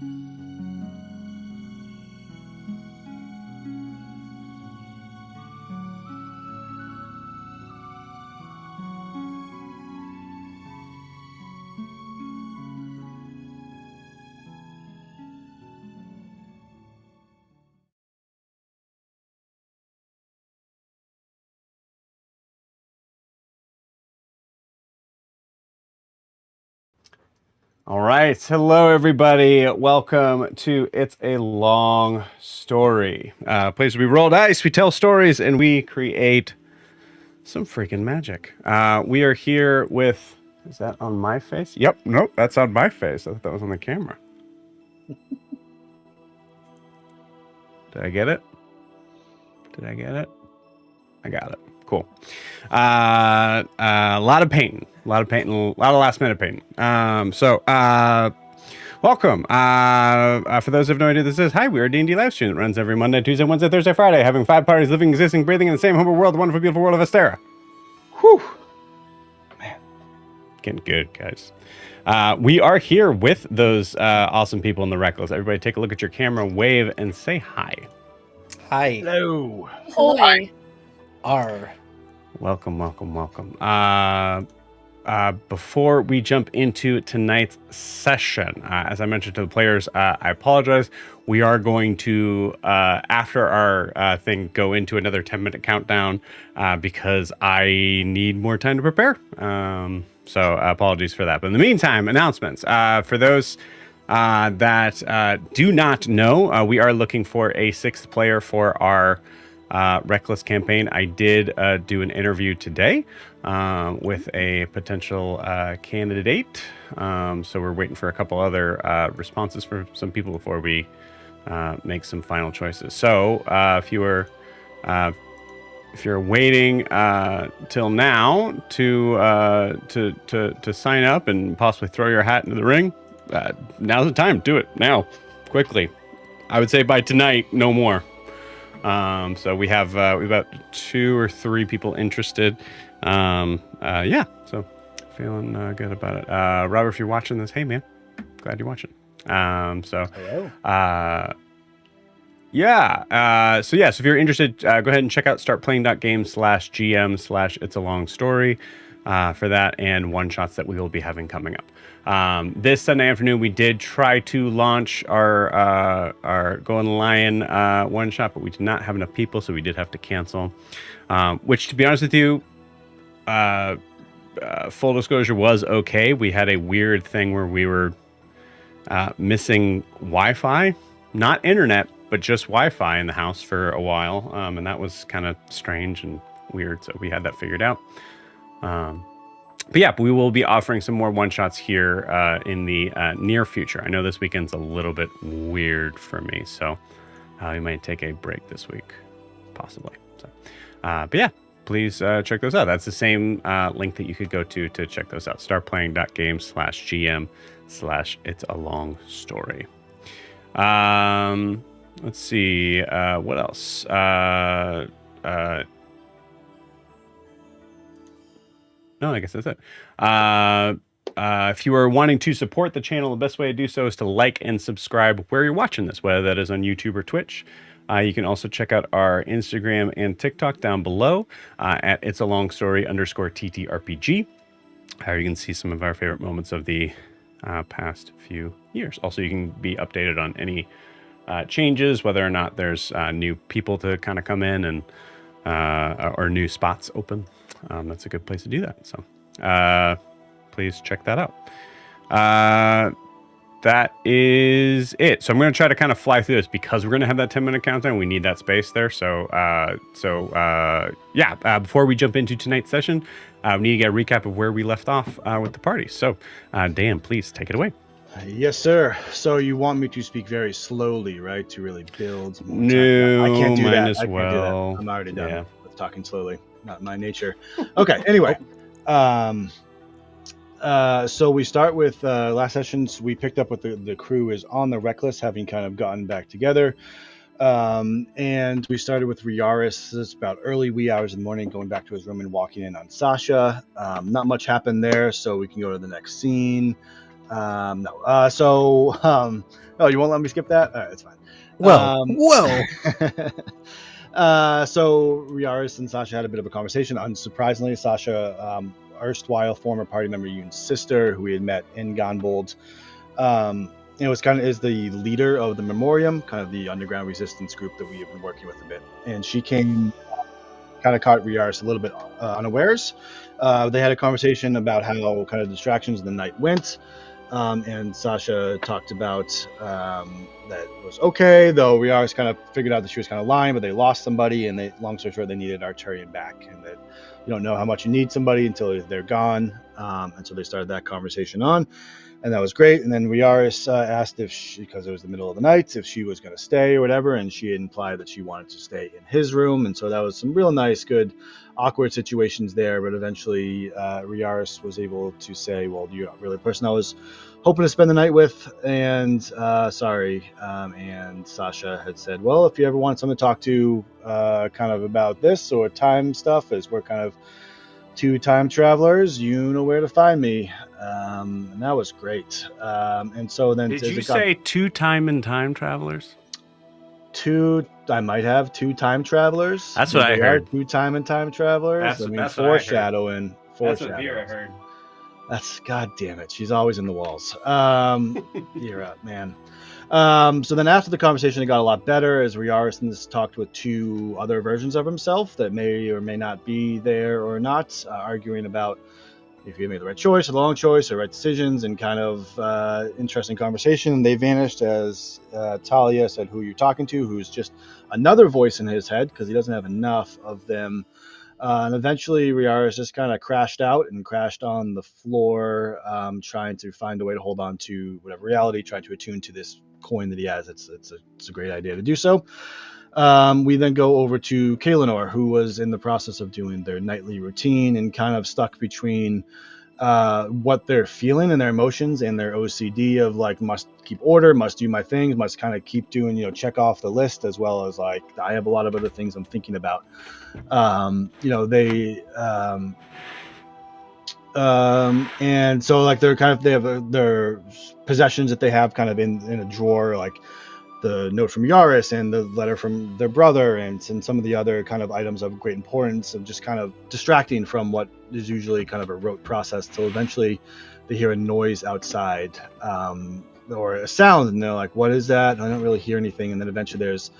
All right. Hello, everybody. Welcome to It's a Long Story. Place where we roll dice, we tell stories, and we create some freaking magic. We are here with... Is that on my face? Yep. Nope. That's on my face. I thought that was on the camera. Did I get it? Did I get it? I got it. Cool. A lot of painting. A lot of last minute painting. Welcome. For those who have no idea who this is, hi, we are a D&D live stream that runs every Monday, Tuesday, Wednesday, Thursday, Friday, having 5 parties, living, existing, breathing in the same humble world, the wonderful, beautiful world of Astera. Whew. Man. Getting good, guys. We are here with those awesome people in the Wreckless. Everybody take a look at your camera, wave, and say hi. Hi. Hello. Hi. R. Welcome. Before we jump into tonight's session, as I mentioned to the players, I apologize. We are going to, after our thing, go into another 10-minute countdown because I need more time to prepare. So apologies for that. But in the meantime, announcements. For those that do not know, we are looking for a 6th player for our Wreckless campaign. I did do an interview today with a potential candidate. So we're waiting for a couple other responses from some people before we make some final choices. So if you're waiting till now to sign up and possibly throw your hat into the ring, now's the time. Do it now, quickly. I would say by tonight, no more. So we've got 2 or 3 people interested. Yeah, so feeling good about it. Robert, if you're watching this, hey man, glad you're watching. Hello. So if you're interested, go ahead and check out startplaying.games/GM/It's a Long Story for that and one-shots that we will be having coming up. This Sunday afternoon, we did try to launch our Golden Lion one-shot, but we did not have enough people, so we did have to cancel. Which, to be honest with you, full disclosure, was okay. We had a weird thing where we were missing Wi-Fi, not internet, but just Wi-Fi in the house for a while, and that was kind of strange and weird, so we had that figured out. But yeah, we will be offering some more one-shots here in the near future. I know this weekend's a little bit weird for me, so we might take a break this week, possibly. So, but yeah, please check those out. That's the same link that you could go to check those out. startplaying.games/GM/It's a Long Story. Let's see, what else? No, I guess that's it. If you are wanting to support the channel, the best way to do so is to like and subscribe where you're watching this, whether that is on YouTube or Twitch. You can also check out our Instagram and TikTok down below at It's a Long Story _TTRPG. You can see some of our favorite moments of the past few years. Also, you can be updated on any changes, whether or not there's new people to kind of come in and or new spots open. That's a good place to do that. So please check that out. That is it. So I'm going to try to kind of fly through this because we're going to have that 10-minute countdown. We need that space there. So before we jump into tonight's session, we need to get a recap of where we left off with the party. So Dan, please take it away. Yes, sir. So you want me to speak very slowly, right? To really build more time. No, I can't do might that. as I can't well. do that. I'm already done Yeah. with talking slowly. Not my nature. Okay, anyway. So we start with last sessions. We picked up with the crew is on the Wreckless, having kind of gotten back together. And we started with Riaris. It's about early wee hours in the morning, going back to his room and walking in on Sasha. Not much happened there, so we can go to the next scene. No. Oh, you won't let me skip that? All right, that's fine. Whoa. So Riaris and Sasha had a bit of a conversation. Unsurprisingly, Sasha, erstwhile former party member Yoon's sister, who we had met in Gonbold, is the leader of the Memoriam, kind of the underground resistance group that we have been working with a bit. And she came, kind of caught Riaris a little bit unawares. They had a conversation about how kind of distractions of the night went. And Sasha talked about that it was okay, though Riaris kind of figured out that she was kind of lying, but they lost somebody, and long story short, they needed Arturian back, and that you don't know how much you need somebody until they're gone. And so they started that conversation on, and that was great. And then Riaris asked if she, because it was the middle of the night, if she was going to stay or whatever, and she implied that she wanted to stay in his room, and so that was some real nice, good, awkward situations there. But eventually, Riaris was able to say, "Well, you're not really the person I was hoping to spend the night with," and sorry. And Sasha had said, "Well, if you ever want someone to talk to, kind of about this or time stuff, as we're kind of two time travelers, you know where to find me." And that was great. And so then, did you say two time travelers? I might have two time travelers. That's what I heard. Two time travelers. That's foreshadowing. That's what Vera heard. That's, god damn it. She's always in the walls. You're up, man. So then after the conversation, it got a lot better as Riaris talked with two other versions of himself that may or may not be there or not, arguing about if he made the right choice or the wrong choice or right decisions, and kind of interesting conversation. They vanished as Talia said, "Who you're talking to?" who's just another voice in his head because he doesn't have enough of them. And eventually, Riaris just kind of crashed out and crashed on the floor, trying to find a way to hold on to whatever reality, trying to attune to this coin that he has. It's a great idea to do so. We then go over to Kaelinor, who was in the process of doing their nightly routine and kind of stuck between what they're feeling and their emotions and their OCD of like, must keep order, must do my things, must kind of keep doing, check off the list, as well as like, I have a lot of other things I'm thinking about. And so like they have their possessions that they have kind of in a drawer, like the note from Yaris and the letter from their brother and some of the other kind of items of great importance, of just kind of distracting from what is usually kind of a rote process, till eventually they hear a noise outside, or a sound, and they're like, what is that? I don't really hear anything. And then eventually there's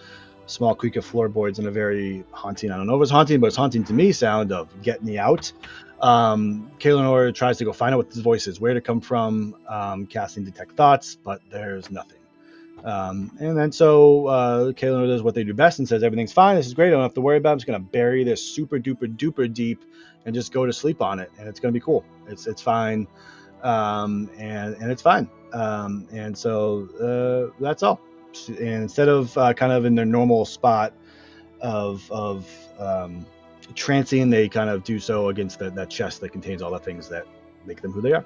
a small creak of floorboards and a very haunting, I don't know if it's haunting, but it's haunting to me, sound of "get me out." Kaelinor tries to go find out what this voice is, where to come from, casting detect thoughts, but there's nothing. And then so Kaelinor does what they do best and says, everything's fine, this is great, I don't have to worry about it, I'm just going to bury this super duper deep and just go to sleep on it, and it's going to be cool. It's fine. And it's fine. And so that's all. And instead of kind of in their normal spot of trancing, they kind of do so against that chest that contains all the things that make them who they are.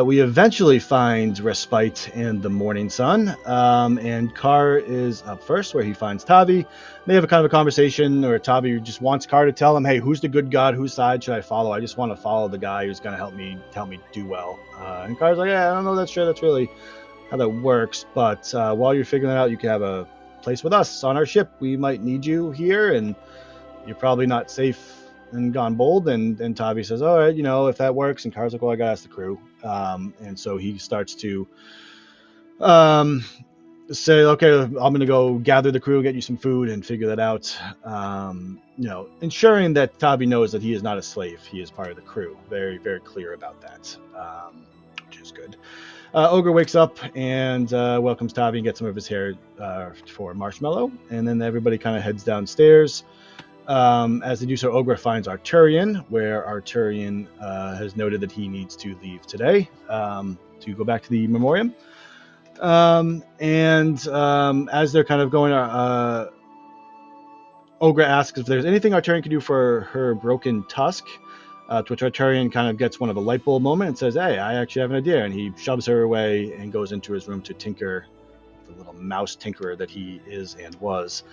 We eventually find respite in the morning sun, and Kar is up first, where he finds Tavi. They have a kind of a conversation, or Tavi just wants Kar to tell him, hey, who's the good god? Whose side should I follow? I just want to follow the guy who's going to help me do well. And Kar's like, yeah, I don't know that's really how that works, but while you're figuring that out, you can have a place with us on our ship. We might need you here, and you're probably not safe and gone bold. And Tavi says, all right, if that works. And Kar's like, well, I gotta ask the crew. And so he starts to say, okay, I'm gonna go gather the crew, get you some food, and figure that out. Ensuring that Tavi knows that he is not a slave, he is part of the crew. Very, very clear about that, which is good. Ogre wakes up and welcomes Tavi and gets some of his hair for Marshmallow, and then everybody kind of heads downstairs. As they do so, Ogre finds Arturian, where Arturian has noted that he needs to leave today to go back to the Memoriam. As they're kind of going, Ogre asks if there's anything Arturian can do for her broken tusk, to which Arturian kind of gets one of a light bulb moment and says, hey, I actually have an idea. And he shoves her away and goes into his room to tinker the little mouse tinkerer that he is and was.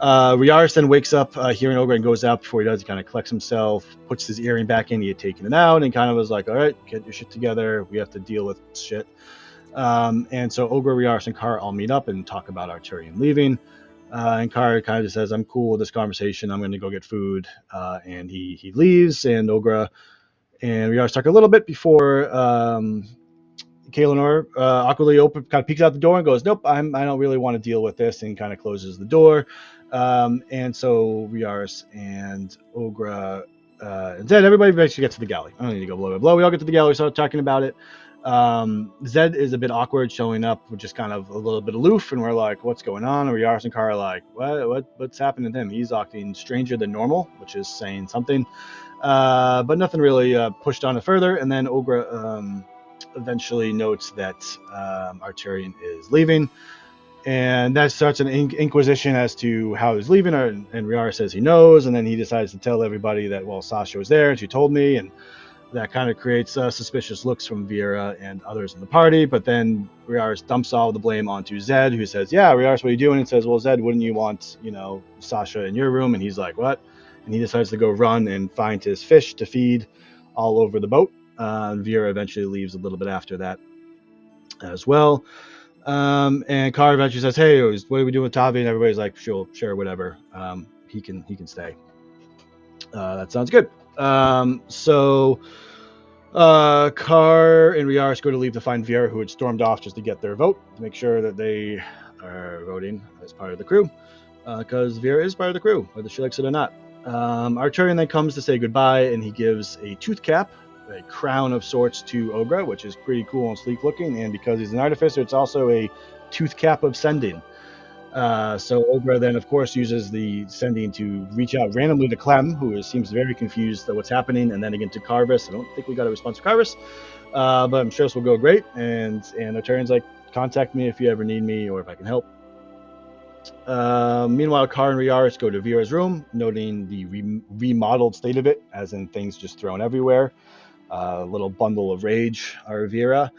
Riaris then wakes up hearing Ogre and goes out. Before he does, he kind of collects himself, puts his earring back in. He had taken it out and kind of was like, all right, get your shit together. We have to deal with shit. And so Ogre, Riaris, and Kara all meet up and talk about Arturian leaving. And Kara kind of just says, I'm cool with this conversation. I'm going to go get food. And he leaves, and Ogre and Riaris talk a little bit before Kaelinor awkwardly kind of peeks out the door and goes, nope, I don't really want to deal with this, and kind of closes the door. And so Riaris and Ogre and Zed, everybody eventually gets to the galley. I don't need to go blah, blah, blah. We all get to the galley, start talking about it. Zed is a bit awkward showing up, just kind of a little bit aloof, and we're like, what's going on? And Riaris and Kara are like, what's happening to him? He's acting stranger than normal, which is saying something. But nothing really pushed on it further. And then Ogre eventually notes that Arturian is leaving, and that starts an inquisition as to how he's leaving. And Riaris says he knows, and then he decides to tell everybody that, well, Sasha was there and she told me, and that kind of creates suspicious looks from Vera and others in the party. But then Riaris dumps all the blame onto Zed, who says, yeah, Riaris, what are you doing? And says, well, Zed, wouldn't you want, Sasha in your room? And he's like, what? And he decides to go run and find his fish to feed all over the boat. Vera eventually leaves a little bit after that as well. And Kara eventually says, hey, what are we doing with Tavi? And everybody's like, sure, whatever. He can stay. That sounds good. So Kar and Riaris go to leave to find Vera, who had stormed off just to get their vote, to make sure that they are voting as part of the crew, because Vera is part of the crew, whether she likes it or not. Arturian then comes to say goodbye, and he gives a tooth cap, a crown of sorts, to Ogre, which is pretty cool and sleek looking, and because he's an artificer, it's also a tooth cap of sending. So Ogre then, of course, uses the sending to reach out randomly to Clem, who seems very confused at what's happening, and then again to Carvis. I don't think we got a response to Carvis, but I'm sure this will go great. And Arturian's like, contact me if you ever need me or if I can help. Meanwhile, Kar and Riaris go to Vera's room, noting the remodeled state of it, as in things just thrown everywhere. A little bundle of rage, our Vera.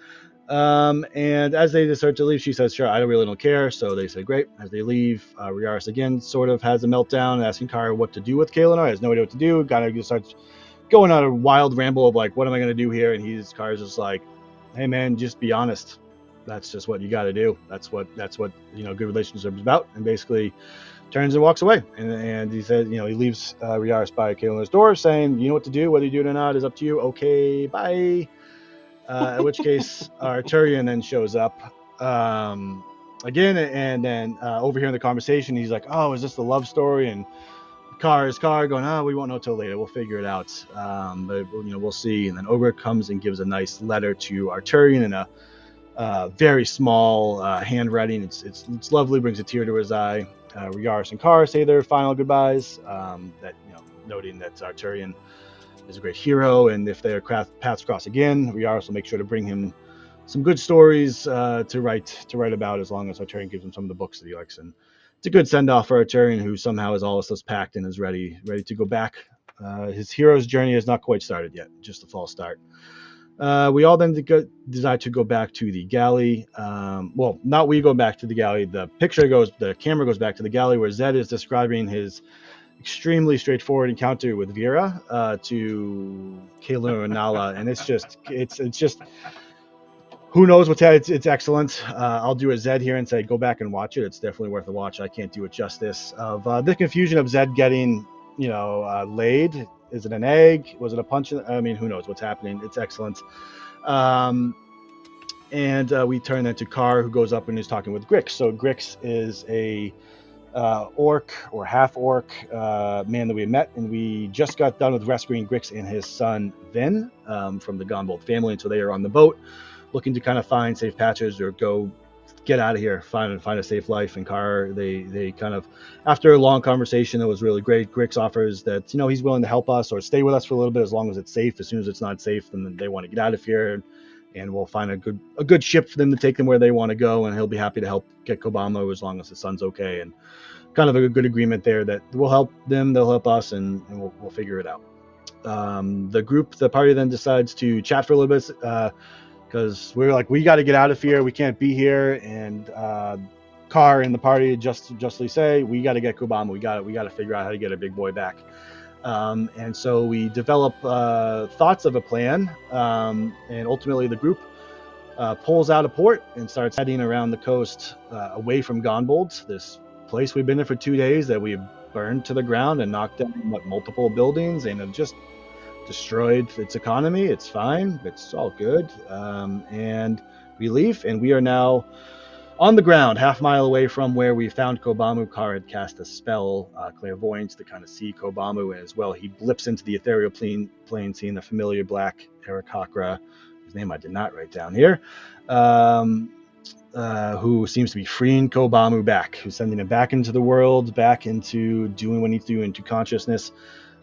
And as they start to leave, she says, sure, I don't care. So they say, great. As they leave, Riaris again sort of has a meltdown, asking Kara what to do with Kaelinor. Has no idea what to do. Kind of starts going on a wild ramble of like, what am I going to do here? And Kara's just like, hey man, just be honest. That's just what you got to do. That's what good relationships is about. And basically turns and walks away. And he says, he leaves Riaris by Kaelinor's door, saying, you know what to do. Whether you do it or not is up to you. Okay, bye. In which case, Arturian then shows up again, and then overhearing the conversation, he's like, "Oh, is this the love story?" And Kar going, "Oh, we won't know till later. We'll figure it out. But we'll see." And then Ogre comes and gives a nice letter to Arturian in a very small handwriting. It's lovely. Brings a tear to his eye. Riaris and Kar say their final goodbyes. Noting that Arturian is a great hero, and if their paths cross again, Riaris will make sure to bring him some good stories to write about, as long as Arturian gives him some of the books that he likes. And it's a good send-off for Arturian, who somehow has all this list packed and is ready to go back. His hero's journey has not quite started yet, just a false start. We all then decide to go back to the galley. Well, not we go back to the galley. The camera goes back to the galley, where Zed is describing his extremely straightforward encounter with Vera to Kaelinor and Nala, and it's just who knows what's happening. It's excellent. I'll do a Zed here and say go back and watch it. It's definitely worth a watch. I can't do it justice. Of the confusion of Zed getting laid. Is it an egg? Was it a punch? I mean, who knows what's happening. It's excellent. And we turn then to Kar, who goes up and is talking with Grix. So Grix is a orc or half orc man that we met, and we just got done with rescuing Grix and his son Vin from the Gombold family, and so they are on the boat looking to kind of find safe patches or go get out of here, find a safe life. And Kar, they kind of, after a long conversation that was really great, Grix offers that he's willing to help us or stay with us for a little bit as long as it's safe. As soon as it's not safe, then they want to get out of here, and we'll find a good ship for them to take them where they want to go, and he'll be happy to help get Kobamu as long as his son's okay. And kind of a good agreement there that we'll help them, they'll help us, and we'll figure it out. The party then decides to chat for a little bit, because we're like, we got to get out of here, we can't be here. And Carr and the party justly say, we got to get Kobamu. We got to figure out how to get a big boy back. And so we develop thoughts of a plan, and ultimately the group pulls out of port and starts heading around the coast away from Gonbold, this place we've been in for 2 days that we burned to the ground and knocked down multiple buildings and have just destroyed its economy. It's fine. It's all good. And we leave, and we are now on the ground, half mile away from where we found Kobamu. Carr had cast a spell, clairvoyance, to kind of see Kobamu, and as well he blips into the ethereal plane, seeing the familiar black Aarakocra, whose name I did not write down here, who seems to be freeing Kobamu back, who's sending him back into the world, back into doing what he needs to do, into consciousness.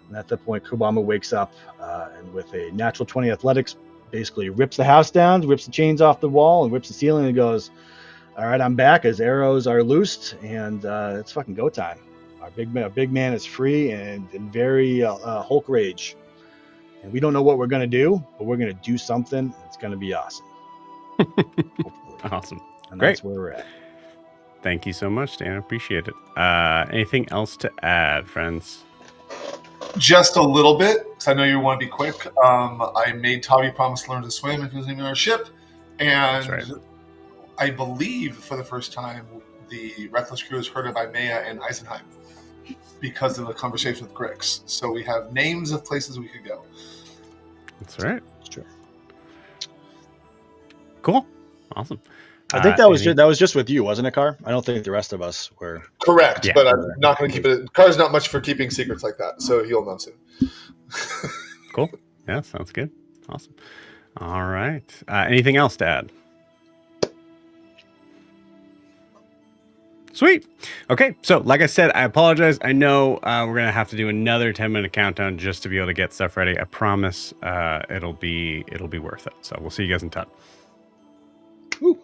And at that point, Kobamu wakes up and with a natural 20 athletics, basically rips the house down, rips the chains off the wall, and rips the ceiling, and goes, all right, I'm back. His arrows are loosed, and it's fucking go time. Our big man is free and in very Hulk rage. And we don't know what we're going to do, but we're going to do something. It's going to be awesome. Awesome. And Great. that's where we're at. Thank you so much, Dan. Appreciate it. Anything else to add, friends? Just a little bit, because I know you want to be quick. I made Tavi promise to learn to swim if he was leaving our ship. And That's right. I believe for the first time, the Wreckless crew is heard of by Maya and Eisenheim because of the conversation with Grix. So we have names of places we could go. That's right. It's true. Cool. Awesome. I think that was just with you, wasn't it, Carr? I don't think the rest of us were. Correct, Yeah. but I'm not going to keep it. Carr's not much for keeping secrets like that, so he'll know soon. Cool. Yeah, sounds good. Awesome. All right. Anything else to add? Sweet. Okay, so like I said, I apologize. I know we're gonna have to do another 10-minute countdown just to be able to get stuff ready. I promise it'll be worth it. So we'll see you guys in time. Woo.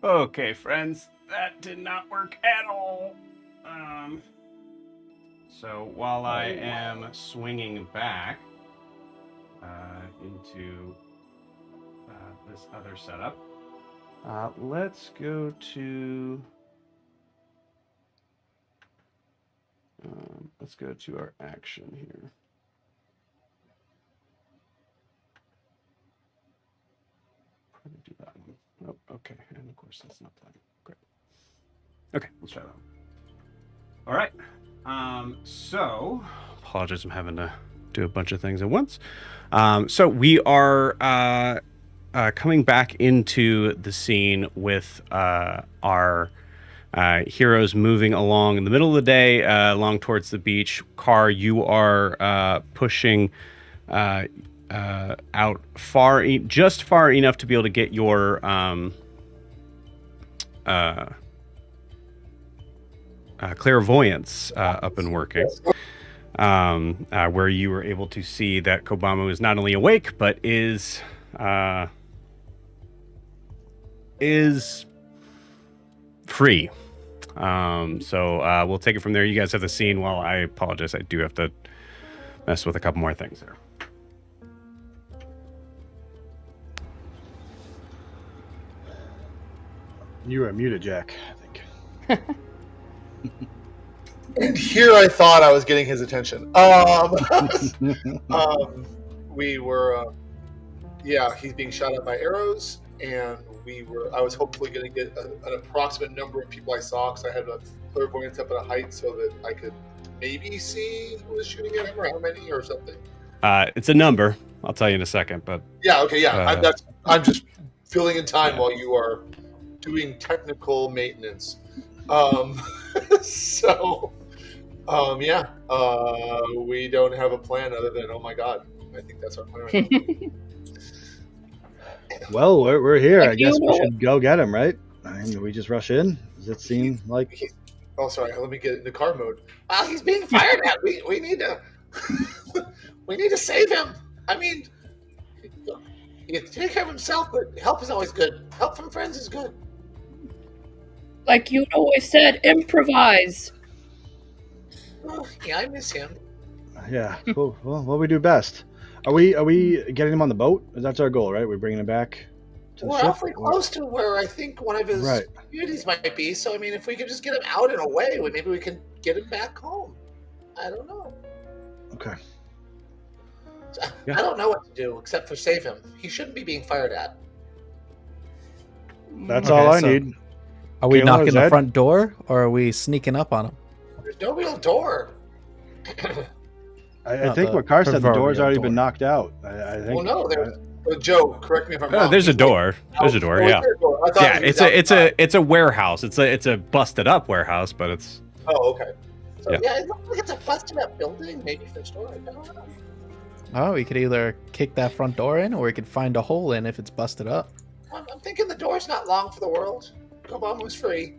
Okay, friends, that did not work at all. So while I am swinging back into this other setup, let's go to our action here. Probably do that one. Oh, okay, and of course that's not playing. Great. Okay, let's try that one. All right. So, apologize, I'm having to do a bunch of things at once. So we are coming back into the scene with our heroes moving along in the middle of the day, along towards the beach. Car, you are pushing out just far enough to be able to get your clairvoyance up and working, where you were able to see that Kobamu is not only awake but is free. So we'll take it from there. You guys have the scene. While I apologize, I do have to mess with a couple more things there. You were muted, Jack, I think. And here I thought I was getting his attention. We were, he's being shot at by arrows, and I was hopefully going to get an approximate number of people I saw, because I had a clairvoyance up at a height so that I could maybe see who was shooting at him, or how many, or something. It's a number. I'll tell you in a second, but... Yeah, okay, yeah. I'm just filling in time while you are doing technical maintenance. We don't have a plan other than, oh my god, I think that's our plan right now. Well, we're here. I guess we should go get him, right? I mean, we just rush in. Does it seem like... Oh, sorry. Let me get into car mode. He's being fired at. We need to... we need to save him. I mean, he can take care of himself, but help is always good. Help from friends is good. Like you always said, improvise. Oh, yeah, I miss him. Yeah. Cool. Well, what we do best. Are we getting him on the boat? That's our goal, right? We're bringing him back to the We're ship? awfully close to where I think one of his communities might be. So, I mean, if we could just get him out and away, maybe we can get him back home. I don't know. Okay. I don't know what to do except for save him. He shouldn't be being fired at. That's all I need. Are we Kayla, knocking is the that- front door, or are we sneaking up on him? There's no real door. I No, think the what Carr said, the door's proverbial already door. been knocked out. I think. Well, no, there's... Joe, correct me if I'm wrong. There's a door. There's a door. Yeah. Yeah. It's a warehouse. It's a busted up warehouse, but it's. Oh, okay. So, Yeah. it looks like it's a busted up building, maybe for storage. I don't know. Oh, we could either kick that front door in, or we could find a hole in if it's busted up. I'm thinking the door's not long for the world. Kobamu's free.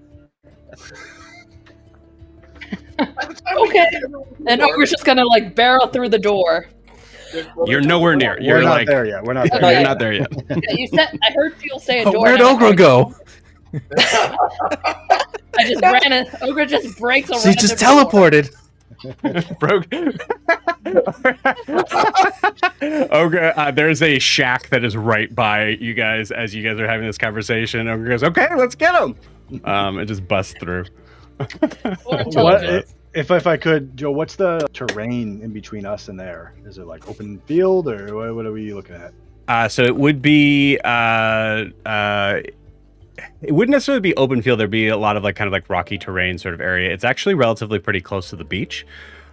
Okay. And Ogre's just gonna like barrel through the door. You're nowhere near. You're We're not like there yet. We're not there. Okay. you're not there yet. Yeah, you said I heard you say a door. Where'd and I Ogre was go? I just ran it. Ogre just breaks a She just random door. teleported. Broke. Ogre, there's a shack that is right by you guys as you guys are having this conversation. Ogre goes, "Okay, let's get him." It just busts through. What, if I could, Joe, what's the terrain in between us and there? Is it like open field, or what are we looking at? So it would be. It wouldn't necessarily be open field. There'd be a lot of like kind of like rocky terrain sort of area. It's actually relatively pretty close to the beach,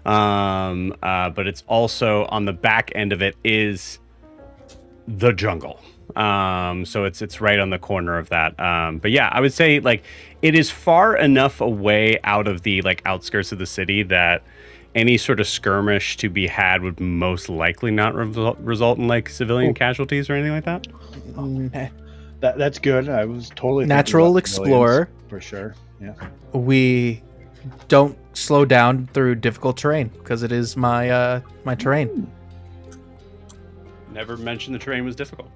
but it's also on the back end of it is the jungle. So it's right on the corner of that. But yeah, I would say like it is far enough away out of the like outskirts of the city that any sort of skirmish to be had would most likely not result in like civilian casualties or anything like that. That's good. I was totally Natural thinking about explorer. civilians, for sure. Yeah. We don't slow down through difficult terrain because it is my my terrain. Never mentioned the terrain was difficult.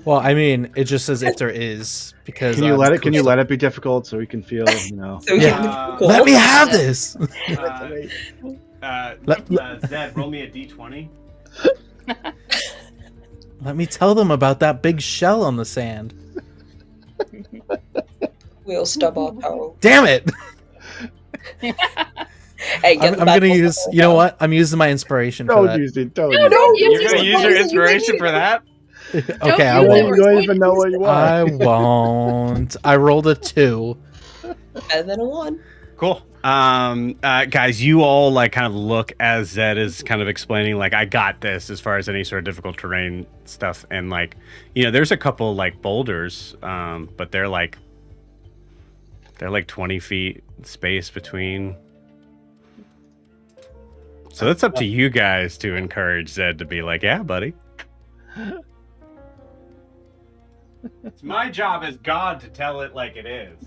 Well, I mean, it just says if there is because Can you let it? Can you let it be difficult so we can feel? So Yeah. Let me have this. Zed, roll me a d20. Let me tell them about that big shell on the sand. We'll stub our toe. Damn it! Hey, I'm gonna use. You know what? I'm using my inspiration for Don't that. use it. Don't No, use don't it. use You're gonna use your inspiration for that? Okay, I use it. You won't. don't even know what you want. I won't. I rolled a 2. Better than a 1. Cool. Guys, you all like kind of look as Zed is kind of explaining, like, I got this as far as any sort of difficult terrain stuff, and like, there's a couple like boulders, but they're like 20 feet space between. So that's up to you guys to encourage Zed to be like, yeah, buddy. It's my job as God to tell it like it is.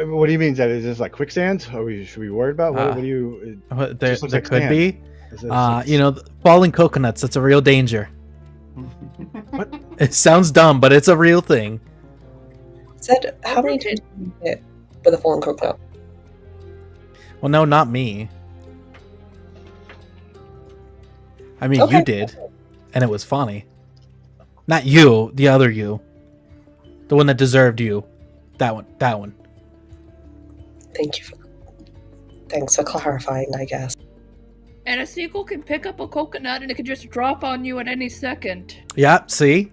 What do you mean, Zed? Is this like quicksand? Should we be worried about? What do you? There just looks there like could sand. be. Is it- Falling coconuts. That's a real danger. What? It sounds dumb, but it's a real thing. Said, how many times did you hit with a fallen coconut? Well, no, not me. I mean, Okay. you did, and it was funny. Not you, the other you. The one that deserved you. That one. Thanks for clarifying, I guess. And a seagull can pick up a coconut and it can just drop on you at any second. Yeah, see?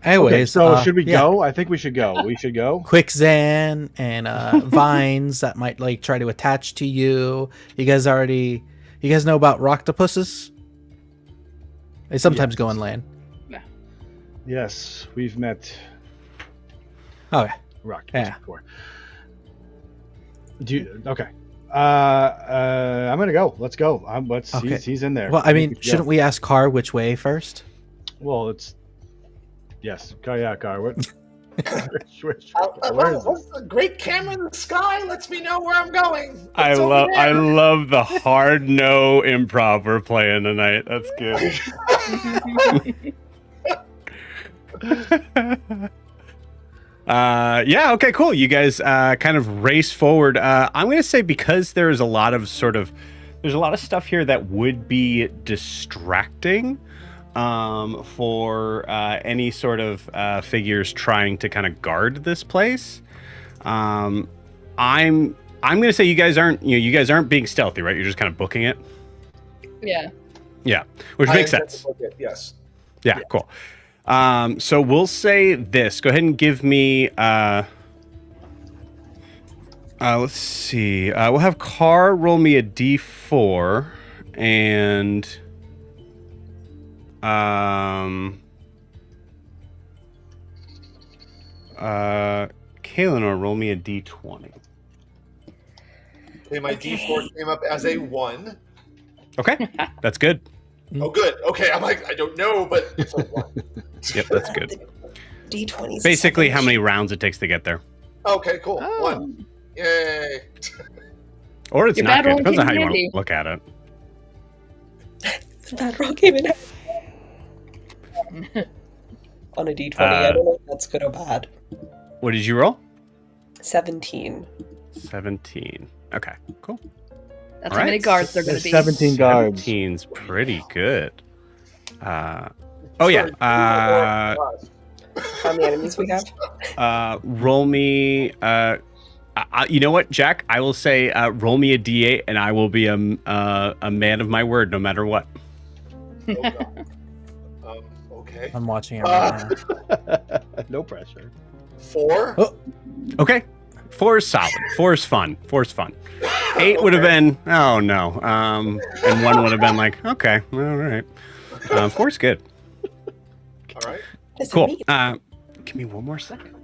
Anyways, Okay, so should we yeah. go? I think we should go. We should go. Quicksand and vines that might like try to attach to you. You guys know about roctopuses? They sometimes go on land. Yes, we've met Okay. rock Yeah. before. Okay. I'm gonna go. Let's go. Okay. He's in there. Well, I mean, shouldn't we ask Car which way first? Well, it's yes. Car. What? A great camera in the sky lets me know where I'm going. I It's over there. love the hard no improv we're playing tonight. That's good. Yeah, okay, cool. You guys kind of race forward. I'm going to say because there's a lot of stuff here that would be distracting for any sort of figures trying to kind of guard this place. I'm going to say you guys aren't being stealthy, right? You're just kind of booking it. Yeah. Yeah, which makes sense. Yes. Yeah, cool. So we'll say this. Go ahead and give me let's see. We'll have Car roll me a d4 and Kaylin will roll me a d20. Okay, my D4 came up as a 1. Okay. That's good. Oh, good. Okay, I'm like, I don't know, but it's a 1. Yep, that's good. D20. Basically how many rounds it takes to get there. Okay, cool. 1. Yay. Or it's Your not bad good. roll Depends on how came you want handy. to look at it. That roll came in on a D20. I don't know if that's good or bad. What did you roll? 17. 17. Okay, cool. That's All how many right. guards they're going to be. 17 guards. 17's pretty good. Oh yeah. How many enemies we have? Roll me. You know what, Jack? I will say, roll me a d8, and I will be a man of my word, no matter what. Oh, God. Okay. I'm watching it right now. No pressure. 4. Oh. Okay. 4 is solid. 4 is fun. 4 is fun. 8 would have been, oh no. And 1 would have been like, okay, all right. 4 is good. All right. Listen, Cool. me. Give me one more second.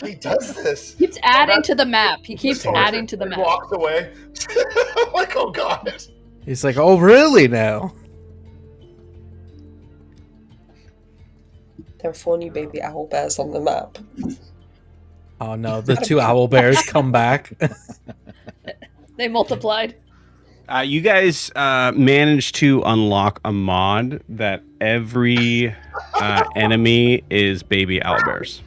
He does this. Keeps adding to the map. He keeps adding to the map. Walks away. I'm like, oh God. He's like, oh, really now? There are 4 new baby owl bears on the map. Oh no, the 2 owl bears come back. They multiplied. You guys managed to unlock a mod that every enemy is baby owlbears.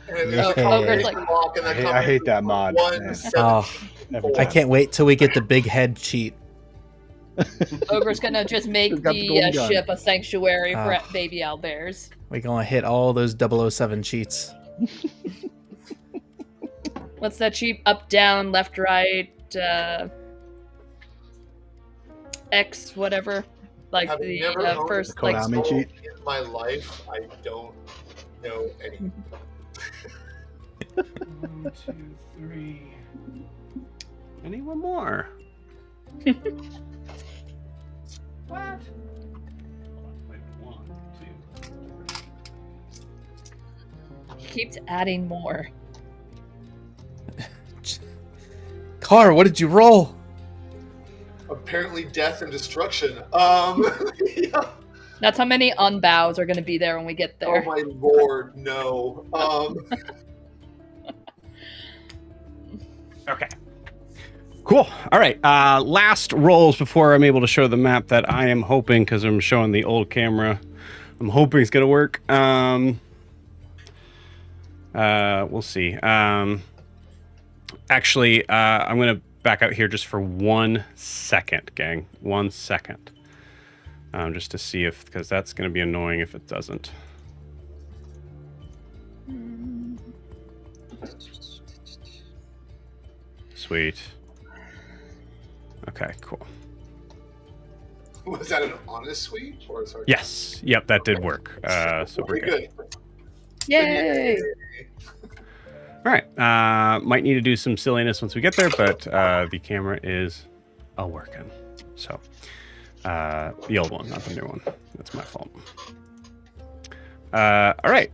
And Yeah. it's a combination Like- lock, and that I hate that mod, man. 117. Every I time. can't wait till we get the big head cheat. Ogre's gonna just make He's got the the golden gun. ship a sanctuary for Ah. baby owlbears. We're gonna hit all those 007 cheats. What's that cheap? Up, down, left, right, X, whatever. Like Having the never owned first, the like Kobamu cheat. In my life, I don't know any. 1, 2, 3. Anyone more? What? Wait, 1, 2. he keeps adding more. Car, what did you roll? Apparently, death and destruction. Yeah. That's how many unbows are gonna be there when we get Oh there. my lord, no. Okay. Cool. All right. Last rolls before I'm able to show the map that I am hoping, because I'm showing the old camera, I'm hoping it's going to work. We'll see. Actually, I'm going to back out here just for 1 second, gang. 1 second. Just to see if, because that's going to be annoying if it doesn't. Sweet. Okay, cool. Was that an honest suite? Or sorry? Yes. Yep, that did work. So we're Very good. good. Yay! All right. Might need to do some silliness once we get there, but the camera is a working. So the old one, not the new one. That's my fault. All right.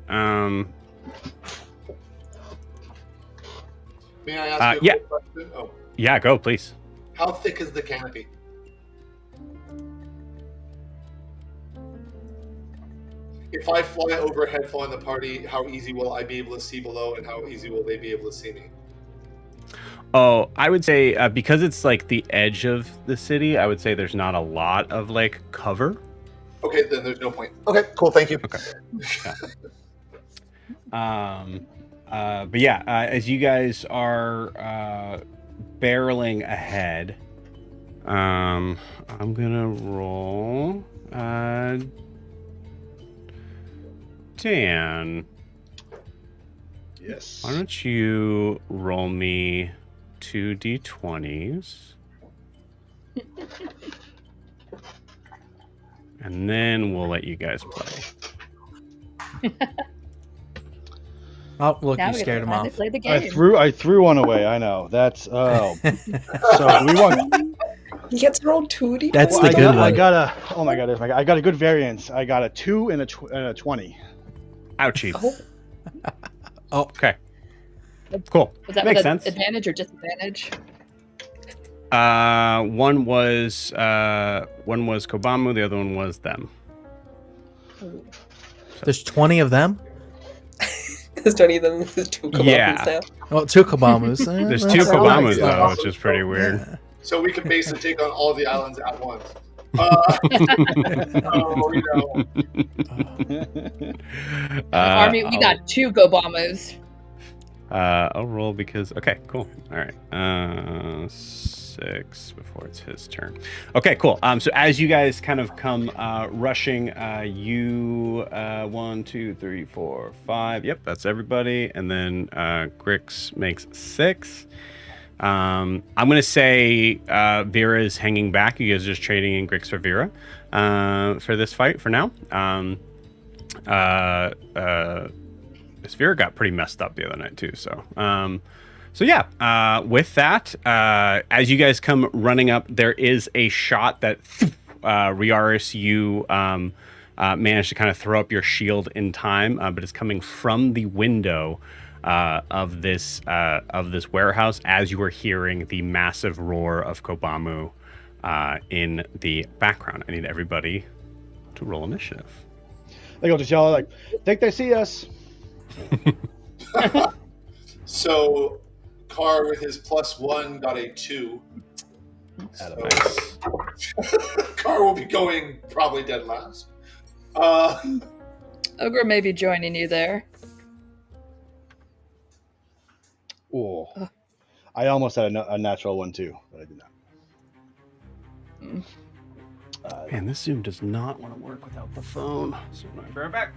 May I ask you yeah. a question? Oh, Yeah, go, please. how thick is the canopy? If I fly overhead following the party, how easy will I be able to see below, and how easy will they be able to see me? Oh, I would say because it's like the edge of the city, I would say there's not a lot of like cover. Okay, then there's no point. Okay, cool. Thank you. Okay. But yeah, as you guys are barreling ahead, I'm gonna roll. Dan, Yes. why don't you roll me 2 d20s, and then we'll let you guys play. Oh, look, Now you we get scared to him finally off. play the I game. threw one away. I know. That's so do we want. He gets to roll 2D. That's Well, the I good got, one. I got a. Oh my god! I got a good variance. I got a 2 and a 20. Ouchie. Oh, Okay. Cool. Was that Makes with sense. advantage or disadvantage? One was Kobamu, the other one was them. There's 20 of them? there's 20 of them. There's 2 Kobamus Yeah. now. Oh, 2 Kobamus. There's That's 2 all Kobamus right. though, which is pretty weird. Yeah. So we can basically take on all the islands at once. You know, Army, we got 2 Kobamus. I'll roll because okay, cool. All right. 6 before it's his turn. Okay, cool. So as you guys kind of come rushing, you 1, 2, 3, 4, 5. Yep, that's everybody. And then Grix makes 6. I'm gonna say Vera is hanging back. You guys are just trading in Grix for Vera for this fight for now. This Vera got pretty messed up the other night too. So yeah. With that, as you guys come running up, there is a shot that Riaris, you managed to kind of throw up your shield in time, but it's coming from the window of this warehouse as you are hearing the massive roar of Kobamu in the background. I need everybody to roll initiative. Like I'll just yell like, "Think they see us?" so Carr with his +1 got a 2. So, Nice. Carr will be going probably dead last. Ogre may be joining you there. Oh, I almost had a natural one too, but I did not. Man, this Zoom does not want to work without the phone. So I'm gonna grab it back.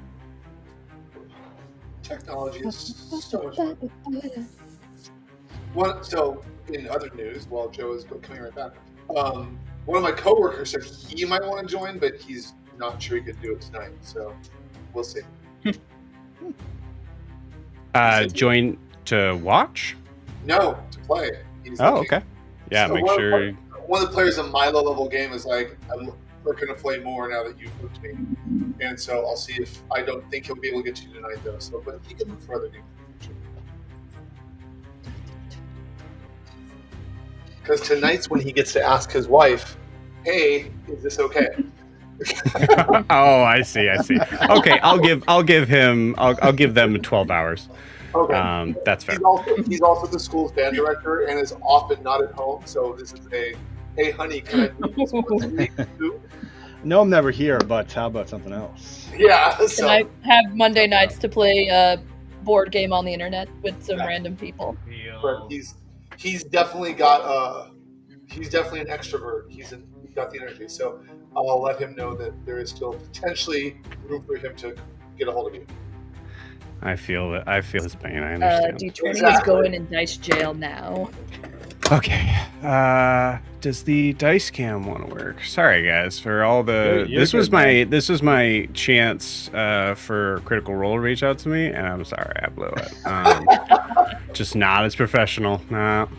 Technology is so much fun. So, in other news, while Joe is coming right back, one of my coworkers said he might want to join, but he's not sure he could do it tonight. So, we'll see. Join to watch? No, to play. He's Oh, looking. okay. Yeah, So make one- sure. One of the players in my low-level game is like, we're going to play more now that you've hooked me. And so I'll see if I don't think he'll be able to get to you tonight, though. So, but he can look for other games. Because tonight's when he gets to ask his wife, "Hey, is this okay?" Oh, I see. Okay, I'll give them 12 hours. Okay. That's fair. He's also the school's band director and is often not at home. So this is a, "Hey, honey, can I do this once a week too?" No, I'm never here, but how about something else? Yeah. And So I have Monday nights to play a board game on the internet with some random people. but he's definitely got he's definitely an extrovert. He's got the energy. So I'll let him know that there is still potentially room for him to get a hold of you. I feel his pain. I understand. D20 is Exactly. going in dice jail now. Okay. Does the dice cam want to work? Sorry, guys, for all the. You're this was good, this was my chance for Critical Role to reach out to me, and I'm sorry I blew it. Just not as professional. No.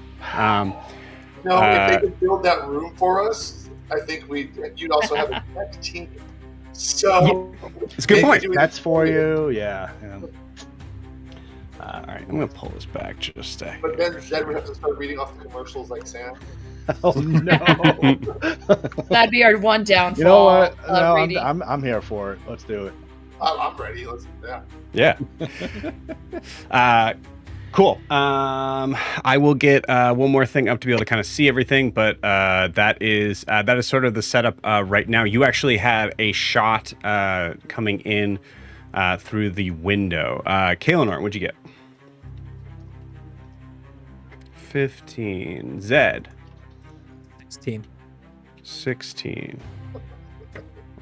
No, if they could build that room for us, I think you'd also have a tech team. So It's a good maybe point. doing- That's for you. Yeah. All right, I'm gonna pull this back just a. But then we have to start reading off the commercials like Sam. Oh no. That'd be our one downfall. You know what? Of No, reading. I'm here for it. Let's do it. I'm ready. Let's do that. Yeah. Cool. I will get one more thing up to be able to kind of see everything, but that is sort of the setup right now. You actually have a shot coming in through the window. Kaelinor, what'd you get? 15. Zed. 16.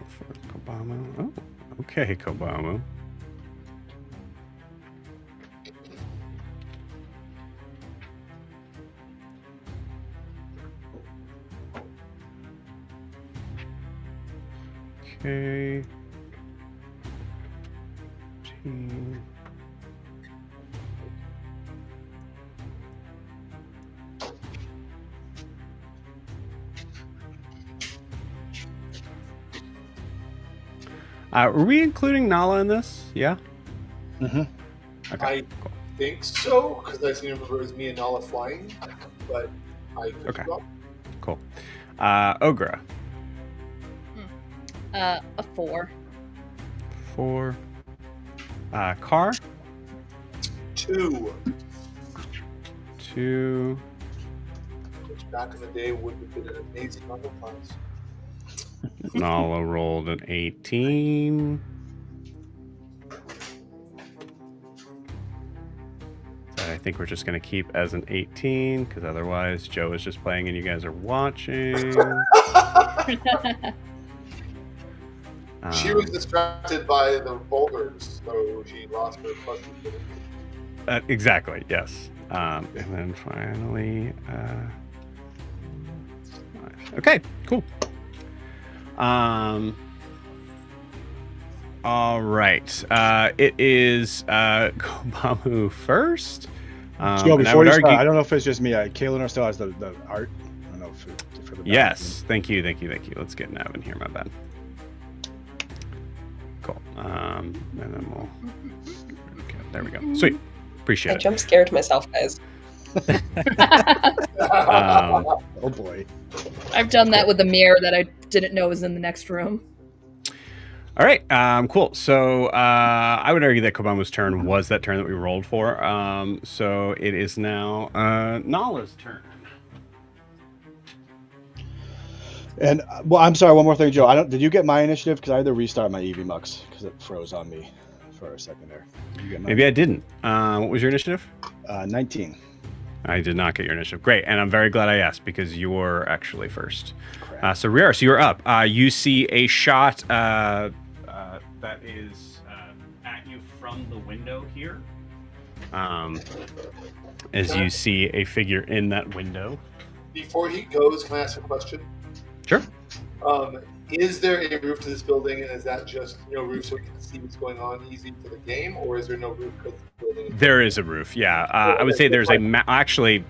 For Kobamu. Oh, okay, Kobamu. Okay. 15. Are we including Nala in this? Yeah. Mm-hmm. Okay. I think so, because I seem to remember it was me and Nala flying, but I could Okay. be wrong. Cool. Ogra. A 4. 4. Car. 2, 2. which back in the day would have been an amazing number class. Nala rolled an 18. That I think we're just going to keep as an 18, because otherwise Joe is just playing and you guys are watching. She was distracted by the boulders, so she lost her plus. Exactly, yes. And then finally... okay, cool. All right. It is Kobamu first. Joe, and I before would you start, argue- I don't know if it's just me. Kaelinor still has the art. I don't know if for the Yes. Thank you. Let's get Nav in here. My bad. Cool. And then we'll. Okay, there we go. Sweet. I Appreciate it. jump scared myself, guys. Oh boy. I've done that with a mirror that I didn't know was in the next room. All right, cool. So I would argue that Kobamu's turn was that turn that we rolled for. So it is now Nala's turn. And well, I'm sorry. One more thing, Joe. Did you get my initiative? Because I had to restart my EV Mux because it froze on me for a second there. Did you get mine? Maybe I didn't. What was your initiative? 19. I did not get your initiative. Great, and I'm very glad I asked because you were actually first. So Riara, so you're up. You see a shot that is at you from the window here. As you see a figure in that window. Before he goes, can I ask a question? Sure. Is there a roof to this building, and is that just roof so we can see what's going on easy for the game, or is there no roof because the building? There is a roof. Yeah, I would say there's a actually.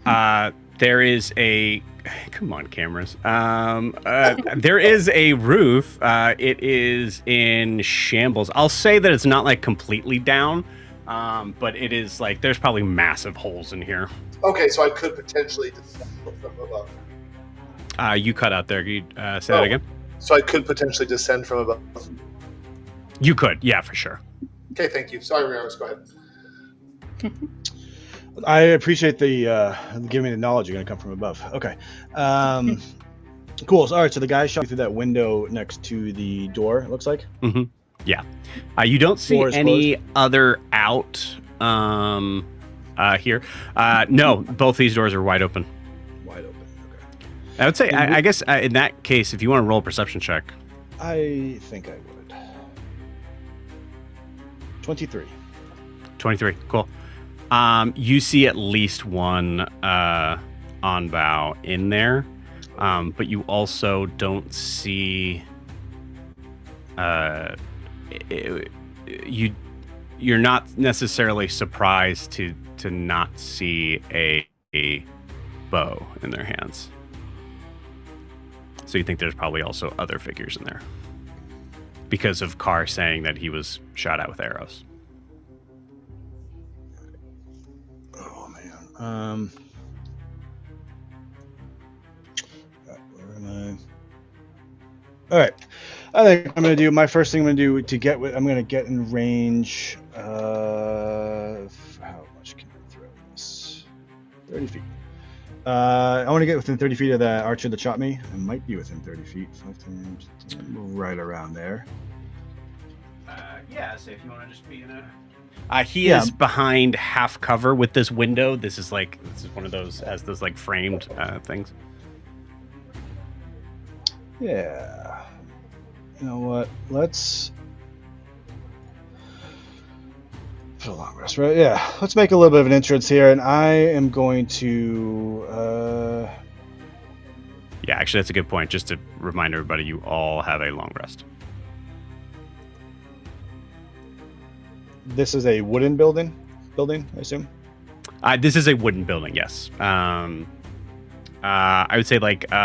There is a. Come on, cameras. There is a roof. It is in shambles. I'll say that it's not like completely down, but it is like there's probably massive holes in here. Okay, so I could potentially descend from above. You cut out there. Can you say that again? So I could potentially descend from above. You could, yeah, for sure. Okay, thank you. Sorry, Riaris, go ahead. I appreciate the giving me the knowledge. You're going to come from above. Okay. Cool. So, all right. So the guy shot through that window next to the door. It looks like. Mm-hmm. Yeah. You don't see any other out here. No, both these doors are wide open. Wide open. Okay. I would say, I guess, in that case, if you want to roll a perception check. I think I would. 23. 23. Cool. You see at least one on bow in there, but you also don't see. You're not necessarily surprised to not see a bow in their hands. So you think there's probably also other figures in there because of Carr saying that he was shot at with arrows. Oh man. Where am I? All right. I think I'm gonna do my first thing. I'm gonna get in range. How much can I throw this? 30 feet. I want to get within 30 feet of that archer that shot me. I might be within 30 feet. 5 times, right around there. Yeah, so if you want to just be in a... he is behind half cover with this window. This is one of those, has those like framed things. Yeah. You know what? Let's... For a long rest, right? Yeah. Let's make a little bit of an entrance here, and I am going to... Yeah, actually, that's a good point. Just to remind everybody, you all have a long rest. This is a wooden building, I assume? This is a wooden building, yes. I would say,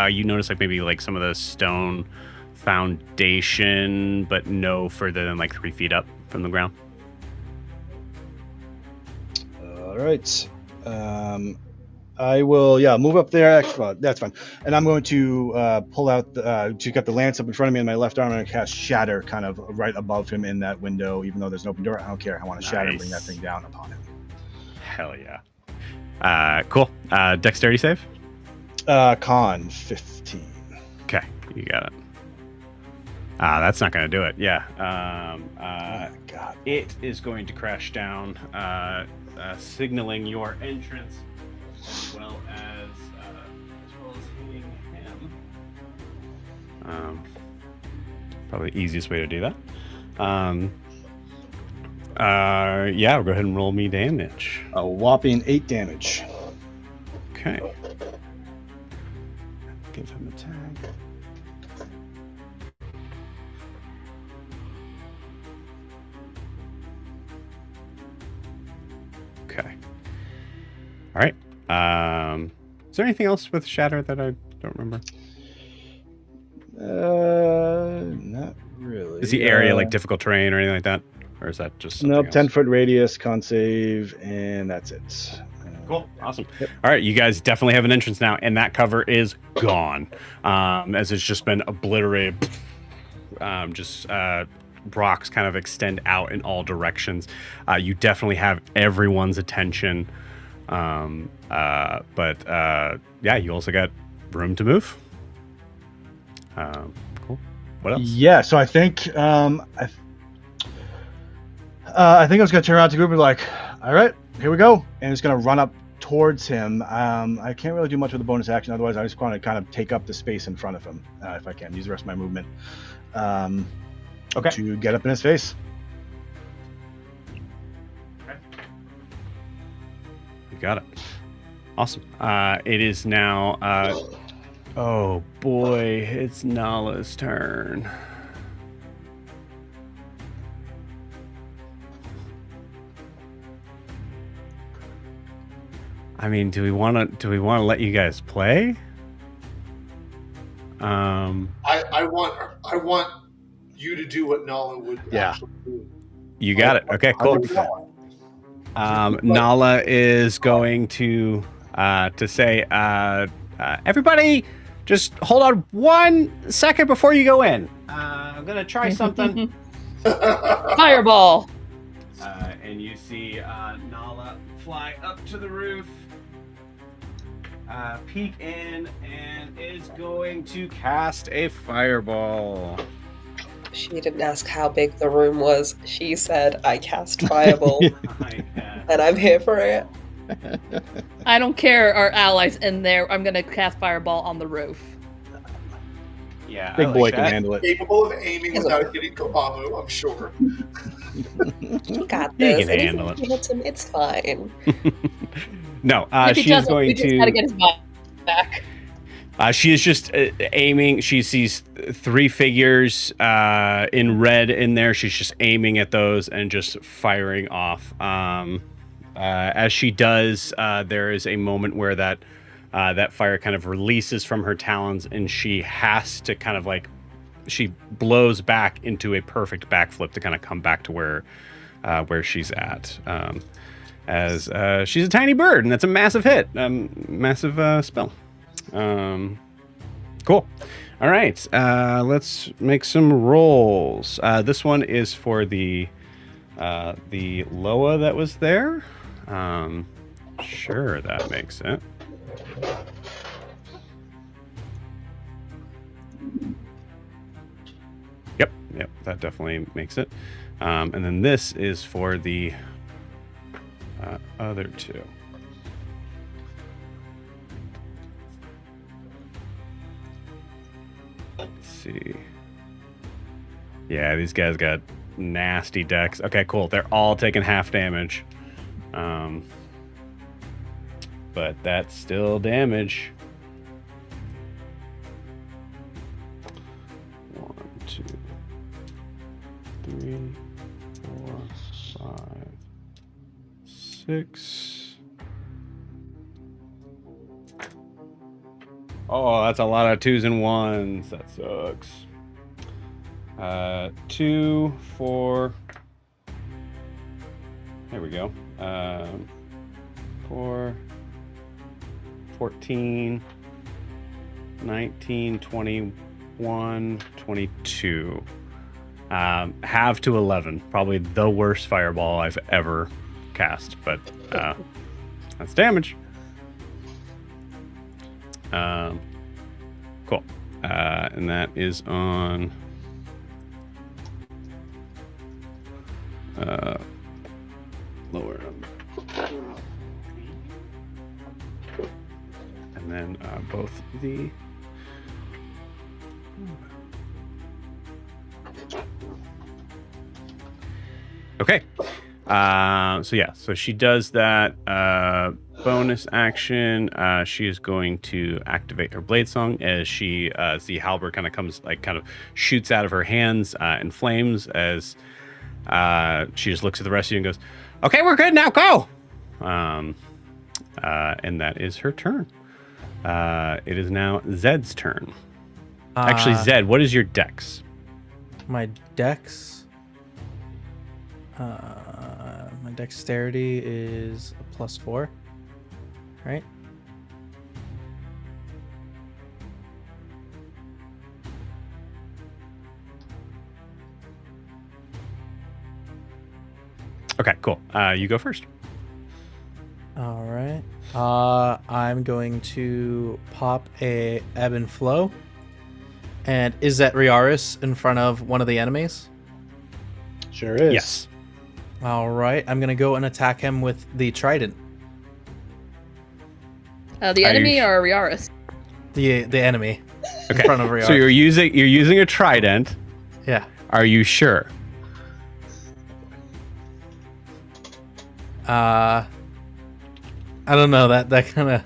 you notice, maybe, some of the stone foundation, but no further than, 3 feet up from the ground. All right. I will, move up there. Actually, that's fine. And I'm going to pull out, to get the lance up in front of me in my left arm. I'm going to cast Shatter kind of right above him in that window, even though there's an open door. I don't care. I want to shatter and bring that thing down upon him. Hell yeah. Cool. Dexterity save? Con 15. Okay, you got it. That's not going to do it. Yeah. Oh, God. It is going to crash down, signaling your entrance, as well as hitting him. Probably the easiest way to do that. We'll go ahead and roll me damage. A whopping 8 damage. Okay. Give him a tag. Okay. All right. Is there anything else with Shatter that I don't remember? Not really. Is the area difficult terrain or anything like that? Or is that just nope, else? 10-foot radius, con save, and that's it. Cool. Awesome. Yep. All right. You guys definitely have an entrance now, and that cover is gone. As it's just been obliterated just rocks kind of extend out in all directions. You definitely have everyone's attention. Yeah, you also got room to move. Cool. What else? Yeah, so I think I think I was gonna turn around to the group and be like, all right, here we go, and it's gonna run up towards him. I can't really do much with a bonus action, otherwise I just want to kind of take up the space in front of him if I can use the rest of my movement Okay. to get up in his face. You got it. Awesome. It is now. Oh boy, it's Nala's turn. I mean, do we want to let you guys play? I want you to do what Nala would actually do. You got it. Okay, cool. 100%. Nala is going to say, everybody, just hold on 1 second before you go in. I'm gonna try something. Fireball. And you see Nala fly up to the roof, peek in, and is going to cast a fireball. She didn't ask how big the room was. She said, I cast fireball, and I'm here for it. I don't care our allies in there. I'm gonna cast fireball on the roof. Yeah, Big boy can handle it. Capable of aiming without hitting Kobamu, I'm sure. You got You this. can And handle even if you hit him, it's fine. No, If he she's doesn't, going we just gotta get his butt back. She is just aiming. She sees 3 figures in red in there. She's just aiming at those and just firing off. As she does, there is a moment where that fire kind of releases from her talons, and she has to kind of like, she blows back into a perfect backflip to kind of come back to where she's at. As she's a tiny bird, and that's a massive hit, massive spell. Cool. All right, let's make some rolls. This one is for the Loa that was there. Sure, that makes it. Yep, that definitely makes it. And then this is for the other 2. Let's see. Yeah, these guys got nasty decks. Okay, cool. They're all taking half damage. But that's still damage. 1, 2, 3, 4, 5, 6. Oh, that's a lot of 2s and 1s. That sucks. 2, 4. There we go. 4, 14, 19, 21, 22. Half to 11. Probably the worst fireball I've ever cast, but that's damage. Cool. And that is on lower number. And then both the okay. So she does that bonus action. She is going to activate her blade song as she the halberd kind of shoots out of her hands in flames as she just looks at the rest of you and goes, "Okay, we're good now. Go." And that is her turn. It is now Zed's turn. Actually, Zed, what is your dex? My dex. My dexterity is a +4, right? Okay, cool. You go first. All right. I'm going to pop a ebb and flow. And is that Riaris in front of one of the enemies? Sure is. Yes. All right. I'm going to go and attack him with the trident. The enemy or Riaris? The enemy Okay. in front of Riaris. So you're using a trident. Yeah. Are you sure? I don't know. That kind of...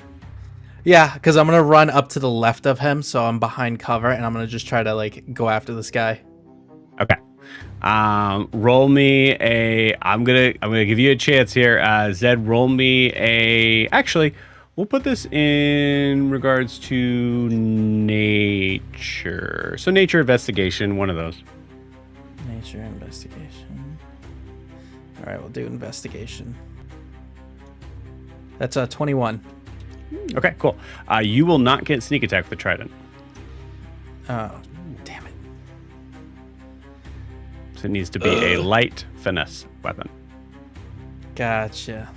Yeah, because I'm going to run up to the left of him, so I'm behind cover, and I'm going to just try to, like, go after this guy. Okay. Roll me a. I'm gonna give you a chance here. Zed, roll me a. Actually, we'll put this in regards to nature. So nature investigation, one of those. Nature investigation. All right, we'll do investigation. That's a 21. Okay, cool. You will not get sneak attack with the trident. Oh, damn it. So it needs to be a light finesse weapon. Gotcha.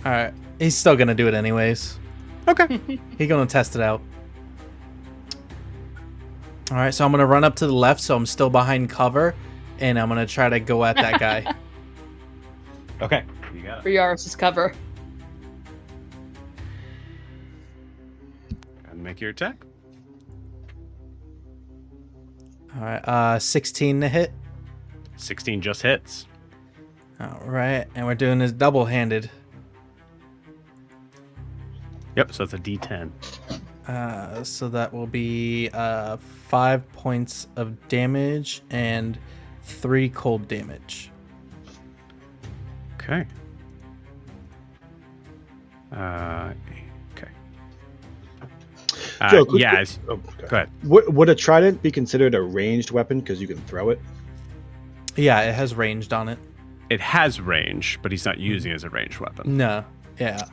All right. He's still going to do it anyways. Okay. He's going to test it out. All right, so I'm going to run up to the left, so I'm still behind cover, and I'm going to try to go at that guy. Okay. You got it. Riaris' cover. And make your attack. All right, 16 to hit. 16 just hits. All right, and we're doing this double-handed. Yep, so it's a D10. So that will be 5 points of damage and 3 cold damage. Okay. Okay. Joe, quick- yeah. Oh, okay. Go ahead. Would a trident be considered a ranged weapon because you can throw it? Yeah, it has ranged on it. It has range, but he's not using it as a ranged weapon. No, yeah.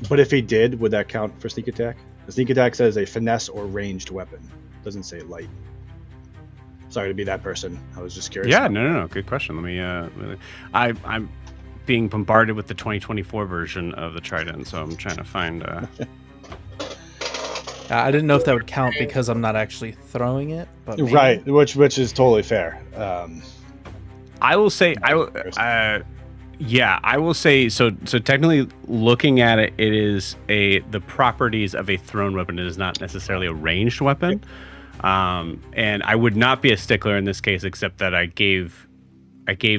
But if he did, would that count for sneak attack? The sneak attack says a finesse or ranged weapon. It doesn't say light. Sorry to be that person. I was just curious. Yeah, no. Good question. Let me. I'm being bombarded with the 2024 version of the trident, so I'm trying to find. I didn't know if that would count because I'm not actually throwing it, but maybe. Right, which is totally fair. I will say I will. Yeah, I will say so. So technically, looking at it, it is the properties of a thrown weapon. It is not necessarily a ranged weapon, and I would not be a stickler in this case, except that I gave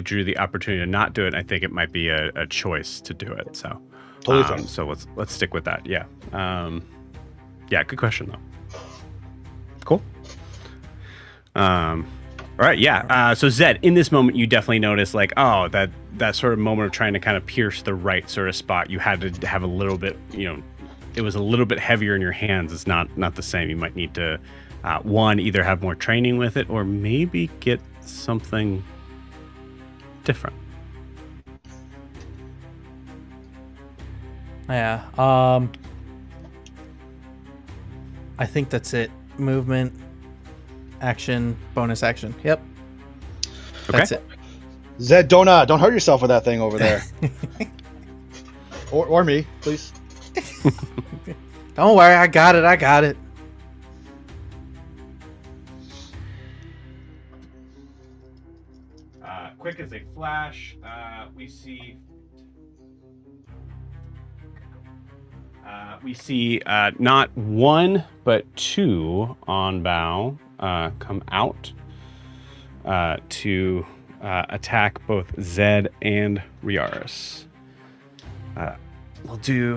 Drew the opportunity to not do it. I think it might be a choice to do it. So, Totally fine. so let's stick with that. Yeah, yeah. Good question though. Cool. All right, yeah. So Zed, in this moment, you definitely notice, like, oh, that sort of moment of trying to kind of pierce the right sort of spot. You had to have a little bit, it was a little bit heavier in your hands. It's not the same. You might need to, one, either have more training with it, or maybe get something different. Yeah. I think that's it. Movement, action, bonus action. Yep. That's it. Zed, don't hurt yourself with that thing over there. or me, please. Don't worry, I got it. Quick as a flash, we see not one but two on bow come out to attack both Zed and Riaris. We'll do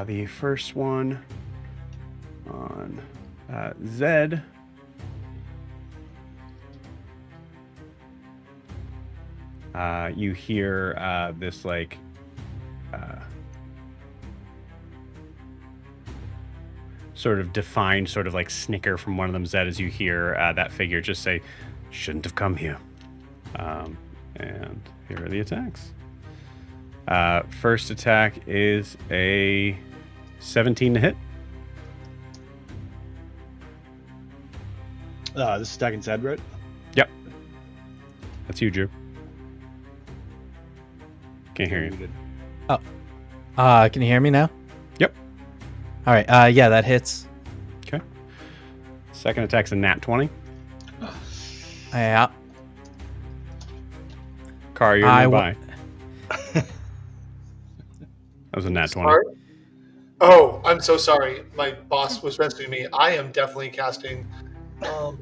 the first one on Zed. You hear this like sort of defined sort of like snicker from one of them, Zed, as you hear that figure just say, "Shouldn't have come here." And here are the attacks. First attack is a 17 to hit. This is attacking Zed, right? Yep. That's you, Drew. Can't hear you. Can you hear me now? Yep. All right. Yeah, that hits. Okay. Second attack's a nat 20. Yeah. Car, you're nearby. That was a nat 20. Sorry? Oh, I'm so sorry. My boss was rescuing me. I am definitely casting. Yeah,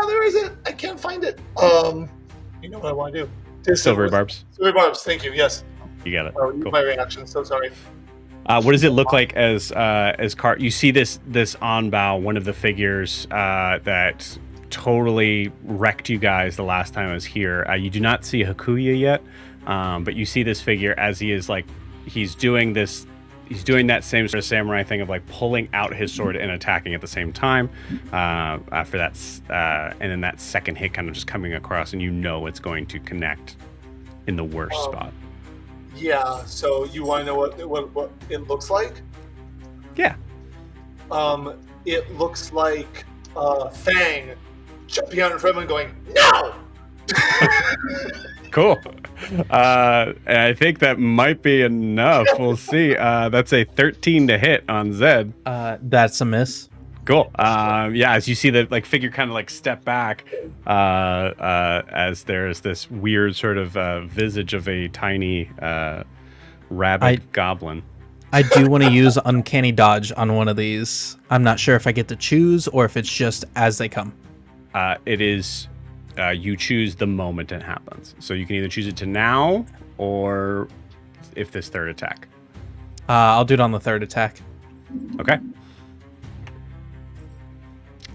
there isn't. I can't find it. You know what I want to do? Silvery barbs. Silvery barbs. Thank you. Yes. You got it. Oh, Cool. My reaction. So sorry. What does it look like as Car? You see this on bow, one of the figures that totally wrecked you guys the last time I was here. You do not see Hakuya yet, but you see this figure as he is he's doing that same sort of samurai thing of pulling out his sword and attacking at the same time. After that, and then that second hit kind of just coming across, and it's going to connect in the worst spot. Yeah. So you want to know what it looks like? Yeah. It looks like Fang jumping out in front of him, going no. Cool. And I think that might be enough. We'll see. That's a 13 to hit on Zed. That's a miss. Cool. Yeah, as you see the figure kind of step back, as there's this weird sort of visage of a tiny rabbit goblin. I do want to use Uncanny Dodge on one of these. I'm not sure if I get to choose or if it's just as they come. It is. You choose the moment it happens. So you can either choose it to now or if this third attack. I'll do it on the third attack. Okay.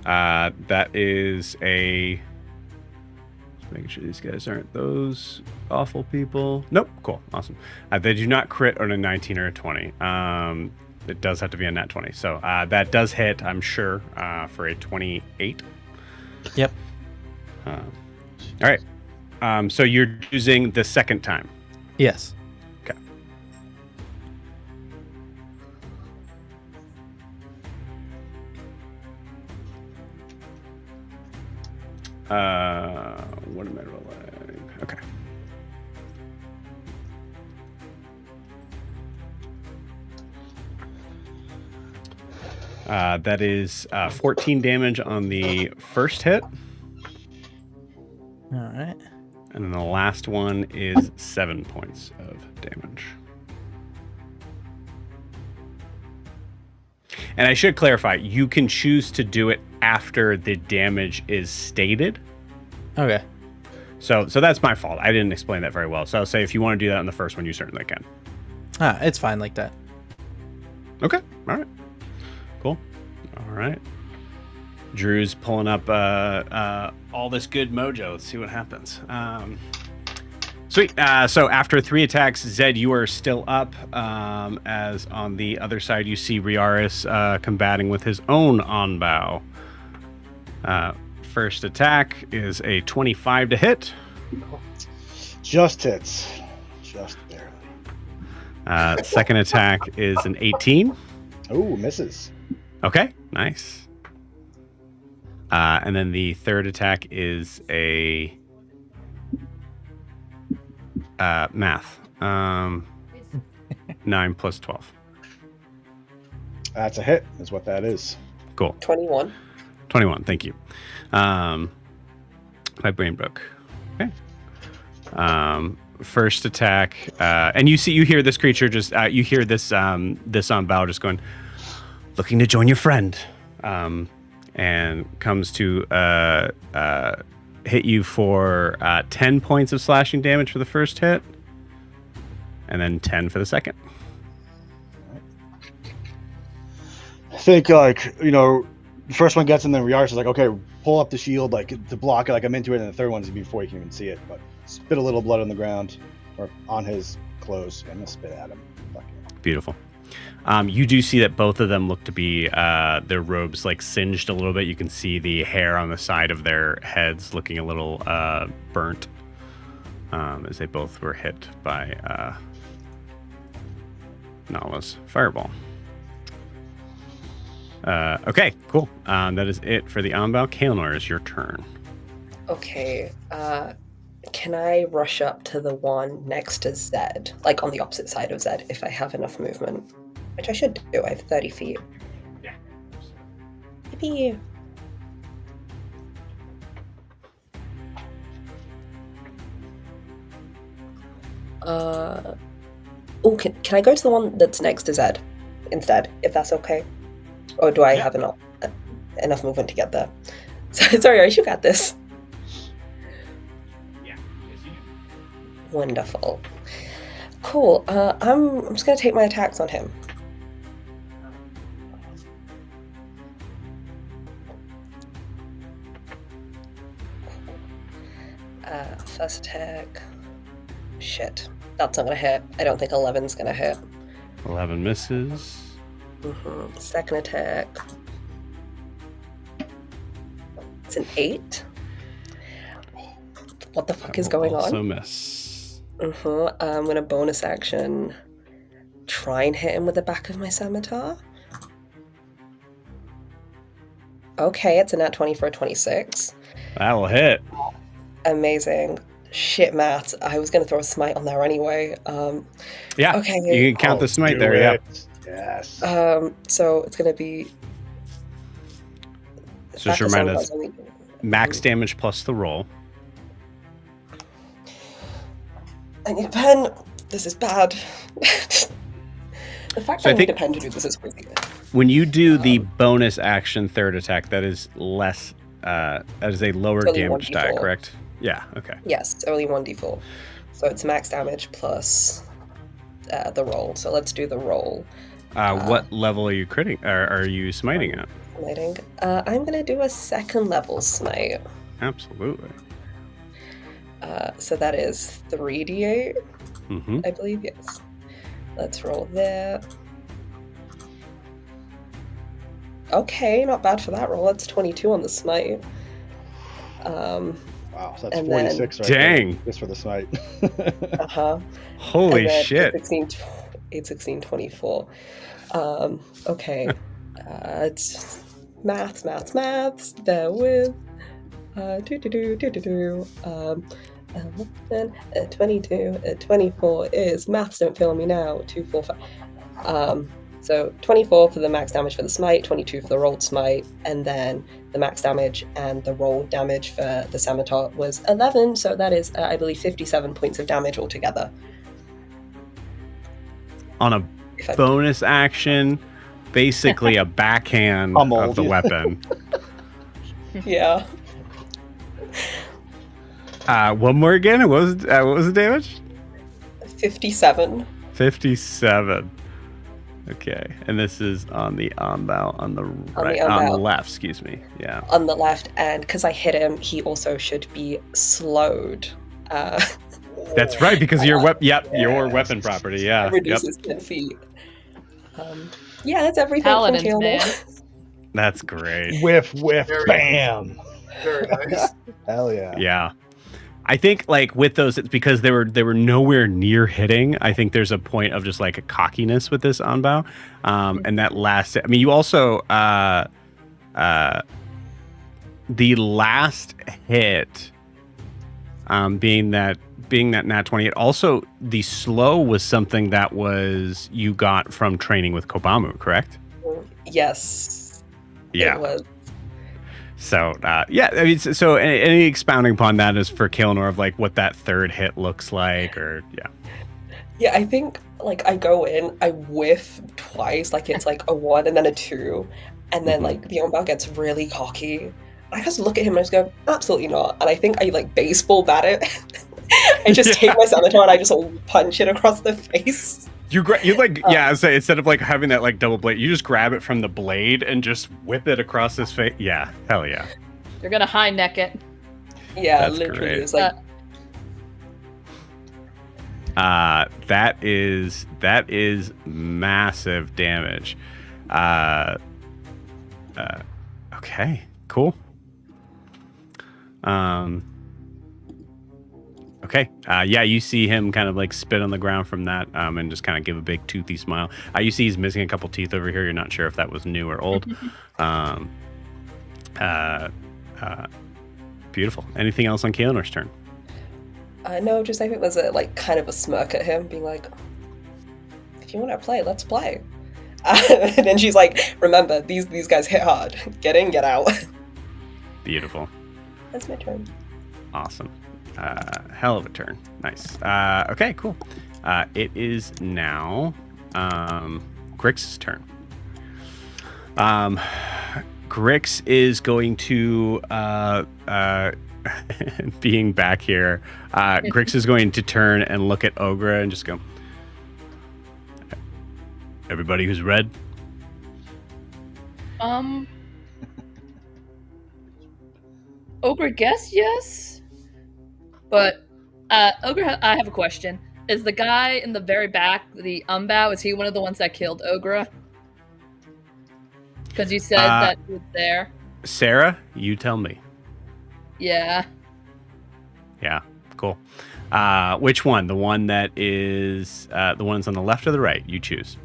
That is a... Just making sure these guys aren't those awful people. Nope. Cool. Awesome. They do not crit on a 19 or a 20. It does have to be a nat 20. So that does hit, I'm sure, for a 28. Yep. All right. So you're choosing the second time. Yes. Okay. What am I rolling? Okay. That is 14 damage on the first hit. All right. And then the last one is 7 points of damage. And I should clarify, you can choose to do it after the damage is stated. Okay. So that's my fault. I didn't explain that very well. So I'll say if you want to do that on the first one, you certainly can. It's fine like that. Okay. All right. Cool. All right. Drew's pulling up all this good mojo. Let's see what happens. Sweet. So after 3 attacks, Zed, you are still up. As on the other side, you see Riaris combating with his own on bow. First attack is a 25 to hit. Just hits. Just barely. Second attack is an 18. Oh, misses. Okay, nice. And then the third attack is a math. 9 plus 12. That's a hit, is what that is. Cool. 21. 21, thank you. My brain broke. Okay. First attack, and you hear this creature just, you hear this on bow just going, looking to join your friend. And comes to hit you for 10 points of slashing damage for the first hit, and then 10 for the second. I think, the first one gets in, then Riaris is like, okay, pull up the shield, to block it, I'm into it, and the third one's before you can even see it, but spit a little blood on the ground, or on his clothes, and then spit at him. Beautiful. You do see that both of them look to be their robes singed a little bit. You can see the hair on the side of their heads looking a little burnt, as they both were hit by Nala's fireball. Okay, cool. That is it for the Onbow. Kaelnor, is your turn. Okay. Can I rush up to the one next to Zed, like on the opposite side of Zed, if I have enough movement? Which I should do. I have 30 feet. Yeah. Yippee. Oh, can I go to the one that's next to Zed instead, if that's okay? Or do I have enough movement to get there? Sorry, I should got this. Yeah. Yes, you do. Wonderful. Cool. I'm just gonna take my attacks on him. First attack. Shit. That's not gonna hit. I don't think 11's gonna hit. 11 misses. Second attack. It's an 8. What the fuck is going on? Also miss. I'm gonna bonus action. Try and hit him with the back of my scimitar. Okay, it's a nat 20 for a 26. That will hit. Amazing. Shit, Matt. I was gonna throw a smite on there anyway. Yeah. Okay. You can count the smite there. Yeah. Yes. So it's gonna be. So just remind us. Max damage plus the roll. I need a pen. This is bad. The fact So that I I need a think- pen to do this is crazy. When you do the bonus action third attack, that is less. That is a lower Only damage 1d4. die, correct? Yeah. Okay. Yes, only 1d4. So it's max damage plus the roll. So let's do the roll. What level are you critting? Or are you smiting at? Smiting. I'm gonna do a second level smite. Absolutely. So that is 3d8, Mm-hmm. I believe. Yes. Let's roll there. Okay, not bad for that roll. That's 22 on the smite. Wow, so that's and 46 right Dang. there, just for the smite. Holy And then shit. 8, 16, 24. Okay. It's maths. Bear with. 22, 24 is maths don't fail me now. 2, 4, 5. So 24 for the max damage for the smite, 22 for the rolled smite, and then the max damage and the rolled damage for the scimitar was 11. So that is, I believe, 57 points of damage altogether. On a If I- bonus action, basically a backhand of Pummeled, the yeah. weapon. Yeah. One more again. What was the damage? 57. 57. Okay, and this is on the on-bow, on the right, on on the bow. left. Excuse me. Yeah. On the left, and because I hit him, he also should be slowed. That's right, because your your weapon property. Yeah. Yep. Reduces 10 feet. Yeah, that's everything. Paladins, from man. That's great. Whiff, Very- bam. Very nice. Hell yeah. Yeah. I think like with those, it's because they were nowhere near hitting. I think there's a point of just like a cockiness with this onbow, and that last. I mean, you also the last hit, being that nat 20. It also the slow was something that was you got from training with Kobamu, correct? Yes. Yeah. It was. So yeah, I mean, so any expounding upon that is for Kaelinor of like what that third hit looks like, or yeah. Yeah, I think like I go in, I whiff twice, like it's like a 1 and then a 2, and then like the Unbroke gets really cocky. I just look at him and I just go, absolutely not. And I think I like baseball bat it. I just take my scimitar and I just punch it across the face. You like yeah. So instead of like having that like double blade, you just grab it from the blade and just whip it across his face. Yeah, hell yeah. You're gonna high neck it. Yeah, That's literally, great. it's like That is massive damage. Okay, cool. Okay. Yeah, you see him kind of like spit on the ground from that, and just kind of give a big toothy smile. You see he's missing a couple teeth over here. You're not sure if that was new or old. Beautiful. Anything else on Kaelinor's turn? No, just I think there's a like kind of a smirk at him, being like, "If you want to play, let's play." And then she's like, "Remember, these guys hit hard. Get in, get out." Beautiful. That's my turn. Awesome. Hell of a turn. Nice. Okay, cool. It is now Grix's turn. Grix is going to being back here. Grix is going to turn and look at Ogre and just go, everybody who's red. Ogre, guess yes, but Ogre, I have a question. Is the guy in the very back, the Unbow, is he one of the ones that killed Ogre? Because you said that he was there. Sarah, you tell me. Yeah. Yeah, cool. Which one? The one that is the ones on the left or the right? You choose.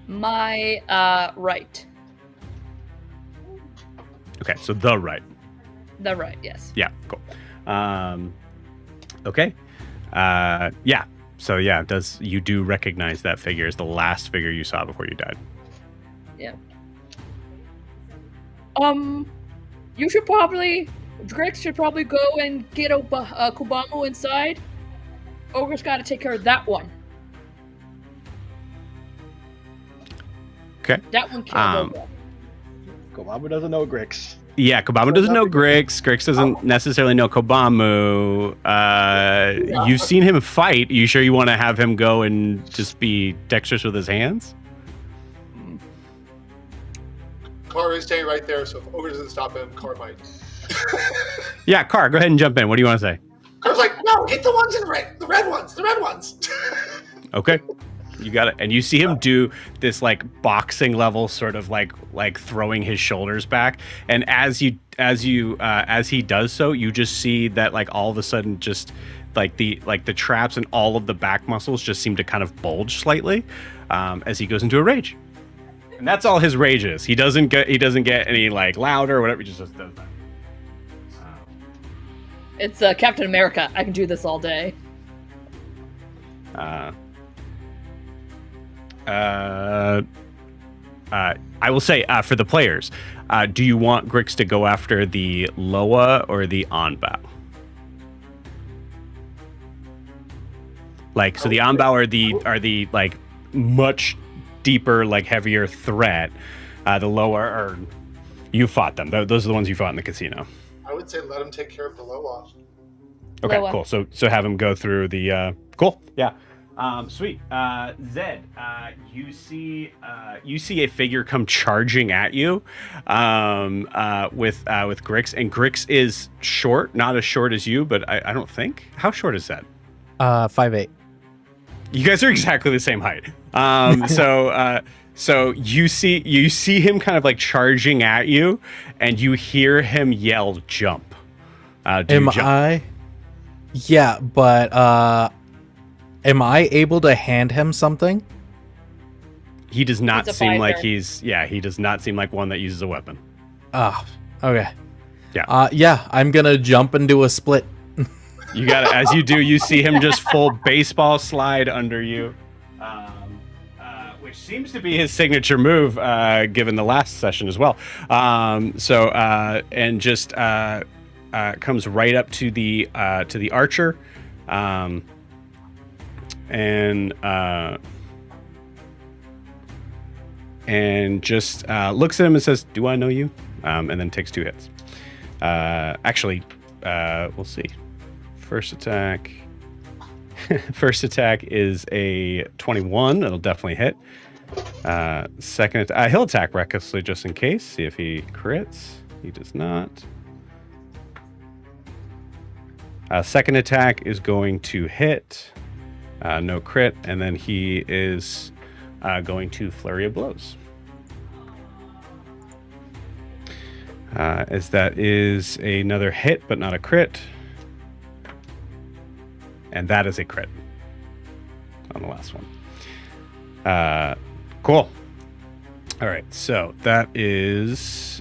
My right. Okay, so the right. The right, yes. Yeah, cool. Okay. Yeah. So yeah, you do recognize that figure as the last figure you saw before you died? Yeah. You should probably, Grix should probably go and get Kobamu inside. Ogre's got to take care of that one. Okay. That one killed Ogre. Kobamu doesn't know Grix. Yeah, Kobamu doesn't know Grix. Grix doesn't necessarily know Kobamu. You've seen him fight. You sure you want to have him go and just be dexterous with his hands? Car is staying right there, so if Ogre doesn't stop him, Car might. Yeah, Car, go ahead and jump in. What do you want to say? Car's like, no, hit the ones in red, the red ones. Okay. You got it. And you see him do this like boxing level sort of like throwing his shoulders back. And as he does so, you just see that like all of a sudden just like the traps and all of the back muscles just seem to kind of bulge slightly as he goes into a rage. And that's all his rage is. He doesn't get any like louder or whatever. He just does that. It's Captain America. I can do this all day. I will say for the players, do you want Grix to go after the Loa or the Onbow? Like, so the Onbow are the like much deeper, like heavier threat. The Loa are, you fought them. Those are the ones you fought in the casino. I would say let him take care of the Loa. Okay, Loa. cool. So have him go through the cool. Yeah. Sweet. Zed, you see a figure come charging at you with Grix, and Grix is short, not as short as you, but I don't think. How short is that? 5'8". You guys are exactly the same height. So you see him kind of like charging at you, and you hear him yell, "Jump!" Am I? Yeah, but am I able to hand him something? He does not He's a seem like fighter. he does not seem like one that uses a weapon. Oh, okay. Yeah. Yeah, I'm gonna jump and do a split. You got it. As you do, you see him just full baseball slide under you, which seems to be his signature move, given the last session as well. And just comes right up to the archer, and just looks at him and says, "Do I know you?" And then takes 2 hits. We'll see. First attack is a 21. It'll definitely hit. Second, he'll attack recklessly just in case. See if he crits. He does not. Second attack is going to hit. No crit. And then he is going to flurry of blows. As that is another hit, but not a crit. And that is a crit on the last one. Cool. All right, so that is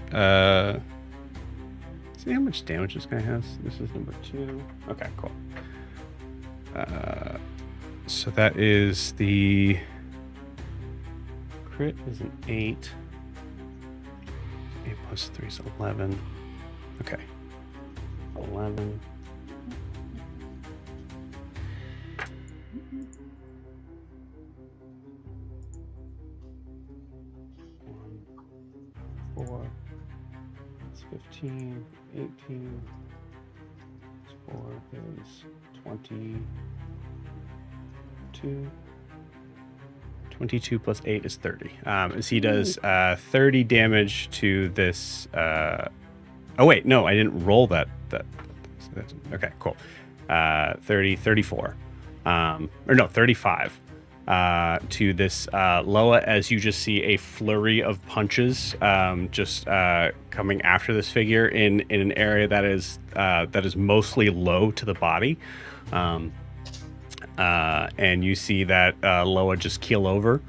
See how much damage this guy has? This is number 2. Okay, cool. So that is the crit is an 8. 8 plus 3 is 11. Okay. 11. Four. That's 15, 18. 4 is 22. 22 plus 8 is 30. As he does 30 damage to this. Oh, wait, no, I didn't roll that. So that's, okay, cool. 30, 34. Or no, 35 to this Loa, as you just see a flurry of punches just coming after this figure in an area that is mostly low to the body. And you see that Loa just keel over.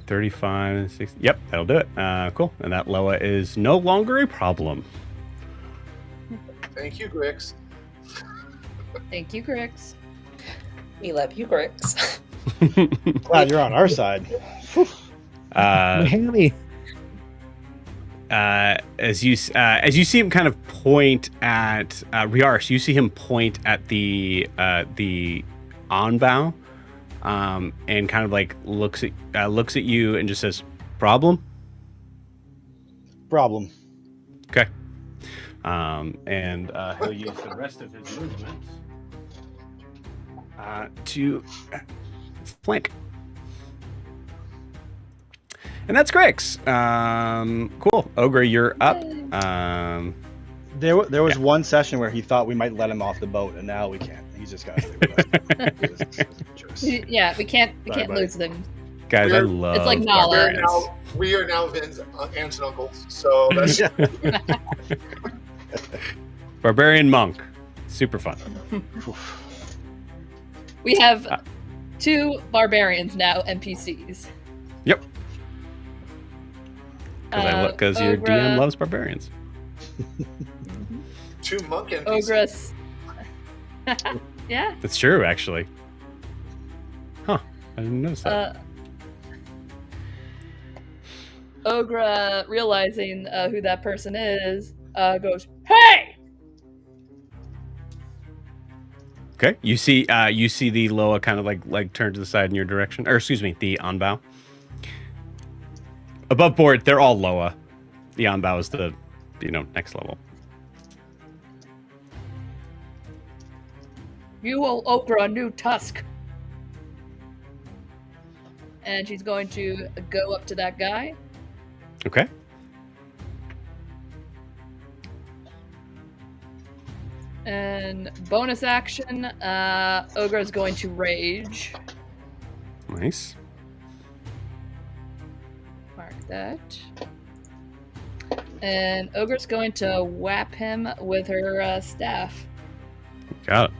35, 60. Yep, that'll do it. Cool. And that Loa is no longer a problem. Thank you, Grix. Thank you, Grix. We love you, Grix. Glad you're on our side. Miami. As you see him kind of point at Riaris, you see him point at the onbow, and kind of like looks at you and just says, "Problem." Problem. Okay. And he'll use the rest of his movement to flank. And that's Grix. Cool. Ogre, you're up. There was one session where he thought we might let him off the boat, and now we can't. He's just got to stay with us. Yeah, we can't Sorry, buddy. lose them. Guys, I love It's like Nala. barbarians. We are now Vin's aunts and uncles, so that's Barbarian monk. Super fun. We have 2 barbarians now, NPCs. Yep. Because your Ogre. DM loves barbarians. 2 monk NPCs. Ogress. Yeah. That's true, actually. Huh. I didn't notice that. Ogre, realizing who that person is, goes, "Hey!" Okay. You see the Loa kind of like turn to the side in your direction. Or excuse me, the onbow. Above board, they're all Loa. The onbow is the next level. You owe Ogre a new tusk. And she's going to go up to that guy. Okay. And bonus action, Ogre is going to rage. Nice. Mark that. And Ogre's going to whap him with her staff. Got it.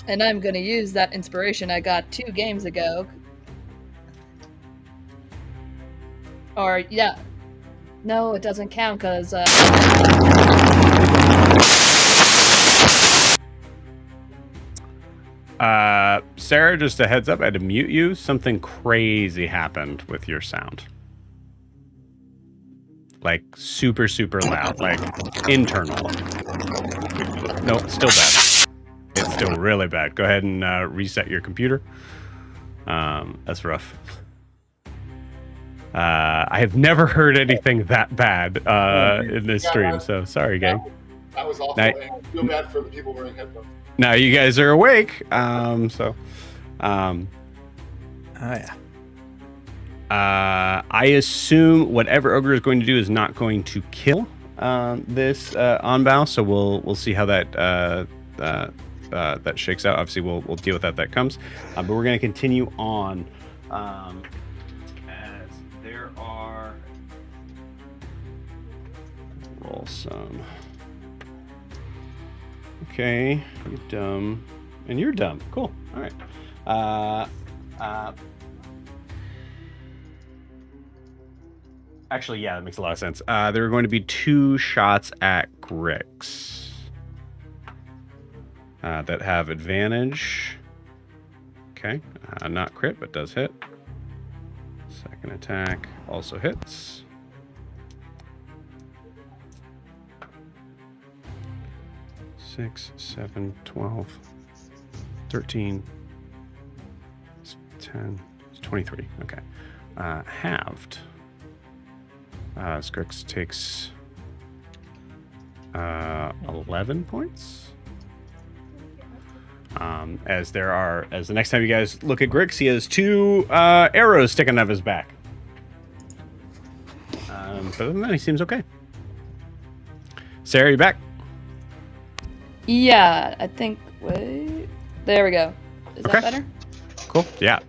And I'm going to use that inspiration I got 2 games ago. Or, yeah. No, it doesn't count because... Sarah, just a heads up, I had to mute you. Something crazy happened with your sound. Like, super, super loud. Like, internal. No, it's still bad. It's still really bad. Go ahead and reset your computer. That's rough. I have never heard anything that bad in this stream, so sorry, gang. That was awful. Now, And I feel bad for the people wearing headphones. now you guys are awake, Oh yeah. I assume whatever Ogre is going to do is not going to kill this onbow, so we'll see how that shakes out. Obviously, we'll deal with that comes, but we're going to continue on. As there are roll some. Okay, you're dumb, and you're dumb. Cool. All right. Actually, yeah, that makes a lot of sense. There are going to be 2 shots at Grix that have advantage. Okay, not crit, but does hit. Second attack also hits. Six, 7, 12, 13, 10, 23. Okay. Halved. Grix takes 11 points. As the next time you guys look at Grix, he has 2 arrows sticking out of his back. But other than that, he seems okay. Sarah, you back? Yeah, I think. Wait. There we go. Is Okay. that better? Cool. Yeah.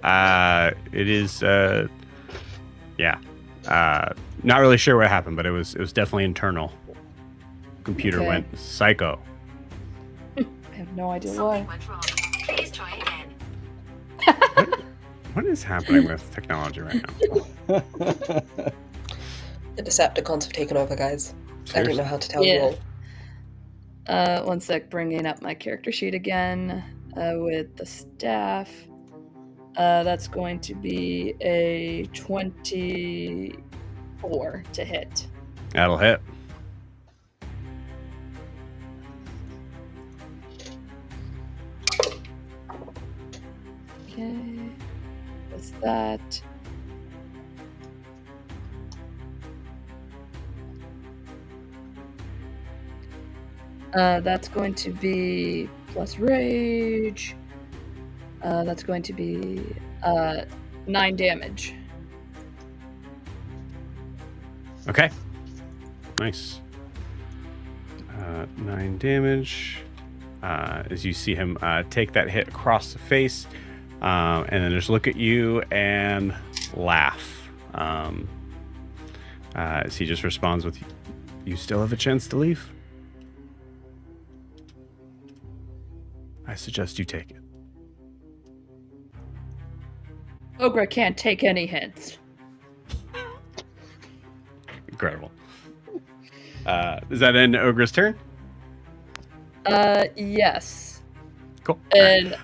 It is. Yeah. Not really sure what happened, but it was definitely internal. Computer Okay. went psycho. I have no idea why. Went wrong. Please try again. What is happening with technology right now? The Decepticons have taken over, guys. I don't know how to tell you Yeah. all. One sec, bringing up my character sheet again with the staff. That's going to be a 24 to hit. That'll hit. Okay. What's that? That's going to be plus rage. That's going to be 9 damage. Okay. Nice. 9 damage. As you see him take that hit across the face, and then just look at you and laugh. As he just responds with, "You still have a chance to leave? I suggest you take it." Ogre can't take any hints. Incredible. Does that end Ogre's turn? Yes. Cool. And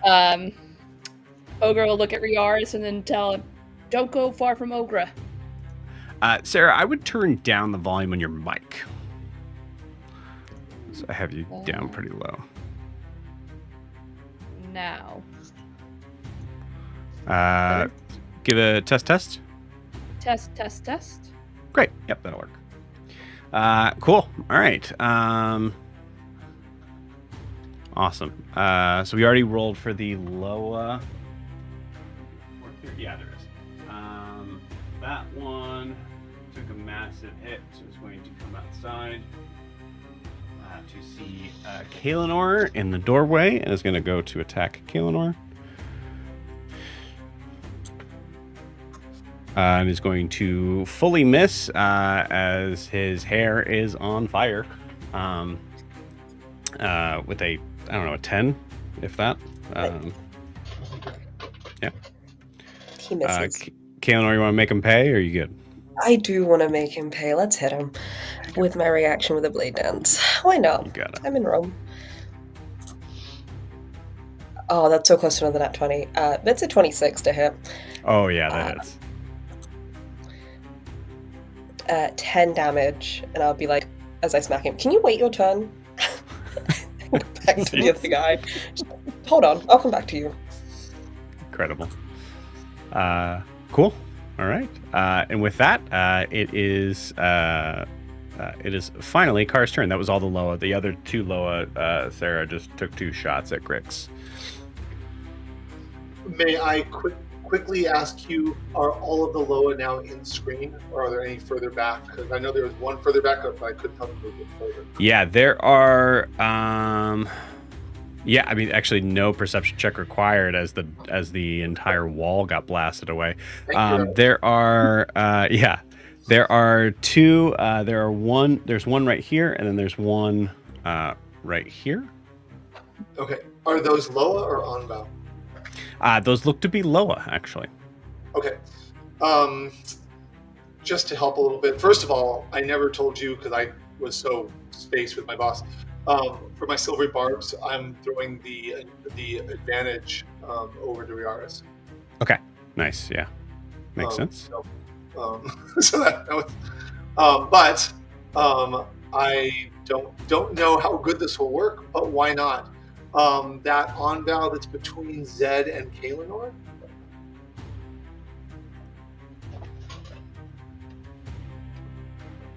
Ogre will look at Riaris and then tell him, "Don't go far from Ogre." Sarah, I would turn down the volume on your mic. So I have you down pretty low. Now. Give a test. Test. Great. Yep, that'll work. Cool. All right. Awesome. So we already rolled for the Loa. Yeah, there is. That one took a massive hit, so it's going to come outside to see Kaelinor in the doorway, and is going to go to attack Kaelinor. And is going to fully miss as his hair is on fire with a, I don't know, a 10, if that. Yeah. He misses. Kaelinor, you want to make him pay, or are you good? I do want to make him pay. Let's hit him with my reaction with a blade dance. Why not? You got it. I'm in Rome. Oh, that's so close to another nat 20. That's a 26 to hit. Oh, yeah, that is. 10 damage, and I'll be like, as I smack him, "Can you wait your turn?" Go back to the other guy. Just, hold on, I'll come back to you. Incredible. Cool. All right. And with that, it is finally Car's turn. That was all the Loa. The other 2 Loa, Sarah just took 2 shots at Grix. May I quickly ask you, are all of the Loa now in screen, or are there any further back? Because I know there was one further back, but I could probably move it further. Yeah, there are. Yeah, I mean, actually, no perception check required as the entire wall got blasted away. There are. Yeah, there are 2. There's one right here, and then there's one right here. Okay. Are those Loa or Onbow? Those look to be Loa, actually. Okay. just to help a little bit. First of all, I never told you because I was so spaced with my boss. For my silvery barbs, I'm throwing the advantage over to Riaris. Okay. Nice. Yeah. Makes sense. So that was. But I don't know how good this will work, but why not? That on-bow that's between Zed and Kaelinor.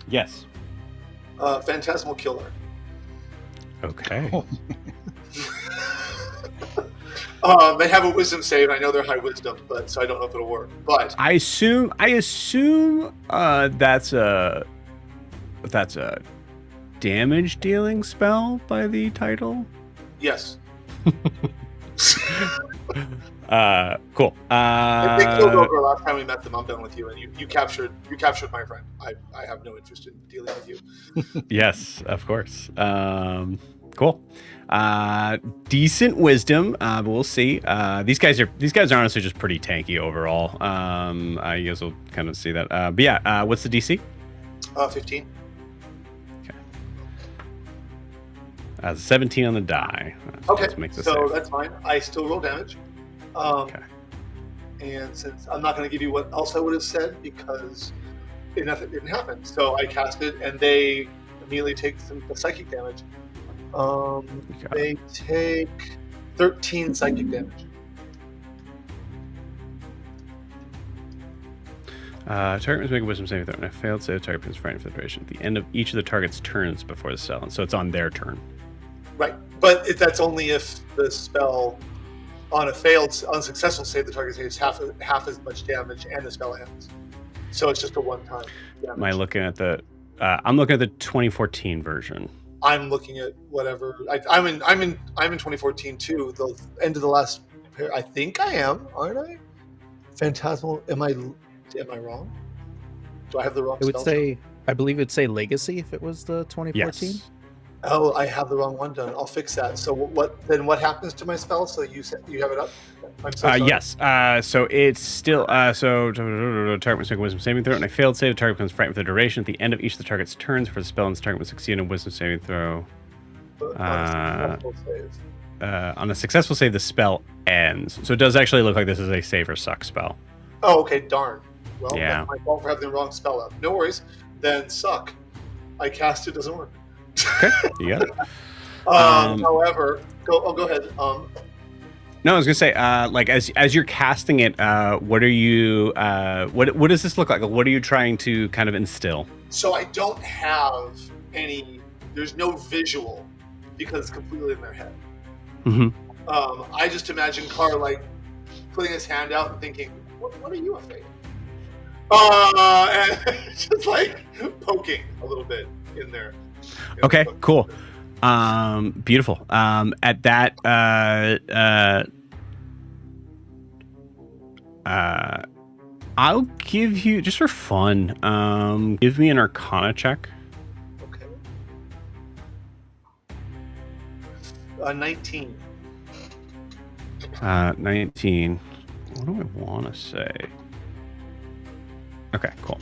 Yes. Phantasmal Killer. Okay. They have a wisdom save. I know they're high wisdom, but so I don't know if it'll work. But I assume that's a damage dealing spell by the title. yes, Cool. they killed Ogre last time we met them. I'm done with you, and you captured my friend. I have no interest in dealing with you. Yes, of course. Cool. Decent wisdom, but we'll see. These guys are honestly just pretty tanky overall. You guys will kind of see that. But yeah, what's the DC? 15. Okay. 17 on the die. Okay, Let's make this so safe. that's fine. I still roll damage. Okay. And since I'm not going to give you what else I would have said because nothing didn't happen, so I cast it, and they immediately take some psychic damage. They take 13 psychic damage. Target must make a wisdom saving throw. And I failed save, target becomes frightened for the duration. At the end of each of the target's turns before the spell, and so it's on their turn. Right, but that's only if the spell on a unsuccessful save, the target takes half as much damage, and the spell ends. So it's just a one-time damage. Am I looking at the? I'm looking at the 2014 version. I'm looking at whatever. I'm in 2014 too. The end of the last pair. I think I am, aren't I? Phantasmal. Am I wrong? Do I have the wrong? It would spell? say, I believe it'd say Legacy if it was the 2014. Yes. Oh, I have the wrong one done. I'll fix that. So what happens to my spell? So you have it up? I'm so sorry. Yes. So it's still target must make a wisdom saving throw, and I failed save. The target becomes frightened for the duration. At the end of each of the target's turns for the spell, and the target must succeed in a wisdom saving throw. On a successful save, the spell ends. So it does actually look like this is a save or suck spell. Oh, okay. Darn. Well, Yeah. that's my fault for having the wrong spell up. No worries. Then suck. I cast it. Doesn't work. Okay. You got it. However, go ahead. No, I was gonna say, like as you're casting it, what are you? What does this look like? What are you trying to kind of instill? So I don't have any. There's no visual because it's completely in their head. Mm-hmm. I just imagine Carr like putting his hand out and thinking, "What are you afraid of?" And just like poking a little bit in there. Okay, cool. Beautiful. At that, I'll give you, just for fun, give me an Arcana check. Okay. 19. 19. What do I want to say? Okay, cool.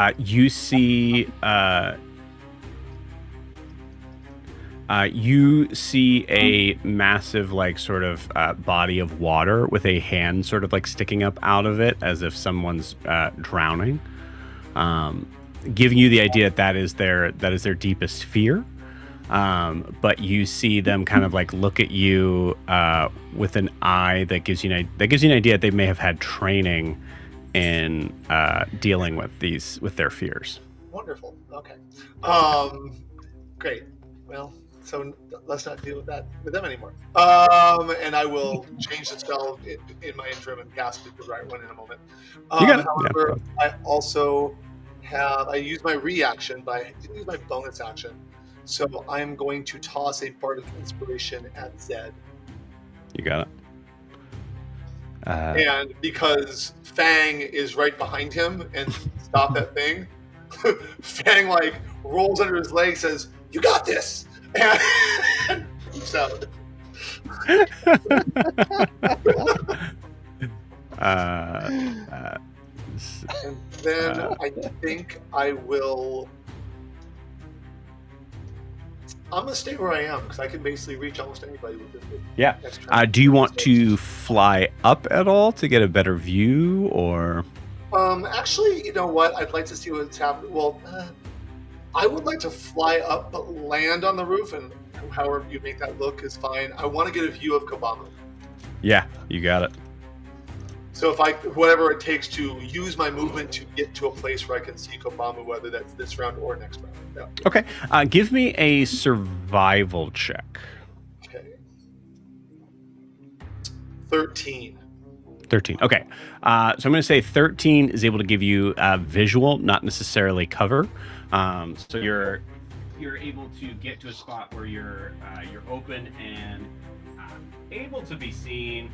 You see, a massive, like, sort of body of water with a hand sort of like sticking up out of it, as if someone's drowning. Giving you the idea that is their deepest fear. But you see them kind of like look at you with an eye that gives you an idea that they may have had training in dealing with their fears. Wonderful. Okay. Great. Well, so let's not deal with them anymore. And I will change the spell in my interim and cast it the right one in a moment. You got it. However, Yeah. I also I use my reaction, but I didn't use my bonus action. So I'm going to toss a bardic inspiration at Zed. You got it. And because Fang is right behind him and stop that thing, Fang like rolls under his leg, says, "You got this," and poops out. And then I think I will. I'm gonna stay where I am because I can basically reach almost anybody with this. Yeah. next turn. Do you want to fly up at all to get a better view, or? Actually, you know what? I'd like to see what's happening. Well, I would like to fly up but land on the roof, and however you make that look is fine. I want to get a view of Kobamu. Yeah, you got it. So if whatever it takes to use my movement to get to a place where I can see Kobamu, whether that's this round or next round. Yeah. Okay. Give me a survival check. Okay. 13. 13. Okay. So I'm going to say 13 is able to give you visual, not necessarily cover. So you're able to get to a spot where you're open and able to be seen.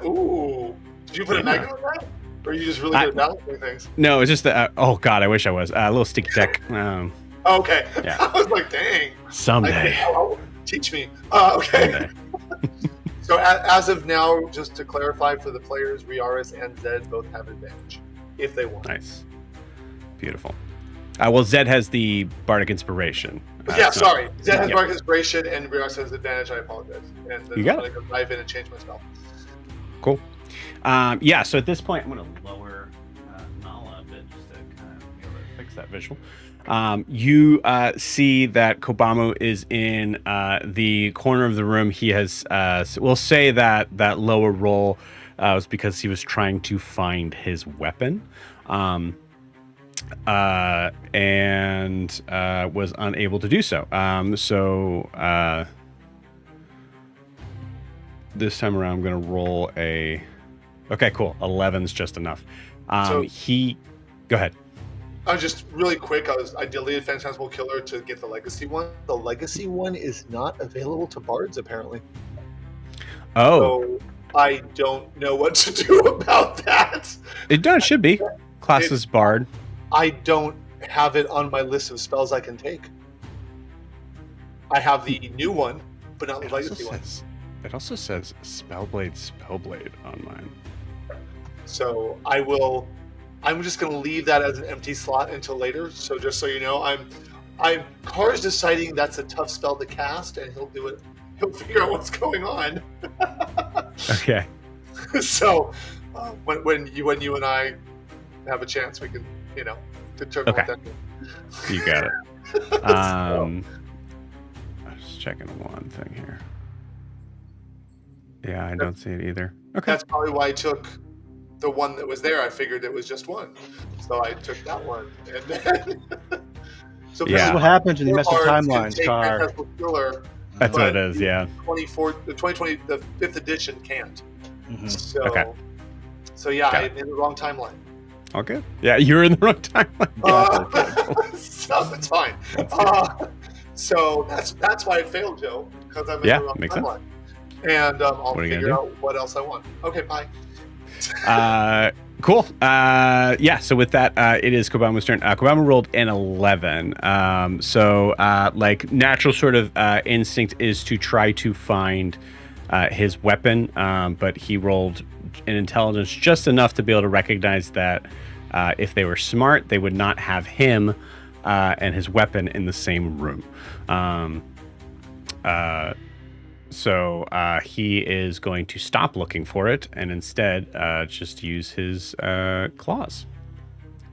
Ooh. Did you put a magnet on that? Or are you just really good at balancing things? No, it's just that. Oh God, I wish I was a little sticky tech. Okay. Yeah. I was like, dang. Someday. Teach me. Okay. Someday. So as of now, just to clarify for the players, Riaris and Zed both have advantage if they want. Nice. Beautiful. Well, Zed has the Bardic Inspiration. Yeah, sorry. Zed has Bardic Inspiration and Riaris has advantage. I apologize. And then You I'm got going to go dive in and change my spell. Cool. Yeah, so at this point, I'm going to lower Nala a bit just to kind of be able to fix that visual. You see that Kobamu is in the corner of the room. He has, we'll say that lower roll was because he was trying to find his weapon. And was unable to do so. This time around, I'm going to roll a... Okay, cool. 11's just enough. Go ahead. Just really quick, I deleted Phantasmal Killer to get the Legacy one. The Legacy one is not available to bards, apparently. Oh. So I don't know what to do about that. It should be. Classes bard. I don't have it on my list of spells I can take. I have the new one, but not the Legacy one. It also says Spellblade on mine. So I'm just going to leave that as an empty slot until later. So just so you know, Car's deciding that's a tough spell to cast, and he'll do it. He'll figure out what's going on. Okay. So when you and I have a chance, we can determine what that means. You got it. I'm just checking one thing here. Yeah, I don't see it either. Okay. That's probably why I took the one that was there. I figured it was just one, so I took that one. And then, so this is what happens when you mess with timelines, Car. That's what it is. Yeah. The 2020, the 5th edition can't. Mm-hmm. So yeah, I'm in the wrong timeline. Okay. Yeah, you're in the wrong timeline. So it's fine. So that's why it failed, Joe, because I'm in the wrong makes timeline. Sense. And I'll figure out what else I want. Okay, bye. Cool. So with that, it is Kobamu's turn. Kobamu rolled an 11. Like natural sort of instinct is to try to find his weapon, but he rolled an intelligence just enough to be able to recognize that if they were smart, they would not have him and his weapon in the same room. So he is going to stop looking for it and instead just use his claws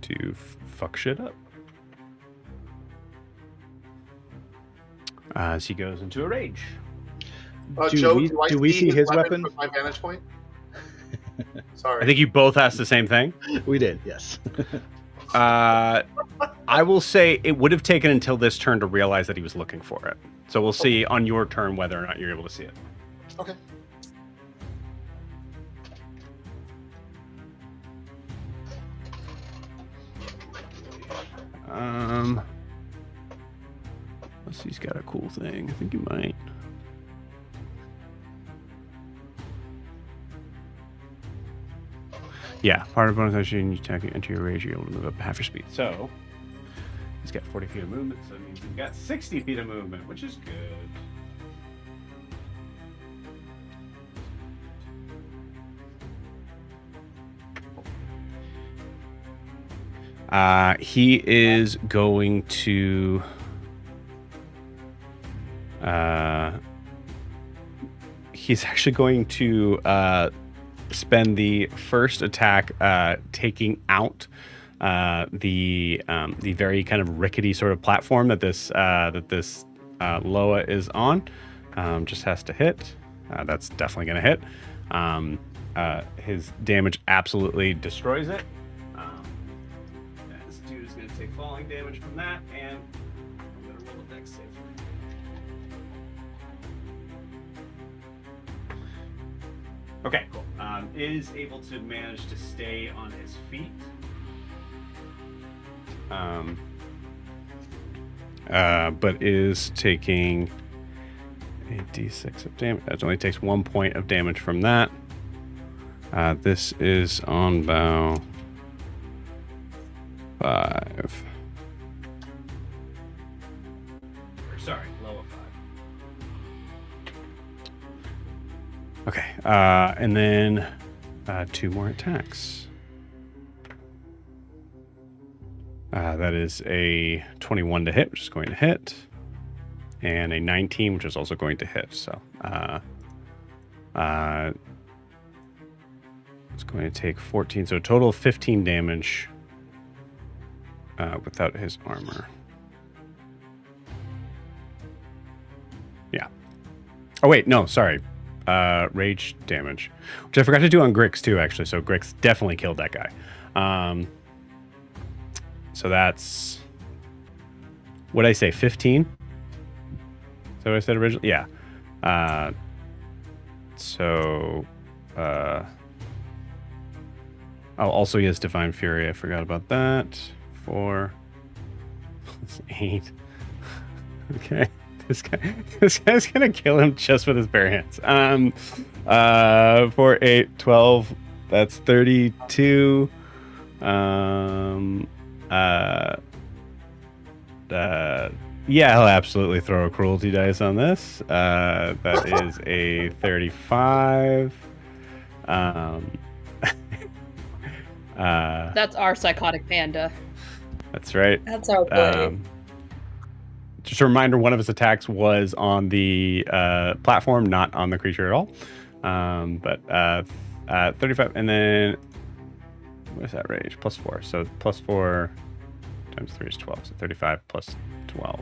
to fuck shit up. As he goes into a rage. Joe, do we see his weapon? From my vantage point? Sorry. I think you both asked the same thing. We did, yes. I will say it would have taken until this turn to realize that he was looking for it. So we'll see on your turn whether or not you're able to see it. Okay. Unless he's got a cool thing. I think he might. Yeah, part of bonus action, you attack, enter your rage, you're able to move up half your speed. So, he's he's got 40 feet of movement, so it means he's got 60 feet of movement, which is good. He is going to he's actually going to spend the first attack taking out the very kind of rickety sort of platform that this Loa is on. Just has to hit. That's definitely going to hit. His damage absolutely destroys it. This dude is going to take falling damage from that, and I'm going to roll a dex save. Okay, cool. Is able to manage to stay on his feet. But is taking a d6 of damage. That only takes 1 point of damage from that. This is on bow 5. Sorry, lower 5. Okay, and then 2 more attacks. That is a 21 to hit, which is going to hit, and a 19, which is also going to hit. So it's going to take 14, so a total of 15 damage without his armor. Yeah. Oh wait, no, sorry. Rage damage, which I forgot to do on Grix too, actually. So Grix definitely killed that guy. So that's, what did I say, 15? Is that what I said originally? Yeah. Also he has Divine Fury. I forgot about that. 4. 8. Okay. This guy's gonna kill him just with his bare hands. 4, 8, 12. That's 32. Yeah, he'll absolutely throw a cruelty dice on this. That is a 35. That's our psychotic panda. That's right. That's our boy. Just a reminder, one of his attacks was on the platform, not on the creature at all. But 35, and then what is that rage? Plus 4. So plus 4 times 3 is 12. So 35 plus 12.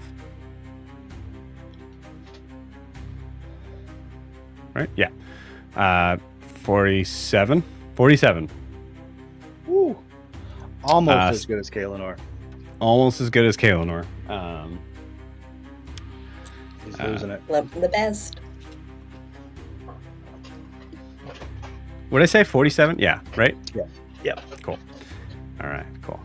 Right? Yeah. 47. 47. Woo. Almost as good as Kaelinor. Almost as good as Kaelinor. He's losing it. The best. What did I say? 47? Yeah, right? Yeah. Yeah. Cool. All right, cool.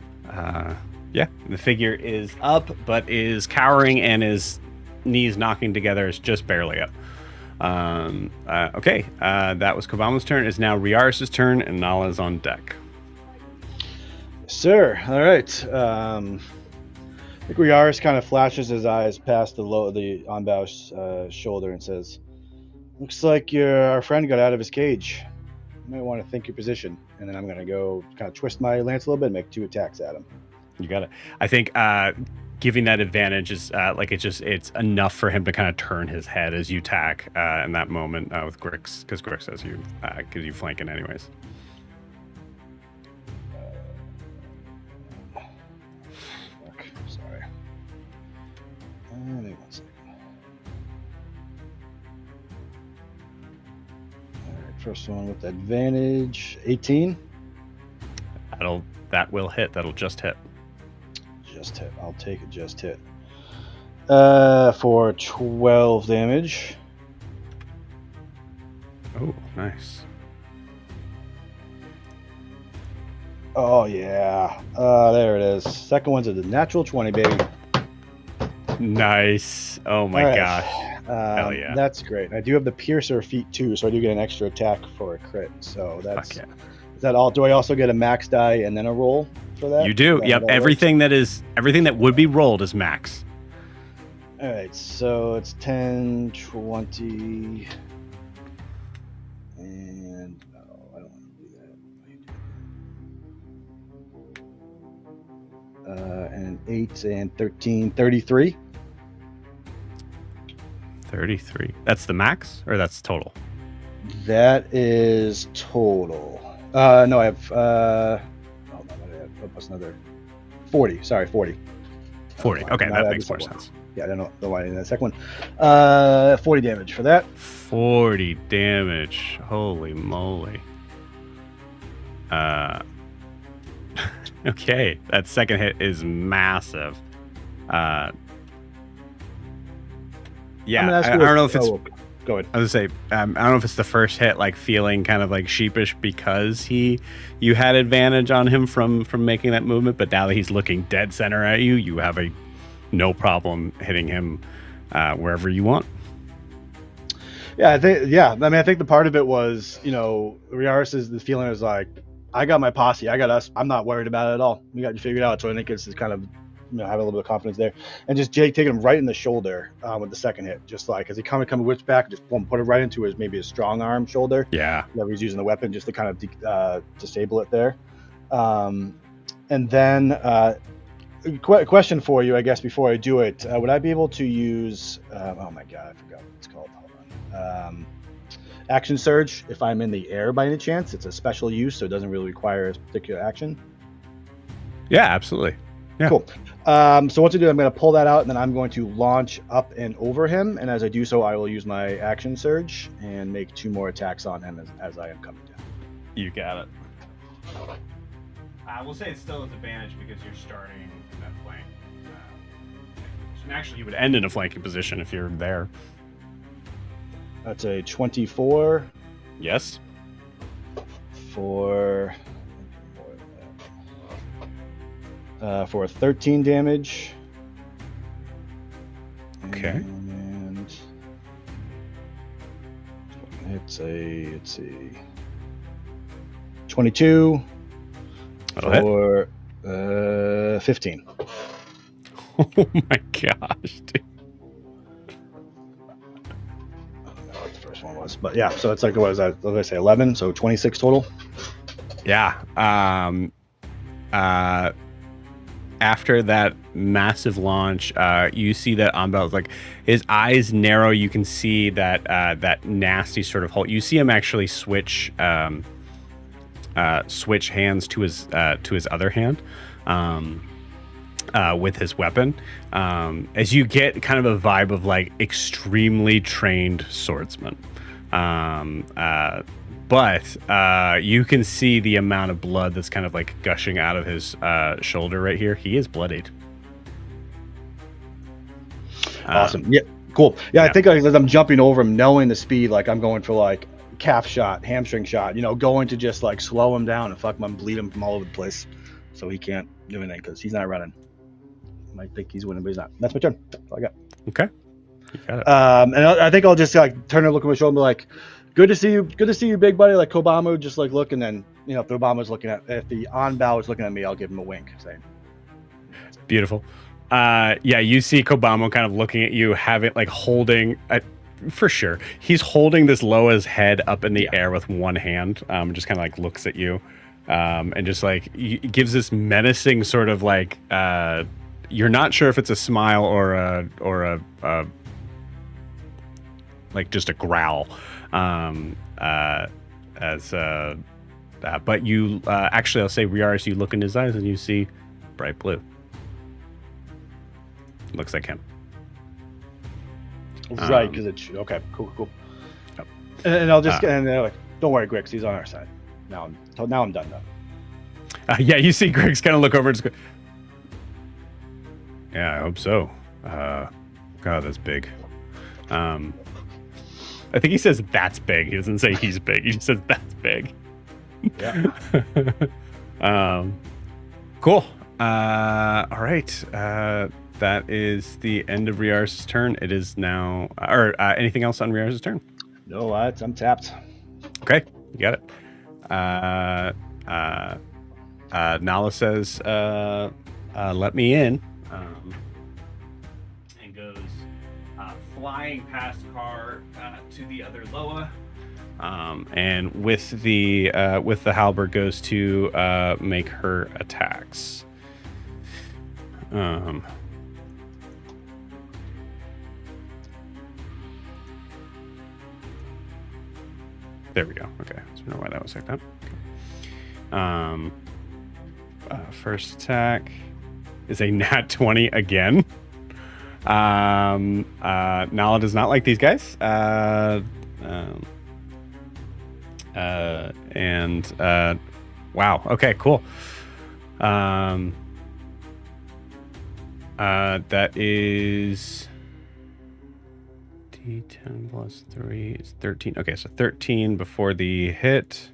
Yeah, the figure is up, but is cowering, and his knees knocking together is just barely up. Okay, that was Kobamu's turn. It's now Riaris' turn, and Nala's on deck. Sir, all right. I think Riaris kind of flashes his eyes past the Onbow's shoulder and says, "Looks like our friend got out of his cage. You might want to think your position." And then I'm going to go kind of twist my lance a little bit and make 2 attacks at him. You got it. I think giving that advantage is it's enough for him to kind of turn his head as you attack in that moment with Grix, because Grix says you gives you flanking anyways. Sorry. Give me 1 second. All right, first one with advantage, 18. That will hit. That'll just hit. Just hit. I'll take it. Just hit. For 12 damage. Oh, nice. Oh yeah. There it is. Second one's a natural 20, baby. Nice. Oh my gosh. Hell yeah. That's great. I do have the piercer feat too, so I do get an extra attack for a crit. So that's Is that all? Do I also get a max die and then a roll for that? You do. Is that Yep. how that Everything that would be rolled is max. works? All right, so it's 10, 20, and no, I don't want to do that. And 8 and 13, 33. 33. That's the max, or that's total? That is total. No, I have. Hold on, what do I have? What's another? 40. Sorry, 40. 40. Okay, No, that I makes have more the second sense. Yeah, I don't know why I need that second one. 40 damage for that. 40 damage. Holy moly. Okay, that second hit is massive. Yeah, I'm gonna ask I you don't know if it's. oh, go ahead. I was gonna say, I don't know if it's the first hit, like feeling kind of like sheepish because you had advantage on him from making that movement, but now that he's looking dead center at you, you have no problem hitting him wherever you want. Yeah, I think. Yeah, I mean, I think the part of it was, Riaris' the feeling is like, I got my posse, I got us. I'm not worried about it at all. We got you figured out. So I think it's just kind of, having a little bit of confidence there, and just Jake taking him right in the shoulder with the second hit, just like as he kind of whips back, just boom, put it right into his strong arm shoulder. Yeah. That he's using the weapon just to kind of disable it there. And then question for you, I guess, before I do it, would I be able to use? Oh my god, I forgot what it's called. Hold on. Action surge if I'm in the air by any chance. It's a special use, so it doesn't really require a particular action. Yeah, absolutely. Yeah. Cool. So what to do? I'm going to pull that out, and then I'm going to launch up and over him. And as I do so, I will use my action surge and make 2 more attacks on him as I am coming down. You got it. I will say it still is advantage because you're starting in that flank. And actually, you would end in a flanking position if you're there. That's a 24 Yes. for 13 damage. Okay. And it's a, let's see, 22 That'll hit. for 15. Oh my gosh, dude. I don't know what the first one was, but yeah, so it's like, what was that? What did I say, 11? So 26 total. Yeah. After that massive launch, you see that Unbroke, like his eyes narrow. You can see that that nasty sort of hole. You see him actually switch hands to his other hand with his weapon, as you get kind of a vibe of like extremely trained swordsman. But you can see the amount of blood that's kind of like gushing out of his shoulder right here. He is bloodied. Awesome. Yeah, cool. Yeah, I think as I'm jumping over him, knowing the speed, like I'm going for like calf shot, hamstring shot, going to just like slow him down and fuck him and bleed him from all over the place, so he can't do anything because he's not running. I might think he's winning, but he's not. That's my turn. That's all I got. Okay. You got it. And I think I'll just like turn and look at my shoulder and be like, "Good to see you. Good to see you, big buddy." Like Kobamu, just like look, and then if the Obama's looking at, if the on-bow is looking at me, I'll give him a wink, saying, Beautiful. Yeah, you see Kobamu kind of looking at you, having like holding, for sure, he's holding this Loa's head up in the air with one hand, just kind of like looks at you, and just like gives this menacing sort of like, you're not sure if it's a smile or a like just a growl, but you actually, I'll say, Riaris, you look in his eyes and you see bright blue. Looks like him. "Right, because it's okay, cool." Yep. And I'll just and they're like, "Don't worry, Grix, he's on our side." Now I'm done though. Yeah, you see Griggs kind of look over and just go, "Yeah, I hope so. God, that's big." I think he says that's big. He doesn't say he's big. He just says that's big. Yeah. Cool. All right. That is the end of Riaris' turn. It is now, or anything else on Riaris' turn? No, I'm tapped. Okay, you got it. Nala says, let me in. And goes flying past Car to the other Loa. And with the halberd goes to make her attacks. There we go. Okay, so I don't know why that was like that. Okay. First attack is a nat 20 again. Nala does not like these guys. Wow. Okay, cool. That is D10 plus 3 is 13. Okay, so 13 before the hit.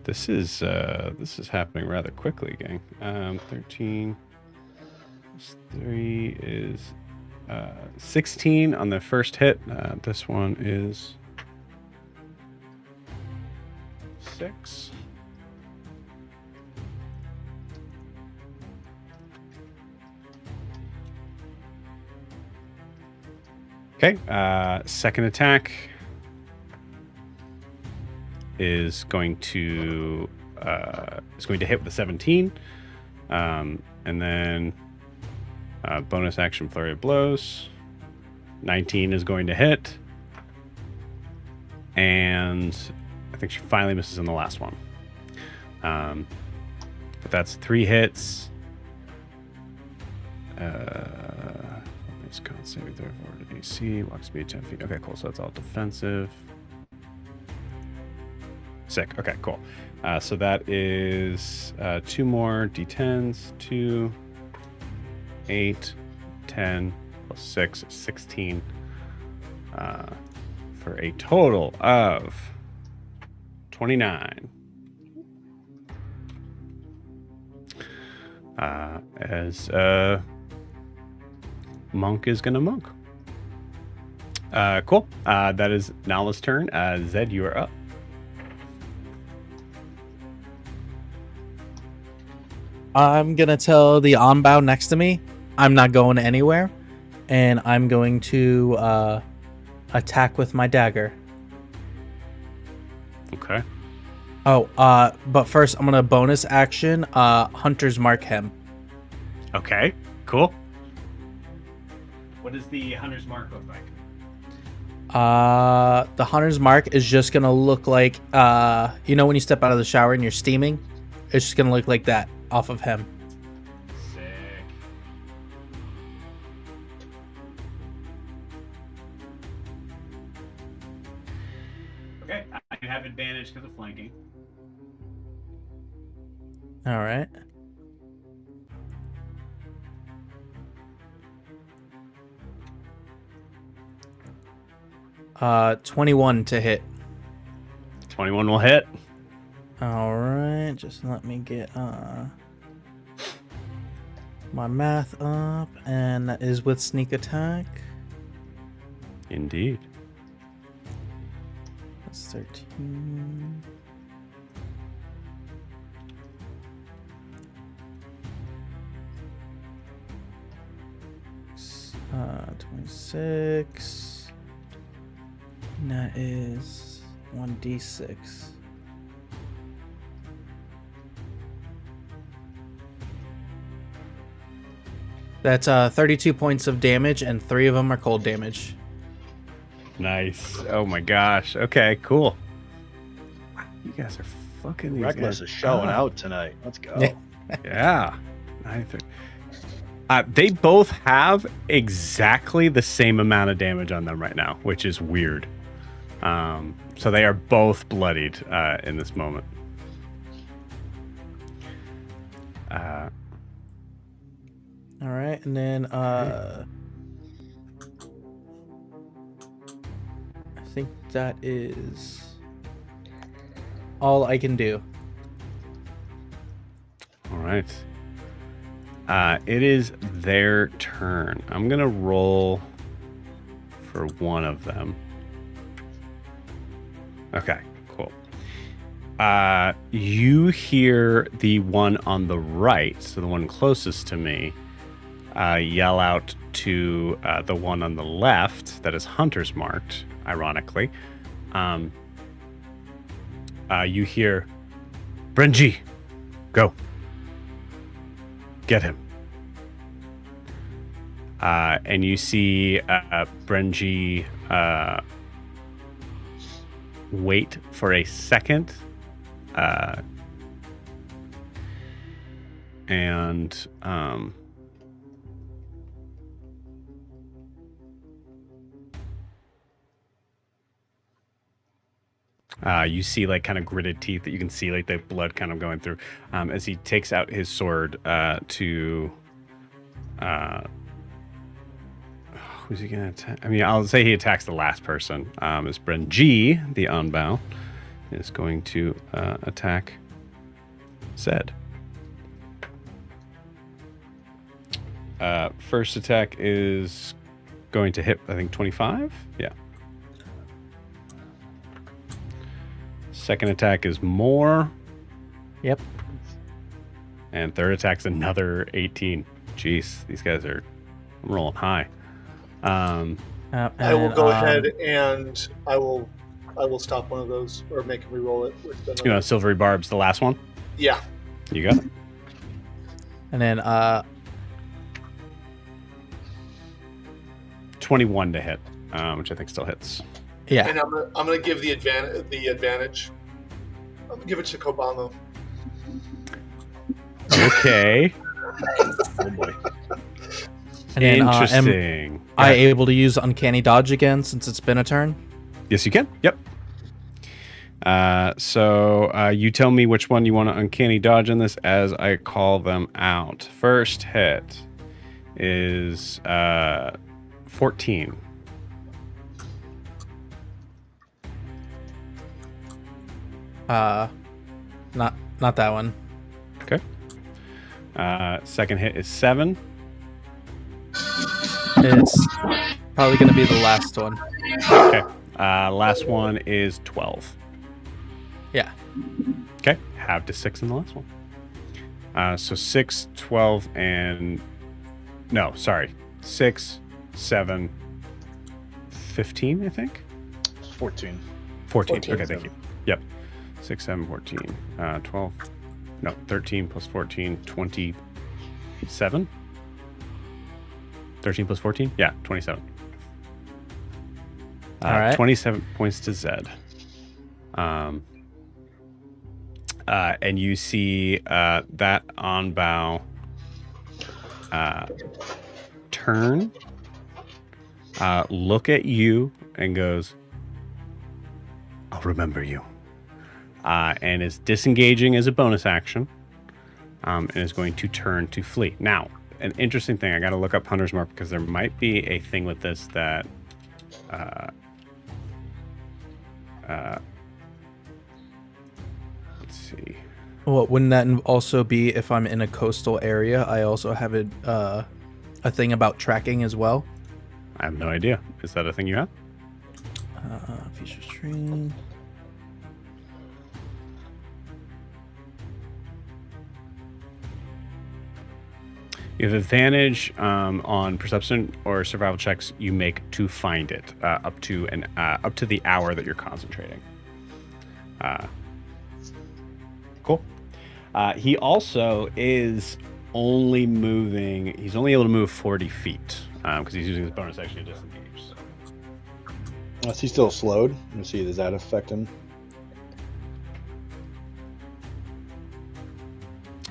This is happening rather quickly, gang. 13 plus 3 is 16 on the first hit. This one is 6. Okay, second attack is going to hit with a 17, and then bonus action flurry of blows. 19 is going to hit, and I think she finally misses on the last one. But that's 3 hits. It's con saving throw for AC, walk speed 10 feet. Okay, cool. So that's all defensive. Sick. Okay, cool. So that is 2 more D10s. 2, 8, 10 plus 6, 16. For a total of 29. As Monk is gonna monk. Cool. That is Nala's turn. Zed, you are up. I'm gonna tell the onbow next to me I'm not going anywhere, and I'm going to attack with my dagger. Okay. Oh, but first I'm gonna bonus action Hunter's Mark him. Okay. Cool. What does the Hunter's Mark look like? The Hunter's Mark is just gonna look like you know when you step out of the shower and you're steaming? It's just gonna look like that off of him. Sick. Okay, I can have advantage because of flanking. All right. Uh, 21 to hit. 21 will hit. All right, just let me get my math up, and that is with sneak attack. Indeed. That's 13. S- 26. And that is 1d6. That's 32 points of damage, and 3 of them are cold damage. Nice. Oh my gosh. Okay, cool. Wow, you guys are fucking these Wreckless guys is showing up. out tonight. Let's go. Yeah. Yeah. They both have exactly the same amount of damage on them right now, which is weird. So they are both bloodied in this moment. All right, and then I think that is all I can do. All right. It is their turn. I'm gonna roll for one of them. Okay, cool. You hear the one on the right, so the one closest to me, yell out to the one on the left that is hunter's marked, ironically. You hear, Brenji, go. Get him. And you see Brenji wait for a second. And you see like kind of gritted teeth that you can see like the blood kind of going through as he takes out his sword to who's he gonna attack? I mean, I'll say he attacks the last person. As Brenji, the Unbow, is going to attack Zed. First attack is going to hit, I think, 25? Yeah. Second attack is more. Yep. And third attack's another 18. Jeez, these guys are rolling high. I will go ahead and I will stop one of those or make him re-roll it with the You know, Silvery Barb's the last one? Yeah. You got it. And then 21 to hit, which I think still hits. yeah. And I'm gonna give the advantage. I'm gonna give it to Kobamu. Okay. Oh boy. And then, Interesting. am I able to use Uncanny Dodge again since it's been a turn? Yes, you can. Yep. So you tell me which one you want to Uncanny Dodge in this as I call them out. First hit is 14. Not that one. Okay. Second hit is 7. It's probably going to be the last one. Okay. Last one is 12. Yeah. Okay. Have to 6 in the last one. So 6, 12, and... No, sorry. 6, 7, 15, I think? 14. 14. 14. Okay, thank you. Yep. 6, 7, 14. 12. No, 13 plus 14, 27? 13 plus 14? Yeah, 27. All right. 27 points to Zed. And you see that on bow turn, look at you, and goes, I'll remember you. And is disengaging as a bonus action, and is going to turn to flee. Now, an interesting thing, I got to look up Hunter's Mark because there might be a thing with this that let's see. Well, wouldn't that also be if I'm in a coastal area? I also have a thing about tracking as well. I have no idea. Is that a thing you have? Feature stream. You have advantage on perception or survival checks you make to find it up to the hour that you're concentrating. Cool. He also is only moving. He's only able to move 40 feet because he's using his bonus action to disengage. So. Is he still slowed? Let's see. Does that affect him?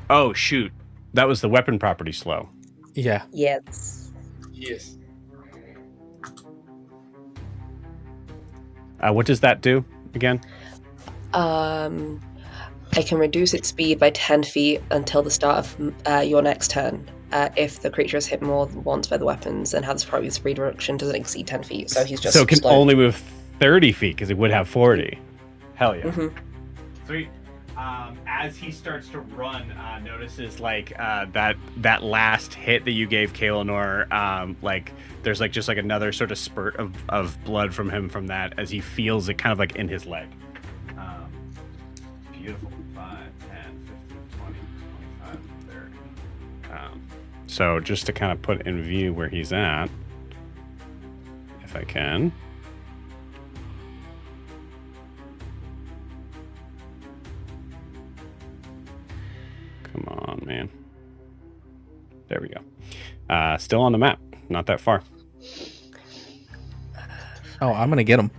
Oh shoot! That was the weapon property slow. Yeah. Yes. Yes. What does that do again? I can reduce its speed by 10 feet until the start of your next turn. If the creature is hit more than once by the weapons and has probably speed reduction doesn't exceed 10 feet. So he's just so it can slow. only move 30 feet because it would have 40. Hell yeah. Mhm. Sweet. As he starts to run, notices like that last hit that you gave Kaelinor, like there's like just like another sort of spurt of blood from him from that as he feels it kind of like in his leg. Beautiful. 5, 10, 15, 20, 25, 30. So just to kind of put in view where he's at, if I can. Come on, man. There we go. Still on the map. Not that far. Oh, I'm gonna get him.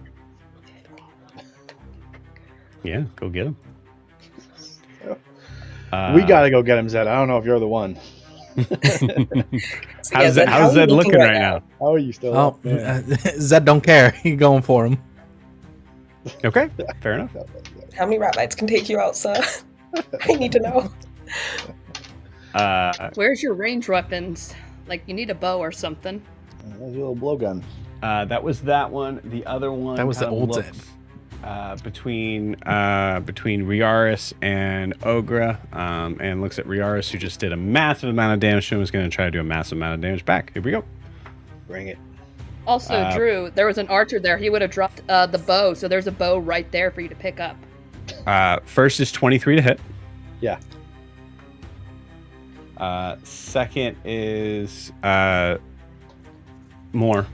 Yeah, go get him. We gotta go get him, Zed. I don't know if you're the one. So, yeah, Zed, how how's are you Zed looking right now? How are you still Oh, up, man? Zed don't care. He going for him. Okay, fair enough. How many rat bites can take you out, sir? I need to know. Where's your range weapons? Like, you need a bow or something. That's your little blowgun. That was that one. The other one That was the kind of old looks, Zed. between Riaris and Ogre, and looks at Riaris, who just did a massive amount of damage to him, is going to try to do a massive amount of damage back. Here we go. Bring it. Also, Drew, there was an archer there. He would have dropped the bow, so there's a bow right there for you to pick up. First is 23 to hit. Yeah. Second is more.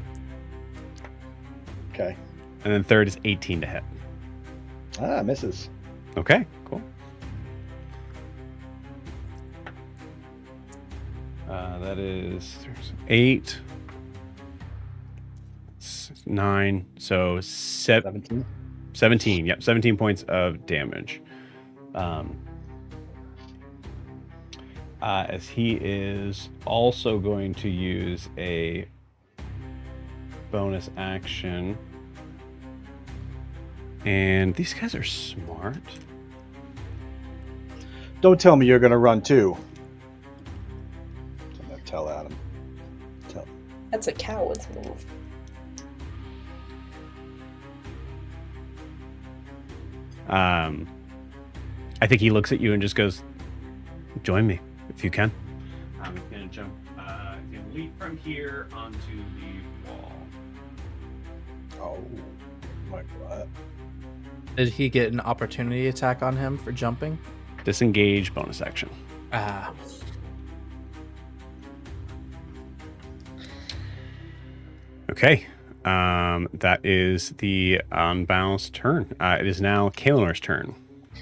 Okay. And then third is 18 to hit. Misses. Okay, cool. That is 8, 9, so 17. 17. Yep, 17 points of damage. As he is also going to use a bonus action. And these guys are smart. Don't tell me you're gonna run too. I'm gonna tell Adam. Tell. That's a coward's move. I think he looks at you and just goes, "Join me if you can." He's gonna jump. He's gonna leap from here onto the wall. Oh my god. Did he get an opportunity attack on him for jumping? Disengage bonus action. Ah. Okay. That is the Unbound's turn. It is now Kalinor's turn.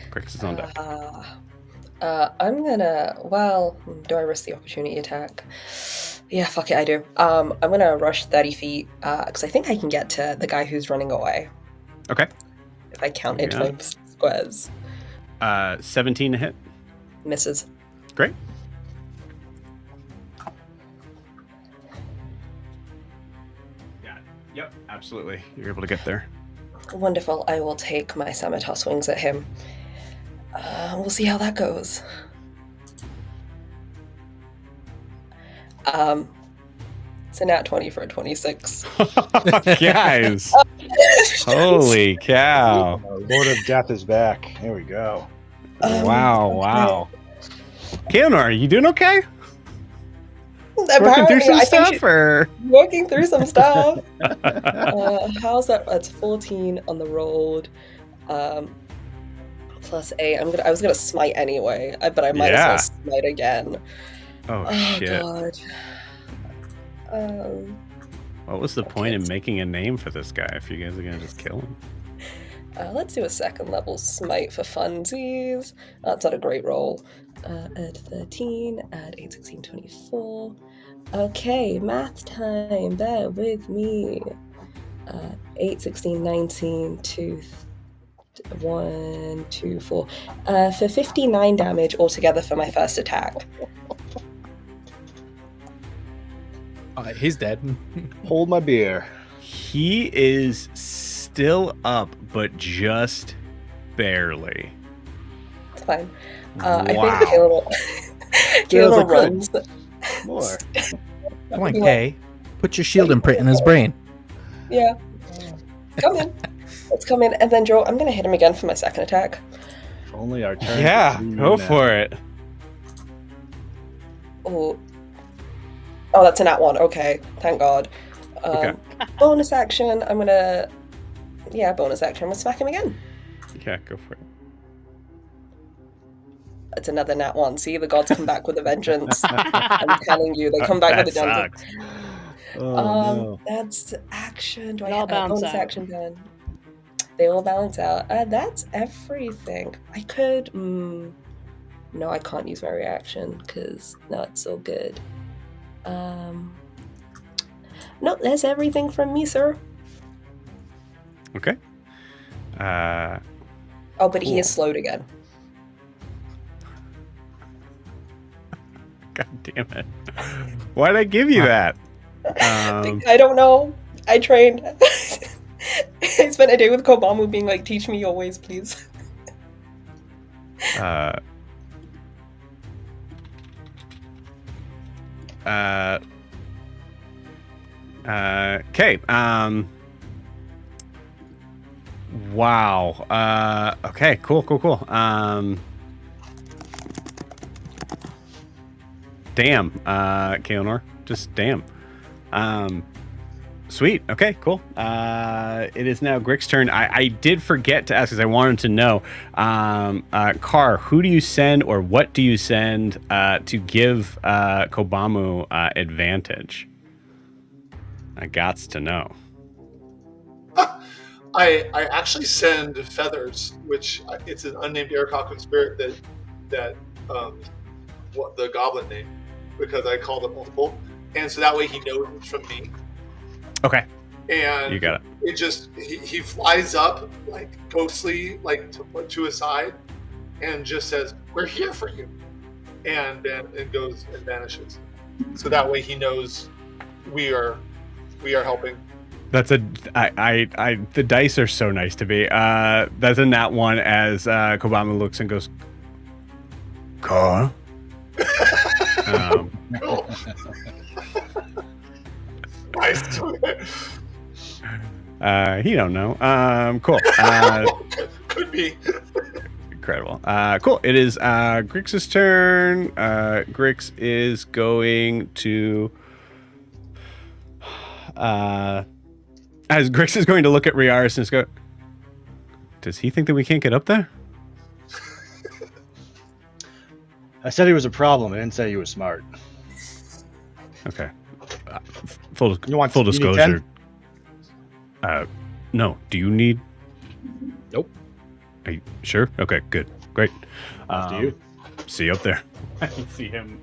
Grix is on deck. I'm gonna. Well, do I risk the opportunity attack? Yeah, fuck it, I do. I'm gonna rush 30 feet because I think I can get to the guy who's running away. Okay. If I count into Yeah. my squares. 17 to hit. Misses. Great. Yeah. Yep. Absolutely. You're able to get there. Wonderful. I will take my scimitar swings at him. We'll see how that goes. It's a nat 20 for a 26. Guys. Holy cow. Lord of Death is back. Here we go. Wow. Kalinor, you doing okay? Working Apparently, through some I think stuff, or? working through some stuff. How's that? That's 14 on the rolled. Plus 8. I was gonna smite anyway, but I might as well smite again. Oh, shit. God. What was the point in making a name for this guy if you guys are gonna just kill him? Let's do a second level smite for funsies. That's not a great roll. At 13, at 8, 16, 24. Okay, math time. Bear with me. 8, 16, 19, 2, 1, 2, 4. For 59 damage altogether for my first attack. He's dead. Hold my beer. He is still up, but just barely. It's fine. Wow. I think Caleb runs. More. Come on, Kay. Put your shield imprint in his brain. Yeah. Come in. Let's come in. And then, Joe, I'm going to hit him again for my second attack. If only our turn. Yeah, could be go now. for it. Oh, that's a nat 1. Okay. Thank God. Okay. Bonus action. I'm going to... Yeah, bonus action. I'm going to smack him again. Yeah, go for it. It's another nat 1. See, the gods come back with a vengeance. I'm telling you, they come back That with a vengeance. sucks. Oh no. That's action. Do They I all have balance bonus out. action done? They all balance out. That's everything. I could. No, I can't use my reaction because not so good. No, that's everything from me, sir. Okay. Oh, but he is Cool. slowed again. God damn it. Why'd I give you that? I don't know. I trained. I spent a day with Kobamu being like, teach me your ways, please. Okay. Wow. Okay. Cool. Damn. Kaonor. Just damn. Sweet. Okay, cool. It is now Grick's turn. I did forget to ask because I wanted to know, Car, who do you send or what do you send to give Kobamu advantage? I gots to know. I actually send feathers, which it's an unnamed Aircock spirit that what the goblin name, because I called it multiple, and so that way he knows it's from me. Okay. And You got it. It just he flies up like ghostly, like to his side, and just says, "We're here for you," and then it goes and vanishes. So that way he knows we are helping. That's the dice are so nice to me. That's a nat 1 as Kobamu looks and goes, Car? Cool. Nice. He don't know. Cool. Could be. Incredible. Cool. It is Grix's turn. Grix is going to as Grix is going to look at Riaris and go, does he think that we can't get up there? I said he was a problem. I didn't say he was smart. Okay. Full You need disclosure. No. Do you need? Nope. Are you sure? Okay. Good. Great. After you. See you up there. I can see him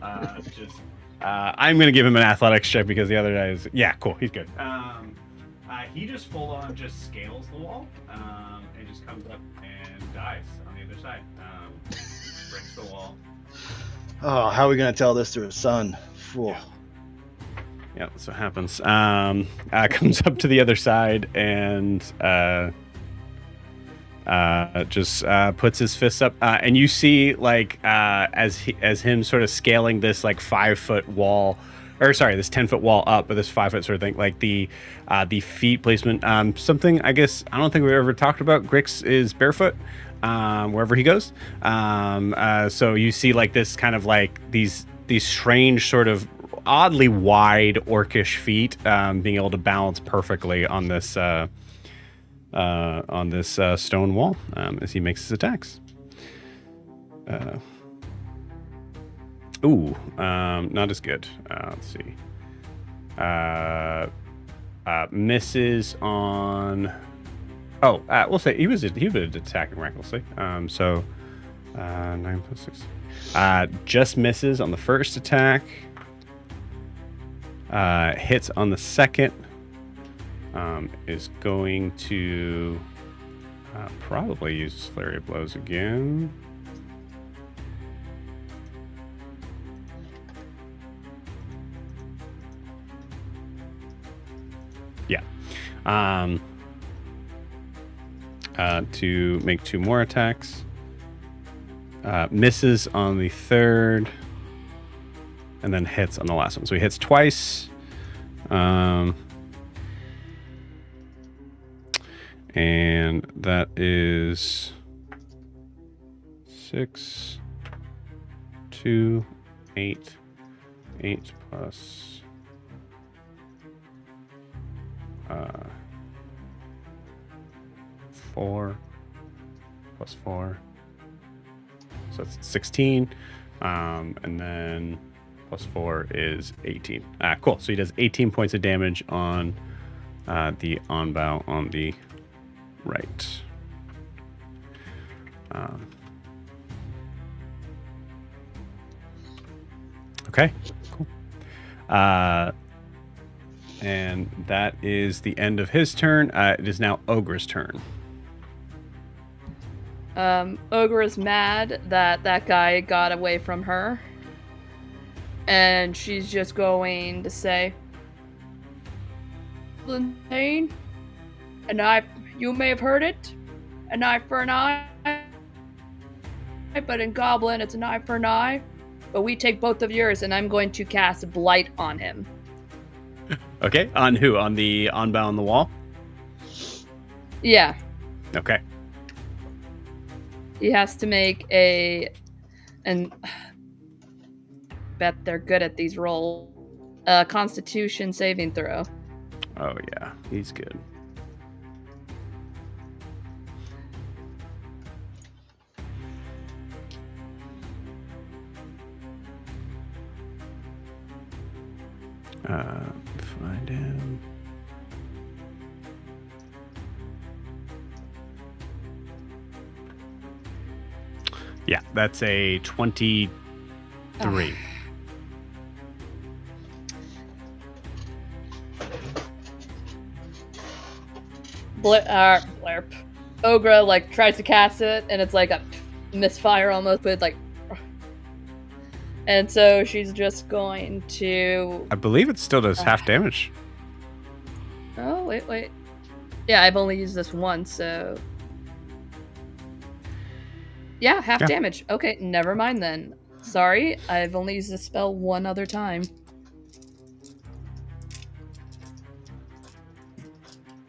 just. I'm going to give him an athletics check because the other guy is. Yeah, cool. He's good. He just full on just scales the wall and just comes up and dies on the other side. Breaks the wall. Oh, how are we gonna tell this to his son? Fool. Yeah, that's what happens. Comes up to the other side and just puts his fists up, and you see like as him sort of scaling this like 5-foot wall, or sorry, this 10-foot wall up, but this 5-foot sort of thing, like the feet placement. Something I guess I don't think we've ever talked about. Grix is barefoot wherever he goes. So you see like this kind of like these strange sort of oddly wide orcish feet being able to balance perfectly on this stone wall as he makes his attacks. Not as good. Let's see. Misses on. We'll say he was attacking recklessly. 9 + 6. Just misses on the first attack. Hits on the second. Is going to probably use Flurry of Blows again. Yeah. To make 2 more attacks. Misses on the third. And then hits on the last one. So he hits twice. And that is 6, 2, 8, 8 plus 4 plus 4. So it's 16. And then plus 4 is 18. Cool. So he does 18 points of damage on the Onbow on the right. Okay, cool. And that is the end of his turn. It is now Ogre's turn. Ogre is mad that that guy got away from her. And she's just going to say, Pain, an eye, you may have heard it, an eye for an eye, but in Goblin it's an eye for an eye. But we take both of yours, and I'm going to cast Blight on him. Okay, on who? On the Onbow on the wall? Yeah. Okay. He has to make and bet they're good at these rolls. Constitution saving throw. Oh yeah, he's good. Find him. Yeah, that's a 23. Blarp. Ogre like tries to cast it, and it's like a misfire almost, but like. And so she's just going to. I believe it still does half damage. Oh wait. Yeah, I've only used this once, so. Yeah, half damage. Okay, never mind then. Sorry, I've only used this spell one other time.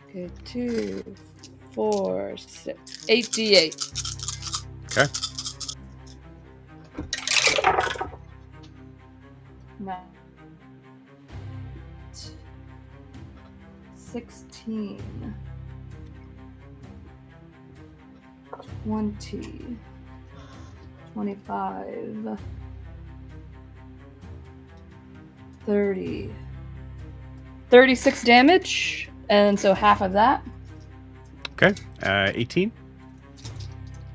Okay, 2, 4, 6, 8d8. Okay. No. 16. 20. 25. 30. 36 damage, and so half of that. Okay. 18?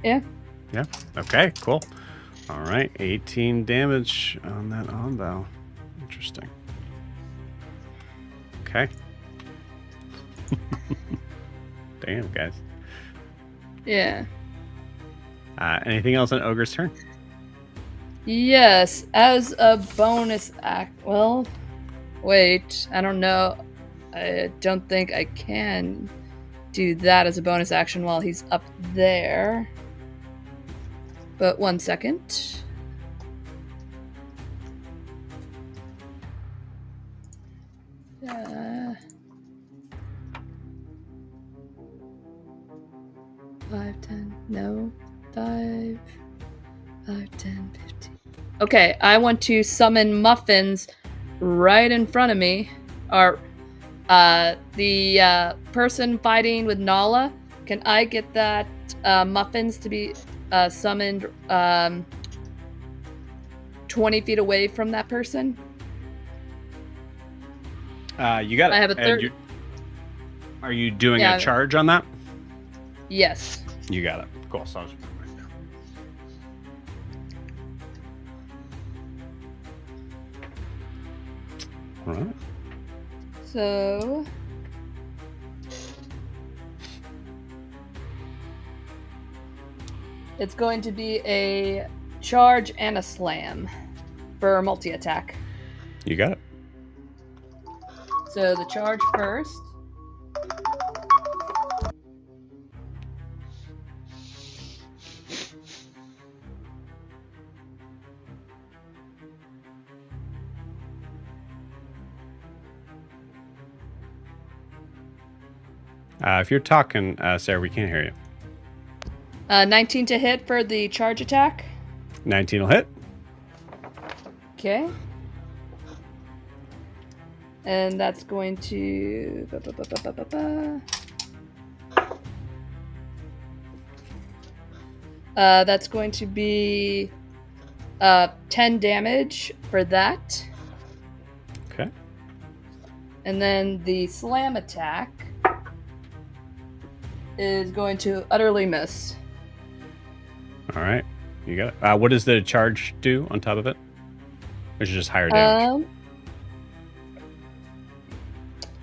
Yeah. Yeah. Okay, cool. All right, 18 damage on that Onbow. Interesting. Okay. Damn, guys. Yeah. Anything else on Ogre's turn? Yes, as a bonus act. Well, wait, I don't know. I don't think I can do that as a bonus action while he's up there. But 1 second. Uh, 5, 10, no, 5, 10, 15. Okay, I want to summon muffins right in front of me. Or, the person fighting with Nala, can I get that muffins to be summoned 20 feet away from that person? You got it. I have a third. Are you doing a charge on that? Yes. You got it. Cool. So I'll just put it right there. All right. So it's going to be a charge and a slam for multi-attack. You got it. So the charge first. If you're talking, Sarah, we can't hear you. 19 to hit for the charge attack. 19 will hit. Okay. And that's going to... That's going to be 10 damage for that. Okay. And then the slam attack is going to utterly miss. All right. You got it. What does the charge do on top of it? Or is it just higher damage?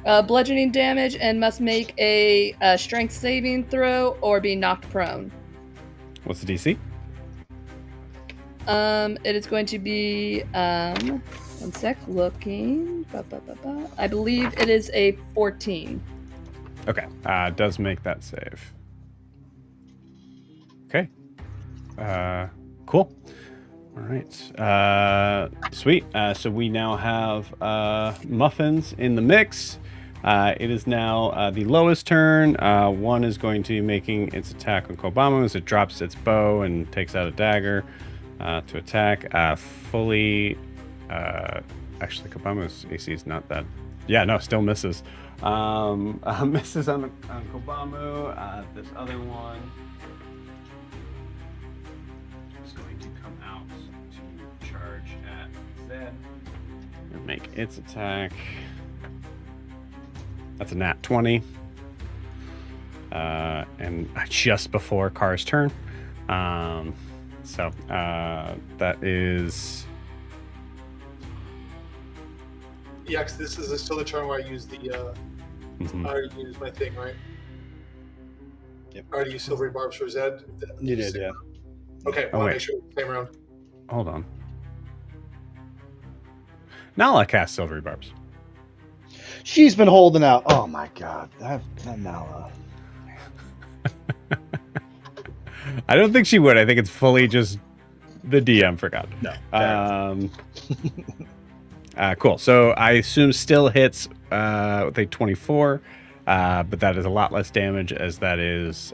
Bludgeoning damage and must make a strength saving throw or be knocked prone. What's the DC? It is going to be 1 sec, looking. I believe it is a 14. Okay. Does make that save. Okay. Cool. All right. Sweet. So we now have Muffins in the mix. It is now the lowest turn. One is going to be making its attack on Kobamu as it drops its bow and takes out a dagger to attack. Fully. Actually, Kobamu's AC is not that. Yeah, no, still misses. Misses on Kobamu. This other one is going to come out to charge at Zed and make its attack. That's a nat 20. And just before Car's turn. So that is. Yeah, because this is still the turn where I use the. I already used my thing, right? Yep. I already used silvery barbs for Zed. You did, yeah. Okay, Oh, well, wait. make sure it's the same round. Hold on. Nala cast Silvery Barbs. She's been holding out. Oh my god, that Nala. I don't think she would. I think it's fully just the DM forgot. No. Cool. So I assume still hits with a 24, but that is a lot less damage as that is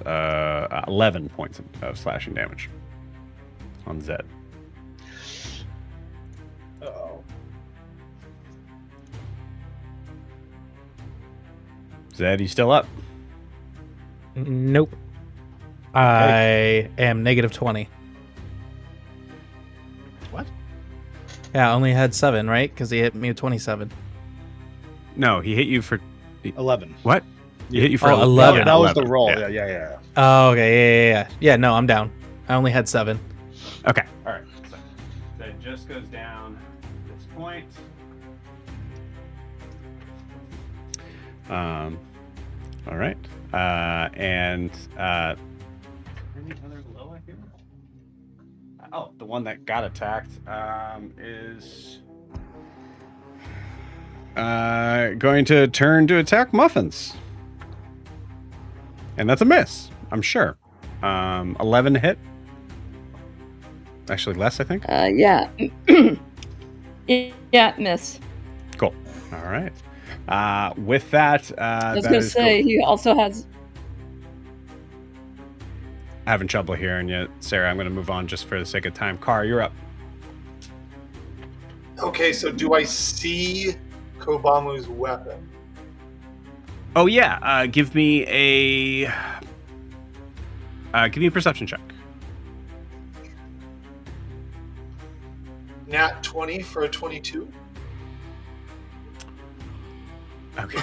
11 points of slashing damage on Zed. Uh-oh. Zed, you still up? Nope. I am negative 20. What? Yeah, I only had 7, right? Because he hit me with 27. No, he hit you for 11. what? He hit you for 11. That was the 11. roll. Yeah. Yeah. Oh, okay. Yeah. Yeah, no, I'm down. I only had 7. Okay. All right. So that just goes down at this point. All right. And any other low here? Oh, the one that got attacked is going to turn to attack Muffins. And that's a miss, I'm sure. 11 hit. Actually, less, I think. Yeah. Yeah, miss. Cool. All right. With that, I was going to say, he also has... having trouble hearing you, Sarah. I'm going to move on just for the sake of time. Car, you're up. Okay, so do I see Kobamu's weapon? Oh yeah. Give me a perception check. Nat 20 for a 22. Okay.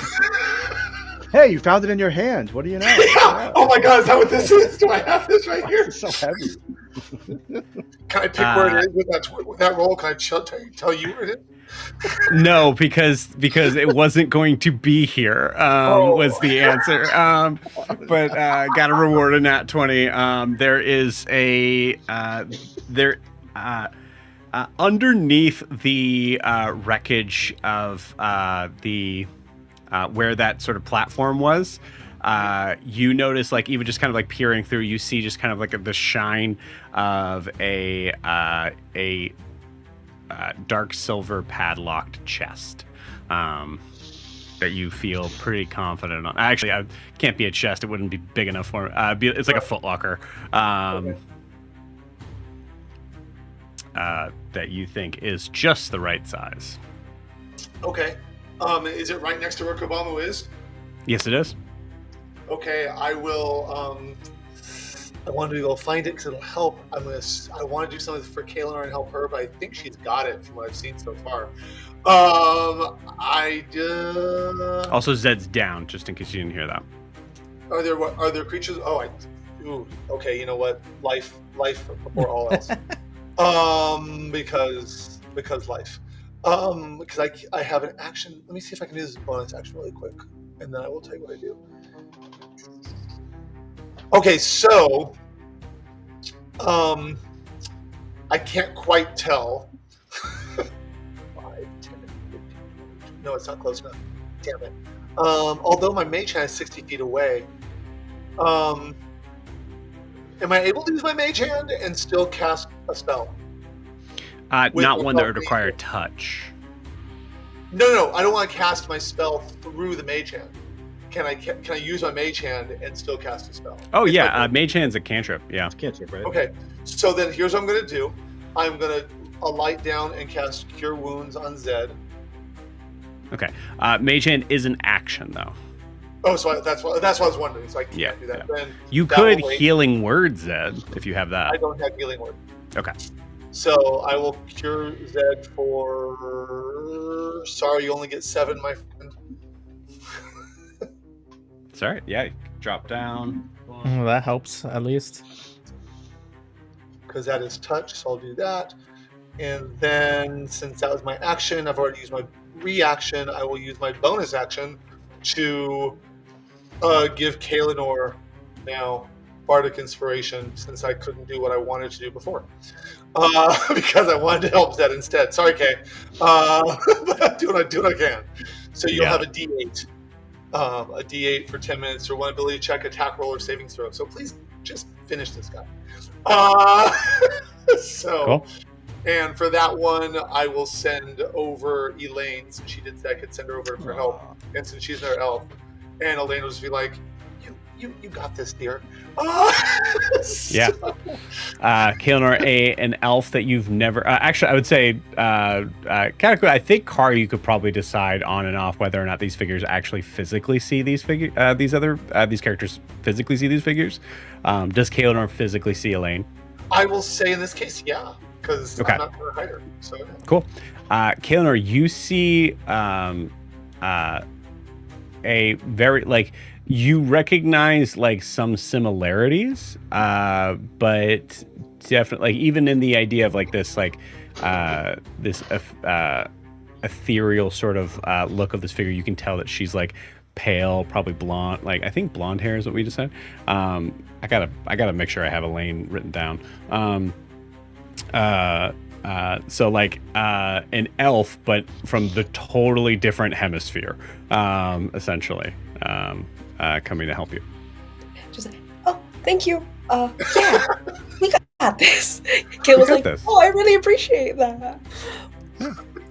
Hey, you found it in your hand. What do you know? Yeah. Oh my god, is that what this is? Do I have this right here? It's so heavy. Can I pick where it is with that roll? Can I tell you where it is? No, because it wasn't going to be here. Was the answer. But got a reward in nat 20. There is a underneath the wreckage of the where that sort of platform was. You notice, like, even just kind of like peering through, you see just kind of like the shine of a dark silver padlocked chest that you feel pretty confident on. Actually, it can't be a chest. It wouldn't be big enough for it. It's like a footlocker that you think is just the right size. Okay. Is it right next to where Kobamu is? Yes, it is. Okay, I will. I wanted to go find it because it'll help. I want to do something for Kaelinor and help her, but I think she's got it from what I've seen so far. I do. Also, Zed's down, just in case you didn't hear that. Are there creatures? Oh, okay. You know what? Life before all else. Because life. Because I have an action. Let me see if I can do this bonus action really quick, and then I will tell you what I do. Okay, so, I can't quite tell. 5, 10, 15. No, it's not close enough. Damn it. Although my mage hand is 60 feet away, am I able to use my mage hand and still cast a spell? Not one that would require touch. No. I don't want to cast my spell through the mage hand. Can I use my mage hand and still cast a spell? Oh, yeah. Mage hand's a cantrip. Yeah. It's cantrip, right? Okay. So then here's what I'm going to do. I'm going to alight down and cast Cure Wounds on Zed. Okay. Mage hand is an action, though. Oh, so that's what I was wondering. So I can't do that. Yeah. Then You could Healing Word, Zed, if you have that. I don't have Healing Word. Okay. So I will cure Zed for... Sorry, you only get 7, my friend. Sorry. Yeah. Drop down. Well, that helps at least. Because that is touch, so I'll do that. And then, since that was my action, I've already used my reaction. I will use my bonus action to give Kaelinor now Bardic Inspiration, since I couldn't do what I wanted to do before. Because I wanted to help Zed instead. Sorry, Kay. But I do what I can. So you'll have a D8. A D8 for 10 minutes or one ability check, attack roll, or saving throw. So please just finish this guy. Cool. And for that one, I will send over Elaine, since she did say I could send her over for help. And since she's their elf, and Elaine will just be like, you got this, dear. Yeah. Kaelinor, an elf that you've never... actually, I would say, category. I think, Car, you could probably decide on and off whether or not these figures actually physically see these these characters physically see these figures. Does Kaelinor physically see Elaine? I will say in this case, yeah, because I'm not going to hide her. So yeah. Cool. Kaelinor, you see a very, you recognize some similarities, but definitely even in the idea of this this ethereal sort of look of this figure, you can tell that she's pale, probably blonde. I think blonde hair is what we just said. I gotta make sure I have Elaine written down. So an elf, but from the totally different hemisphere, essentially. Coming to help you. Just thank you. Yeah, we got this. Kay was like, this. I really appreciate that.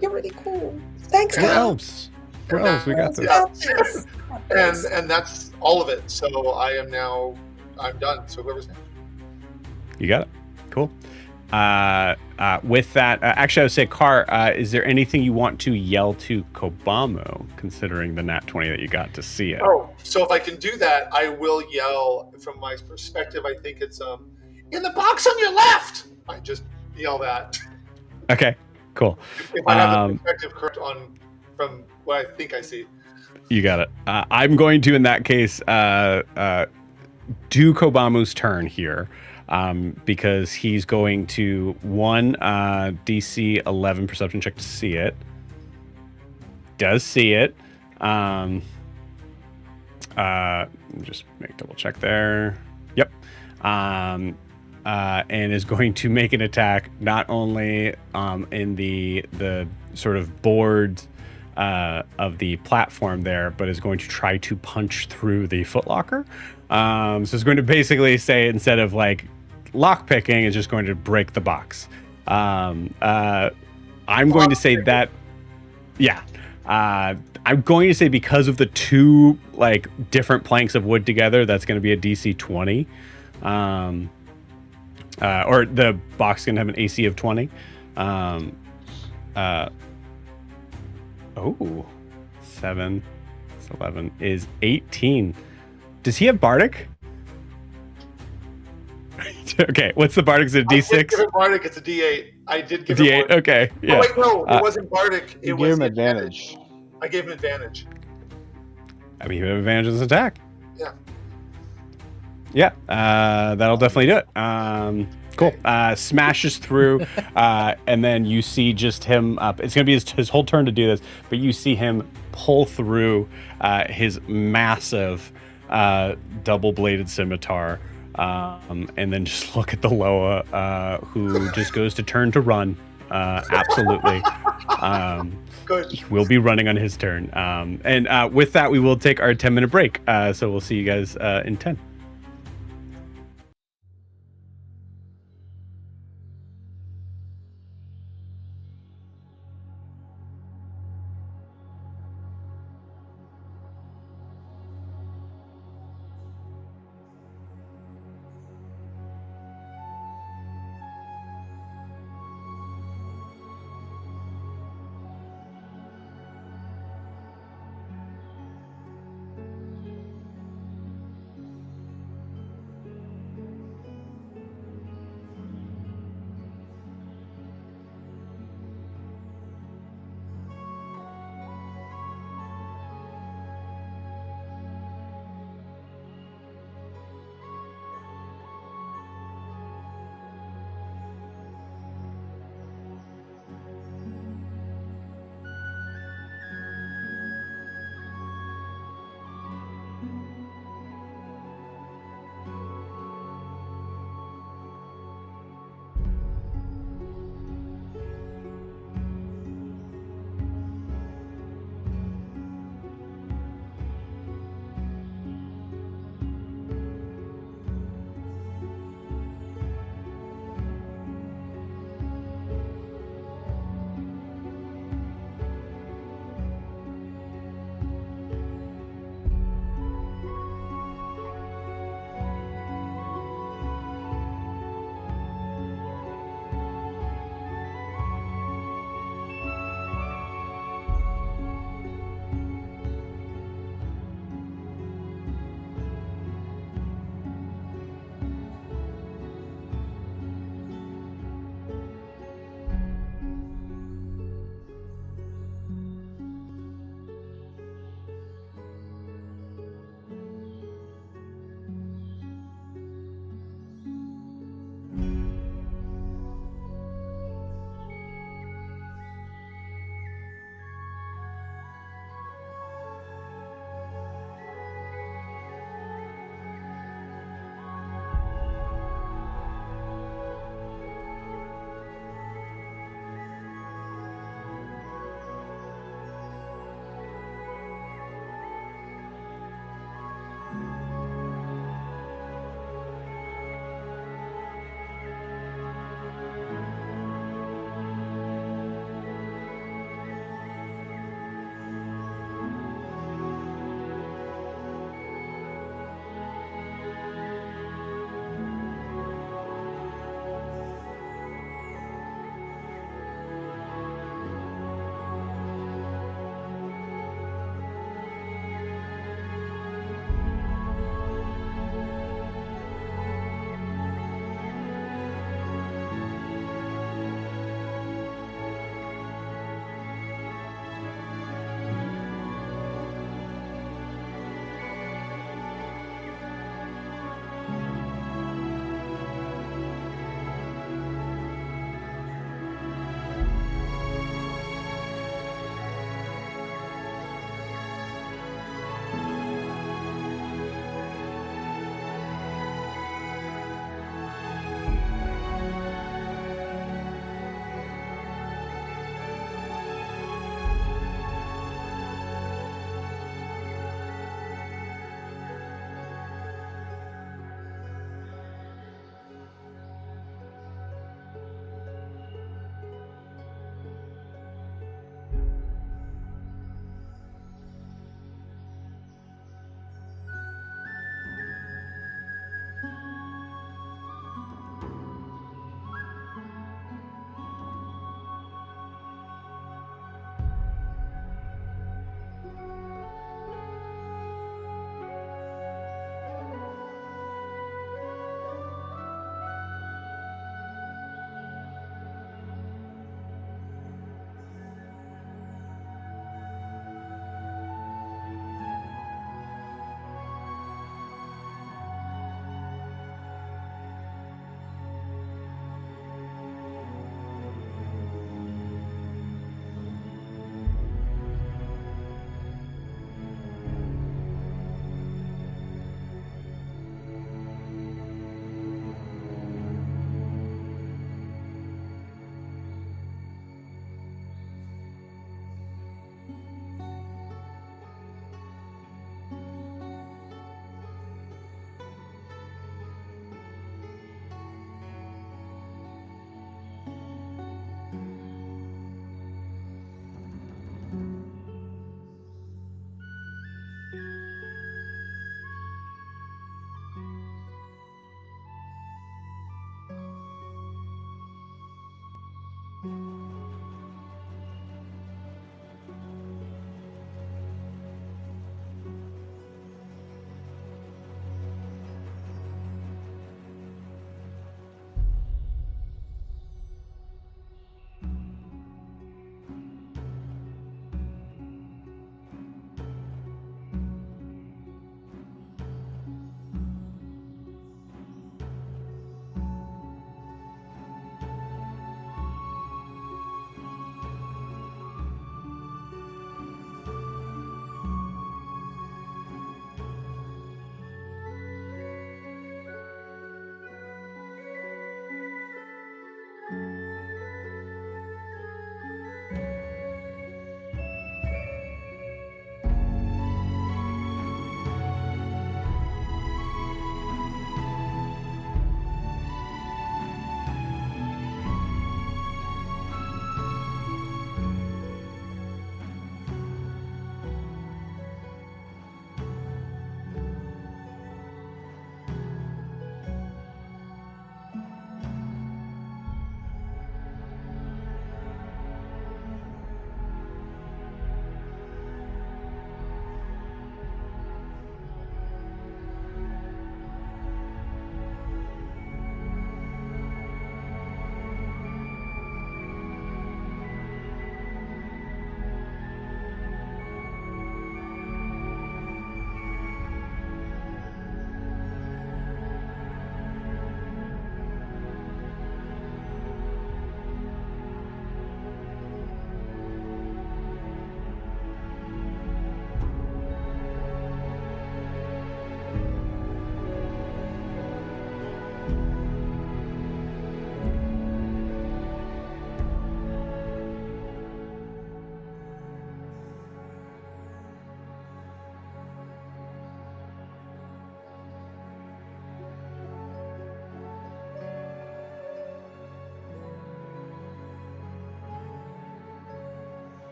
You're really cool. Thanks, We're guys. elves. We're elves. We got this. And that's all of it. So I'm done. So whoever's next. You got it. Cool. With that, actually, I would say, Car, is there anything you want to yell to Kobamu, considering the nat 20 that you got to see it? Oh, so if I can do that, I will yell. From my perspective, I think it's in the box on your left. I just yell that. Okay, cool. If I have the perspective correct from what I think I see. You got it. I'm going to, in that case, do Kobamu's turn here. Because he's going to DC 11 perception check to see it. Does see it. Just make double check there. Yep. And is going to make an attack not only in the sort of board of the platform there, but is going to try to punch through the footlocker. So it's going to basically say, instead of lock picking, is just going to break the box. I'm going to say that, yeah. I'm going to say, because of the two different planks of wood together, that's going to be a DC 20. Or the box can have an AC of 20. 7, 11 is 18 Does he have Bardic? Okay, what's the Bardic? Is it a I did D6? give him Bardic. It's a D8. I did give him D8. one. Okay, yeah. Oh wait, no, Uh, it wasn't Bardic. It You was gave him the advantage. I gave him advantage. I mean, you have advantage on his attack. Yeah. Yeah, that'll definitely do it. Cool. Smashes through, and then you see just him up. It's going to be his whole turn to do this, but you see him pull through his massive double-bladed scimitar, and then just look at the Loa, who just goes to turn to run. Absolutely. Good. He will be running on his turn. And with that, we will take our 10-minute break. So we'll see you guys in 10.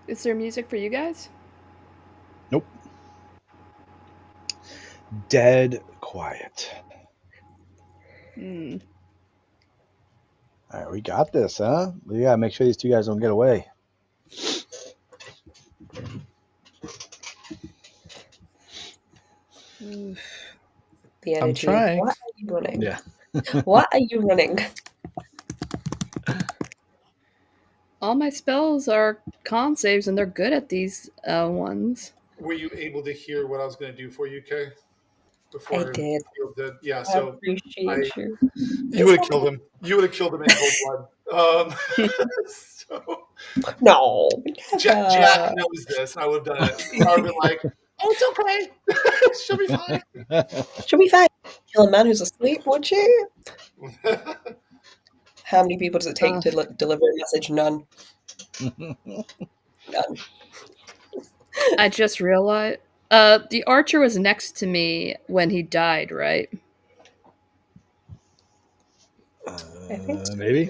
Is there music for you guys? Nope. Dead quiet. Hmm. All right, we got this, huh? We gotta make sure these two guys don't get away. Oof. The I'm energy. trying. What are you running? Yeah. What are you running? All my spells are con saves, and they're good at these ones. Were you able to hear what I was going to do for you, Kay? Before I did. did. Yeah, I so appreciate you. you would have killed him. You would have killed him in cold blood. So No, Jack never. knows this. I would have done it. I would have been like, "Oh, it's okay. She'll be fine." Should we fight? Kill a man who's asleep, would you? How many people does it take to deliver a message? None. None. I just realized the archer was next to me when he died, right? I think so. Maybe.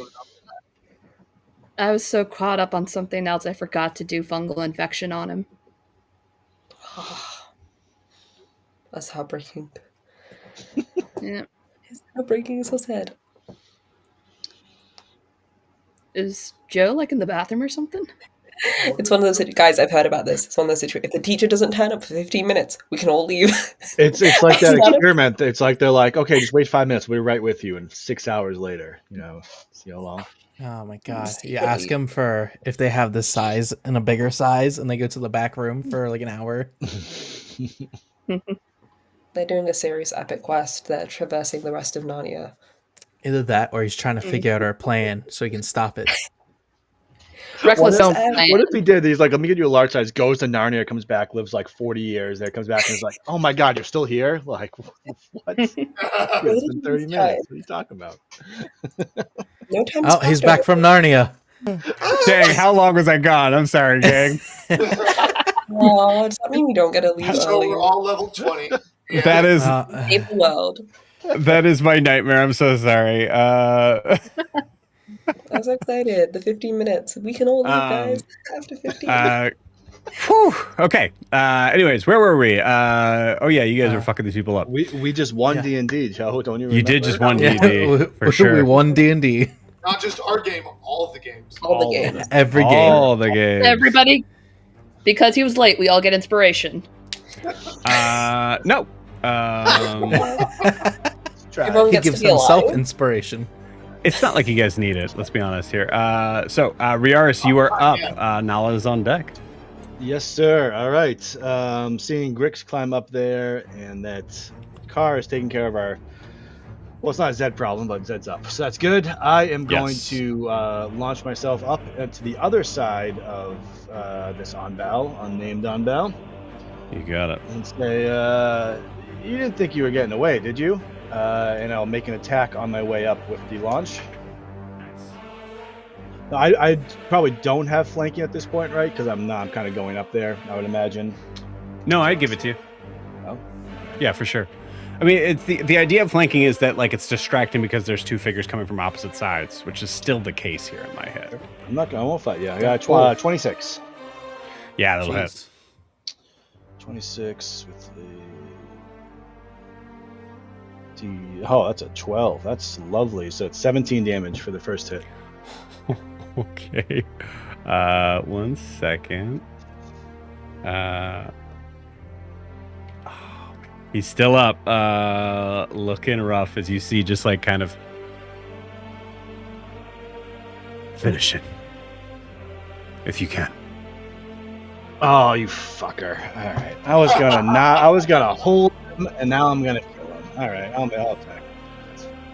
I was so caught up on something else I forgot to do fungal infection on him. That's heartbreaking. Yeah. It's heartbreaking. It's so sad. Is Joe like in the bathroom or something? It's one of those guys. I've heard about this. It's one of those situations. If the teacher doesn't turn up for 15 minutes, we can all leave. It's like that It's not a- experiment. It's like they're like, okay, just wait 5 minutes. We'll be right with you. And 6 hours later, see how long. Oh my god! You Secretly. ask them for if they have this size and a bigger size, and they go to the back room for like an hour. They're doing a serious epic quest. They're traversing the rest of Narnia. Either that, or he's trying to figure out our plan so he can stop it. Reckless What don't if- plan. What if he did? He's like, let me get you a large size. Goes to Narnia, comes back, lives like 40 years. There comes back and is like, oh my god, you're still here? Like, what? It's been 30 minutes. What are you talking about? No time. Oh, he's back from Narnia. Dang, how long was I gone? I'm sorry, gang. Oh, does that mean we don't get to leave So early? we're all level 20. Yeah. That is Save the world. that is my nightmare. I'm so sorry. I'm so excited. The 15 minutes. We can all leave, guys. After 15. Whew, okay. Anyways, where were we? Oh yeah, you guys are fucking these people up. We just won Yeah. D&D, Joe. Don't you remember? You did just won Yeah, D&D for sure. We won D&D. Not just our game, all of the games. all the games. Every game. All the games. Everybody, because he was late, we all get inspiration. No. Try. Everyone He gets gives to be himself alive. inspiration. It's not like you guys need it. Let's be honest here. So Riaris, you are up. Nala's on deck. Yes, sir. All right. Seeing Grix climb up there, and that car is taking care of our. Well, it's not a Zed problem, but Zed's up, so that's good. I am going Yes. to launch myself up to the other side of this unnamed Onbal, You got it. and say, "You didn't think you were getting away, did you?" And I'll make an attack on my way up with the launch. I probably don't have flanking at this point, right? Because I'm kind of going up there, I would imagine. No, I'd give it to you. Oh. Yeah, for sure. I mean, it's the idea of flanking is that like it's distracting because there's two figures coming from opposite sides, which is still the case here in my head. I won't fight. Yeah, I got 26. Yeah, that'll hit. Jeez. 26 with oh, that's a 12. That's lovely. So it's 17 damage for the first hit. Okay. 1 second. He's still up, looking rough as you see just like kind of finish it. If you can. Oh, you fucker! All right, I was gonna hold him, and now I'm gonna kill him. All right, I'll attack.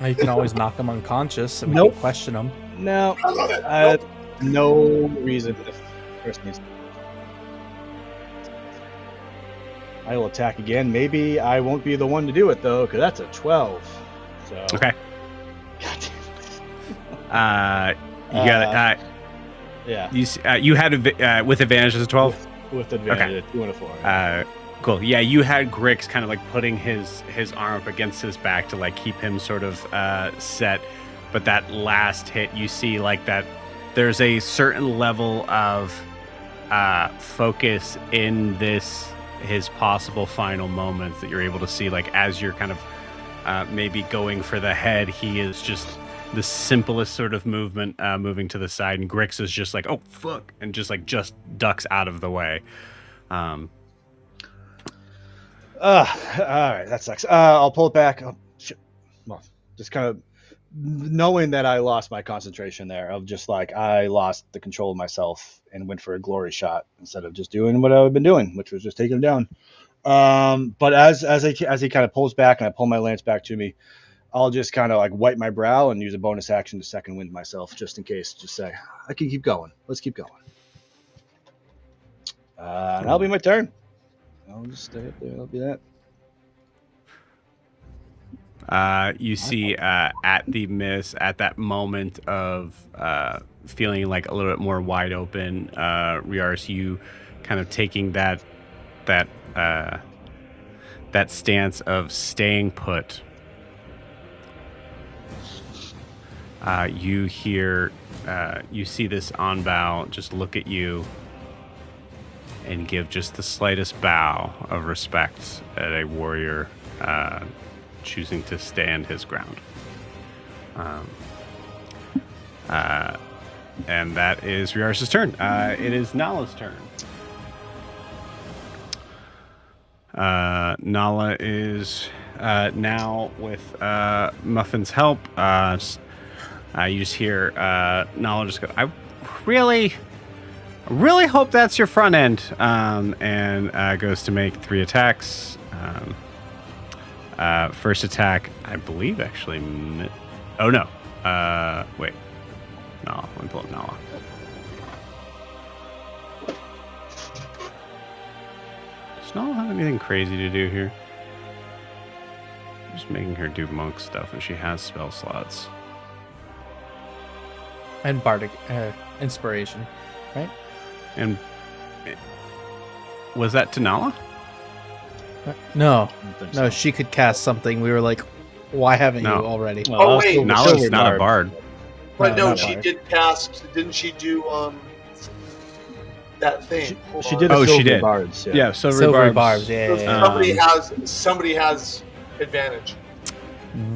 You can always knock him unconscious and we Nope. can question him. No, I love it. no reason this person needs to. I will attack again. Maybe I won't be the one to do it though, because that's a 12. So Okay. God You got it. yeah. You had with advantage as a 12. With advantage, a 2 and a 4. Cool. Yeah, you had Grix kind of like putting his arm up against his back to like keep him sort of set. But that last hit, you see like that there's a certain level of focus in his possible final moments that you're able to see, like as you're kind of maybe going for the head, he is just the simplest sort of movement, moving to the side, and Grix is just like, oh fuck, and just ducks out of the way. All right, that sucks. I'll pull it back. Oh, shit. Well, just kind of knowing that I lost my concentration there, of just like I lost the control of myself and went for a glory shot instead of just doing what I've been doing, which was just taking him down. But as he kind of pulls back and I pull my lance back to me, I'll just kind of like wipe my brow and use a bonus action to second wind myself just in case. Just say I can keep going. Let's keep going. And that'll be my turn. I'll just stay up there. That'll be that. You see at the miss, at that moment of feeling like a little bit more wide open, Riaris, you kind of taking that stance of staying put. You see this Anbao just look at you and give just the slightest bow of respect at a warrior choosing to stand his ground. And that is Riaris' turn. It is Nala's turn. Nala is now with Muffin's help. You just hear Nala just go, I really hope that's your front end. And goes to make 3 attacks. First attack, I believe, actually. Oh, no. Wait. No, let me pull up Nala. Does Nala have anything crazy to do here? Just making her do monk stuff, and she has spell slots. And bardic inspiration, right? And was that to Nala? No, think no, so. she could cast something. We were like, why haven't No. you already? Well, Oh, I'll wait. still- Nala's still not a regard. bard. But No, no, not she bard. did cast. Didn't she do that thing? Hold She on. did. Oh, Silver she did. Bards, Yeah, Silver Silver Barbs, barbs, yeah, So yeah, yeah. somebody has advantage.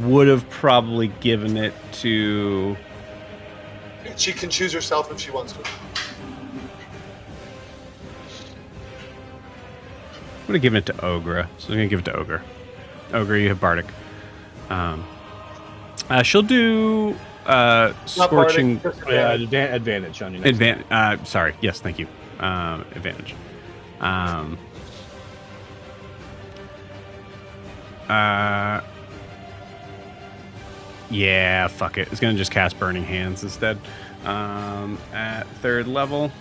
would have probably given it to... She can choose herself if she wants to. I'm going to give it to Ogre. So I'm going to give it to Ogre. Ogre, you have Bardic. She'll do Scorching... Not Bardic, Yeah, disadvantage. advantage on your next. Sorry. Yes, thank you. Advantage. Yeah, fuck it. It's going to just cast Burning Hands instead. At 3rd level.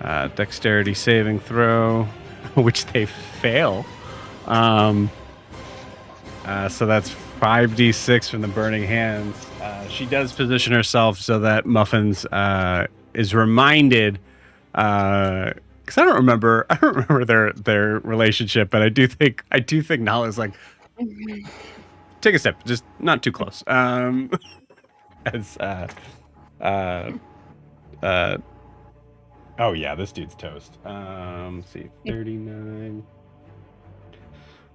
Dexterity saving throw, which they fail. So that's 5d6 from the Burning Hands. She does position herself so that Muffins is reminded, because I don't remember their relationship, but I do think Nala's like, take a step, just not too close. Oh yeah, this dude's toast. Let's see, 39,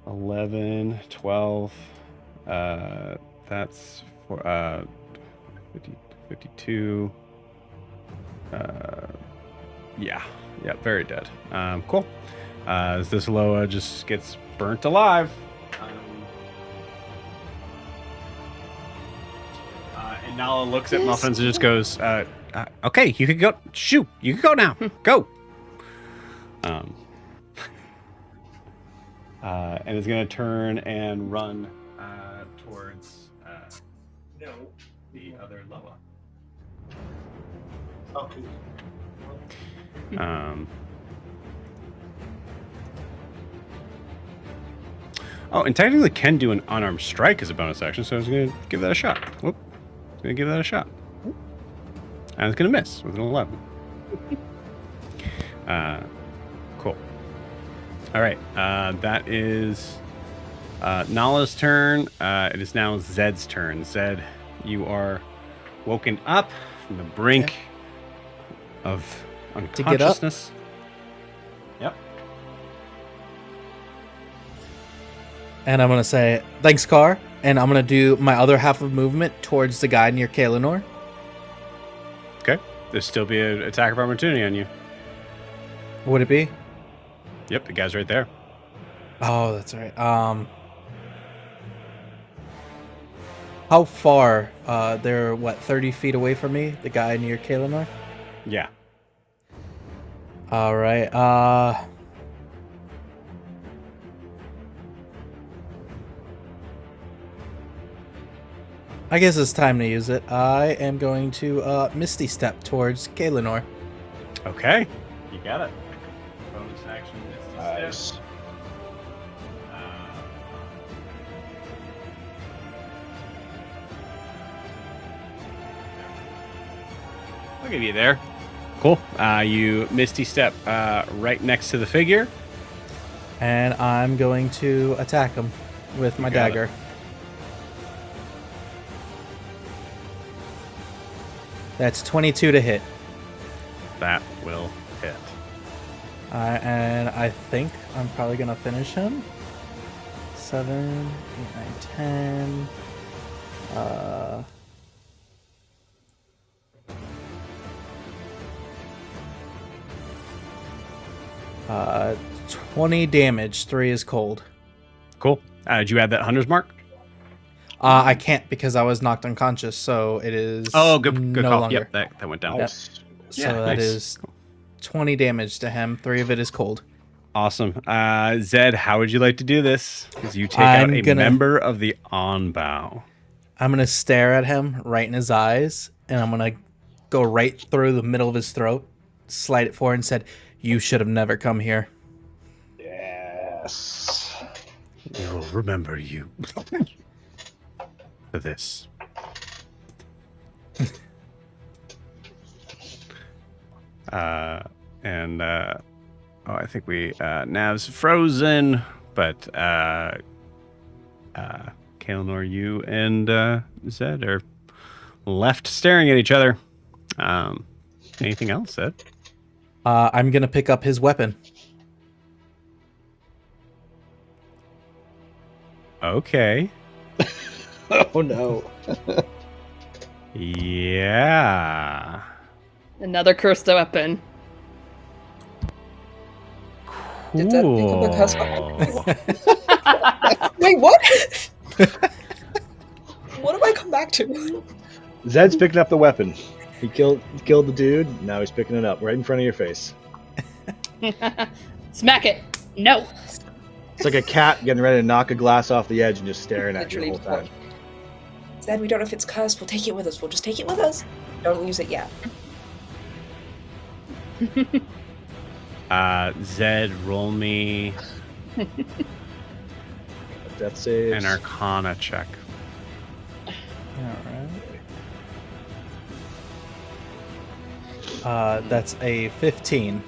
11, 12. That's for 50, 52. Yeah, very dead. Cool. as this Loa just gets burnt alive. And Nala looks at Muffins and just goes, okay, you can go. Shoot, you can go now. Go. And is going to turn and run towards the other Loa. Okay. Oh, and technically can do an unarmed strike as a bonus action, so I was going to give that a shot. Whoop. Going to give that a shot. And it's going to miss with an 11. Cool. All right. That is Nala's turn. It is now Zed's turn. Zed, you are woken up from the brink of unconsciousness. Yep. And I'm going to say, thanks, Car. And I'm going to do my other half of movement towards the guy near Kaelinor. Okay. There's still be an attack of opportunity on you. Would it be? Yep, the guy's right there. Oh, that's right. How far? They're, 30 feet away from me? The guy near Kaelinor? Yeah. All right. I guess it's time to use it. I am going to Misty Step towards Kaelinor. Okay. You got it. Bonus action. Nice. I'll give you there. Cool. You Misty Step right next to the figure. And I'm going to attack him with my got dagger. That's 22 to hit. That will hit. And I think I'm probably going to finish him. 7, 8, 9, 10. 20 damage. 3 is cold. Cool. Did you add that hunter's mark? I can't because I was knocked unconscious, so it is Good no call. longer. Yep, that went down. Yep. Nice. So Yeah, that nice. is 20 damage to him. 3 of it is cold. Awesome. Zed, how would you like to do this? Because you take I'm out a gonna- member of the Onbow. I'm going to stare at him right in his eyes, and I'm going to go right through the middle of his throat, slide it forward, and said, "You should have never come here." Yes. We'll remember you for this. I think Nav's frozen, but Kaelinor, you and Zed are left staring at each other. Anything else, Zed? I'm going to pick up his weapon. Okay. Oh no. Yeah. Another cursed weapon. Did that become a curse Cool. Wait, what? What do I come back to? Zed's picking up the weapon. He killed the dude. Now he's picking it up right in front of your face. Smack it. No. It's like a cat getting ready to knock a glass off the edge and just staring at you the whole time. Zed, we don't know if it's cursed. We'll take it with us. We'll just take it with us. Don't use it yet. Zed, roll me Death saves. an Arcana check. All right. That's a 15.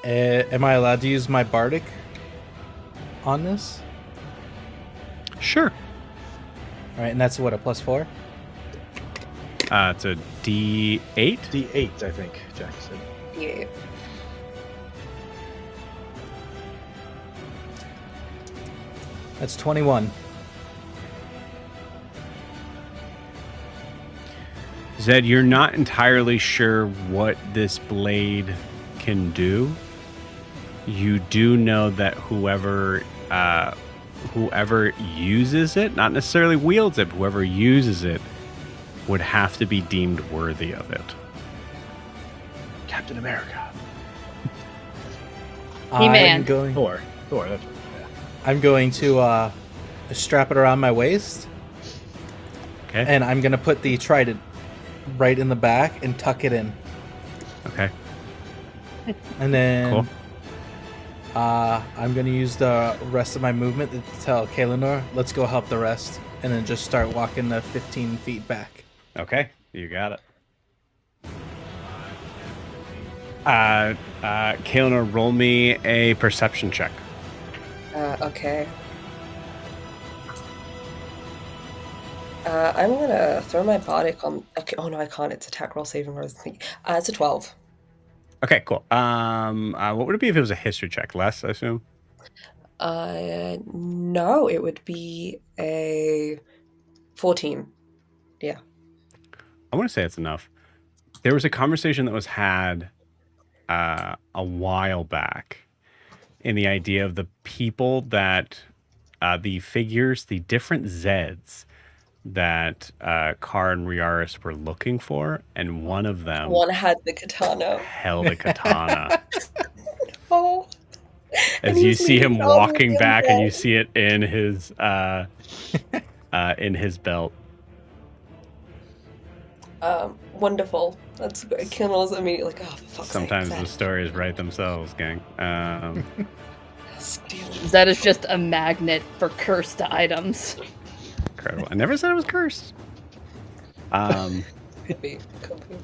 Am I allowed to use my bardic on this? Sure. All right, and that's what, a +4? It's a D8. D8, I think, Jack said. Yeah. That's 21. Zed, you're not entirely sure what this blade can do. You do know that whoever uses it, not necessarily wields it, but whoever uses it would have to be deemed worthy of it. Captain America. He-Man. I'm going. Thor. That's yeah. I'm going to strap it around my waist, Okay. and I'm gonna put the trident right in the back and tuck it in, Okay. and then Cool. I'm gonna use the rest of my movement to tell Kaelinor, let's go help the rest, and then just start walking the 15 feet back. Okay. You got it. Kaelinor, roll me a perception check. Okay. I'm gonna throw my bardic on. Okay. Oh no, I can't. It's attack roll, saving roll. It's a 12. Okay, cool. What would it be if it was a history check? Less, I assume. No, it would be a 14. Yeah. I want to say it's enough. There was a conversation that was had a while back in the idea of the people that the figures, the different Zeds that Kar and Riaris were looking for, and one of them One had the katana. held a katana. Oh. And As he you was see him leaning over walking the back, and you undead. see it in his belt. Wonderful. That's great. Kindle's immediately like, oh, for fuck's Sometimes sake. the stories write themselves, gang. Stealing. That is just a magnet for cursed items. Incredible. I never said it was cursed. Could be. Could be.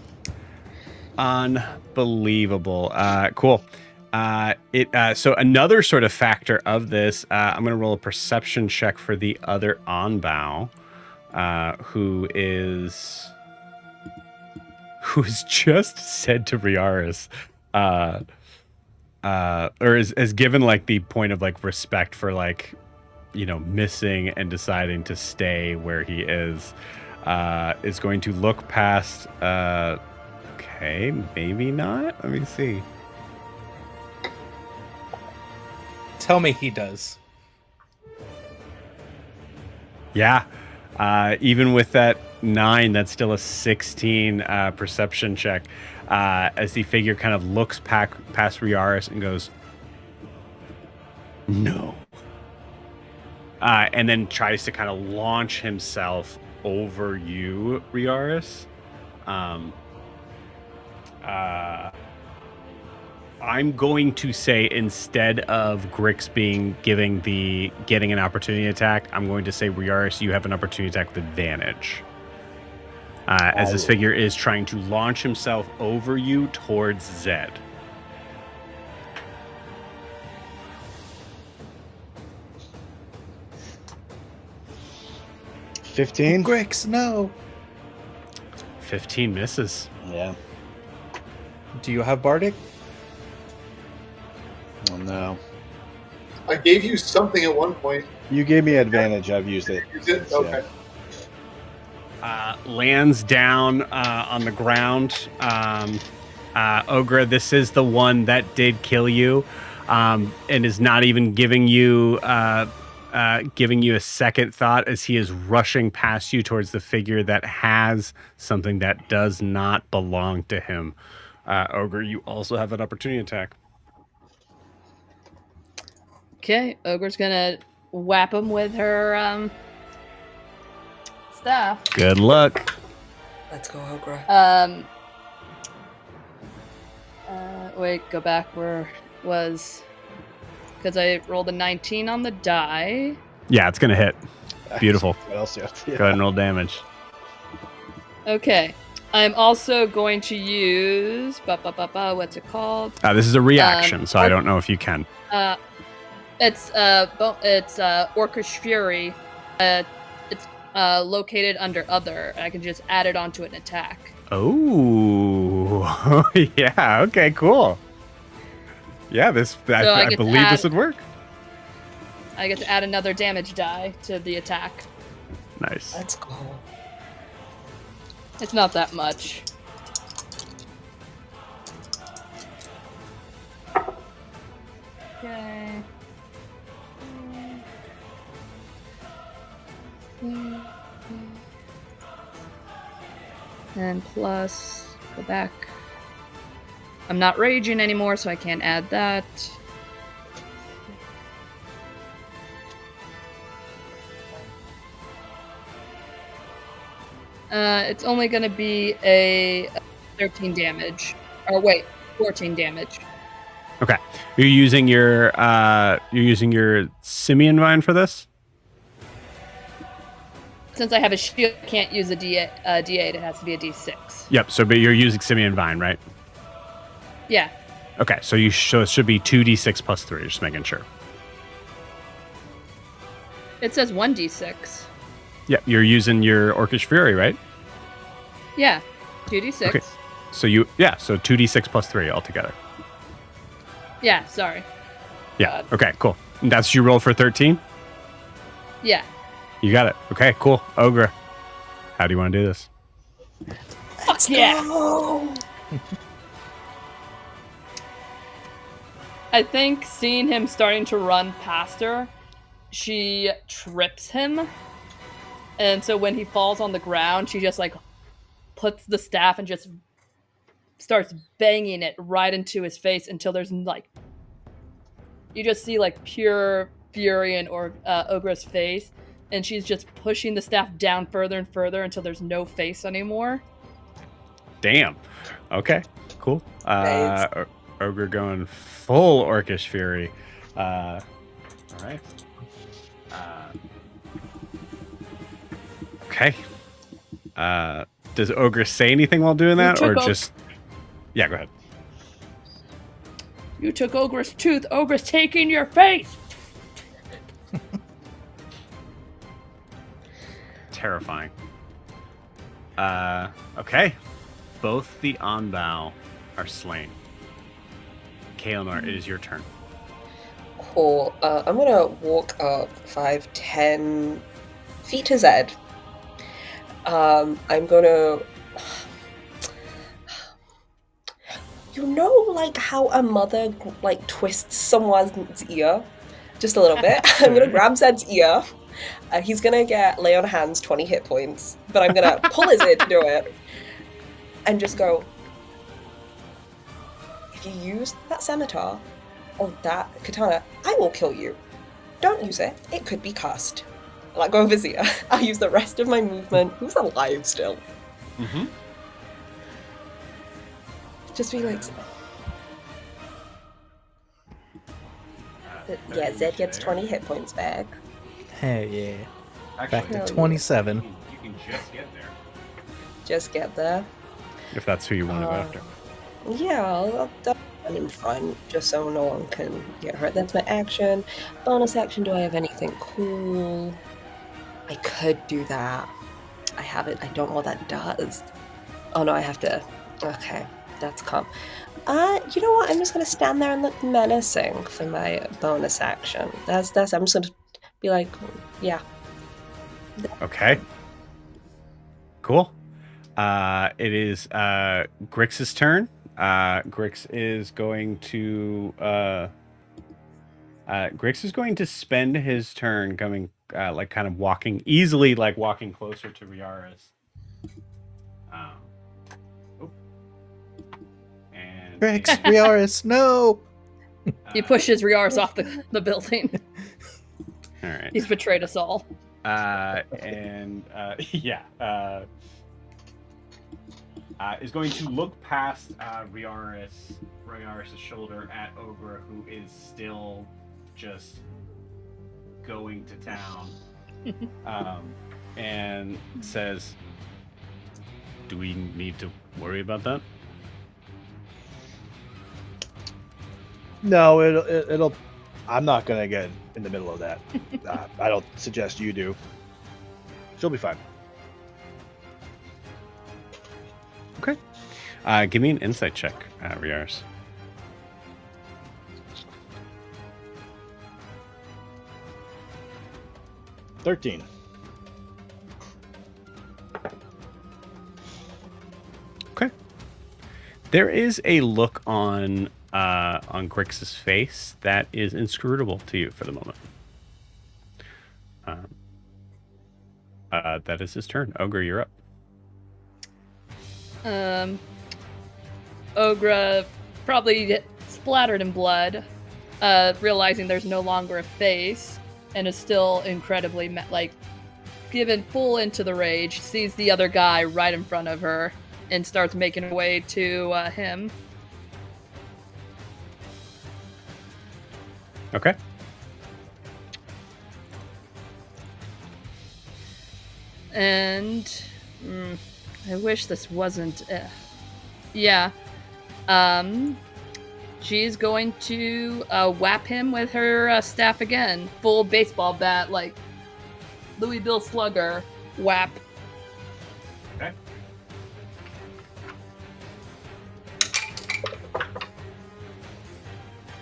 Unbelievable. Cool. So another sort of factor of this, I'm going to roll a perception check for the other Onbow, who's just said to Riaris, or is given like the point of like respect for like, missing and deciding to stay where he is going to look past. Okay, maybe not. Let me see. Tell me he does. Yeah. Even with that 9, that's still a 16 perception check. As the figure kind of looks past Riaris and goes, no. And then tries to kind of launch himself over you, Riaris. I'm going to say instead of Grix getting an opportunity attack, I'm going to say Riaris, you have an opportunity attack with advantage. As this figure is trying to launch himself over you towards Zed. $15? Grix, no. 15 misses. Yeah. Do you have Bardic? Oh no. I gave you something at one point. You gave me advantage. I've used it. You did? Okay. Lands down on the ground. Ogre, this is the one that did kill you, and is not even giving you a second thought as he is rushing past you towards the figure that has something that does not belong to him. Ogre, you also have an opportunity attack. Okay, Ogre's gonna whap him with her staff. Good luck. Let's go, Ogre. Wait, go back where it was. Because I rolled a 19 on the die. Yeah, it's going to hit. Beautiful. What else do you have? Go ahead and roll damage. Okay. I'm also going to use... what's it called? This is a reaction, so I don't know if you can. It's Orcish Fury. It's located under Other. I can just add it onto an attack. Oh, yeah. Okay, cool. Yeah, I believe this would work. I get to add another damage die to the attack. Nice. Let's go. It's not that much. Okay. And plus, go back. I'm not raging anymore, so I can't add that. It's only going to be a 13 damage. Or wait, 14 damage. Okay. You're using your Simian Vine for this? Since I have a shield, I can't use a D8. It has to be a D6. Yep. So, but you're using Simian Vine, right? Yeah. Okay. So it should be 2d6 plus 3. Just making sure. It says 1d6. Yep. You're using your Orcish Fury, right? Yeah. 2d6. Okay. So so 2d6 plus 3 altogether. Yeah, sorry. Yeah. Okay. Cool. And that's you roll for 13. Yeah. You got it. Okay. Cool. Ogre. How do you want to do this? Fuck yeah. I think seeing him starting to run past her, she trips him. And so when he falls on the ground, she just like puts the staff and just starts banging it right into his face until there's like, you just see like pure fury in Ogre's face. And she's just pushing the staff down further and further until there's no face anymore. Damn. Okay. Cool. Nice. Ogre going full Orcish Fury. All right. Okay. Does Ogre say anything while doing that, or just? Yeah, go ahead. You took Ogre's tooth. Ogre's taking your face. Terrifying. Okay. Both the Onbow are slain. Kaelinor, it is your turn. Cool. I'm gonna walk up 5, 10 feet to Zed. I'm gonna... You know, like how a mother like twists someone's ear? Just a little bit. I'm gonna grab Zed's ear. He's gonna get lay on hands 20 hit points, but I'm gonna pull his ear to do it. And just go, if you use that scimitar or that katana, I will kill you. Don't use it. It could be cursed. Like, go over his ear. I'll use the rest of my movement. Who's alive still? Mm-hmm. Just be like... Yeah, Zed gets 20 hit points back. Hey, yeah. Back to Hell yeah. 27. You can just get there. Just get there. If that's who you want to go after. Yeah, I'll run in front just so no one can get hurt. That's my action. Bonus action, do I have anything cool? I could do that. I have it. I don't know what that does. Oh no, I have to. Okay, that's calm. You know what? I'm just gonna stand there and look menacing for my bonus action. That's. I'm just gonna be like, yeah. Okay. Cool. It is Grix's turn. Grix is going to spend his turn coming like kind of walking easily, like walking closer to Riaris. And Grix, Riaris, no! He pushes Riaris off the building. All right. He's betrayed us all. Is going to look past Riaris' shoulder at Ogre, who is still just going to town, and says, "Do we need to worry about that?" No, it'll. I'm not gonna get in the middle of that. I don't suggest you do. She'll be fine. Okay. Give me an insight check, Riaris. There is a look on Grix's face that is inscrutable to you for the moment. That is his turn. Ogre, you're up. Ogre probably splattered in blood, realizing there's no longer a face, and is still incredibly given full into the rage. Sees the other guy right in front of her and starts making her way to him. Okay. And I wish this wasn't. Yeah. She's going to whap him with her staff again. Full baseball bat, like Louisville Slugger whap. Okay.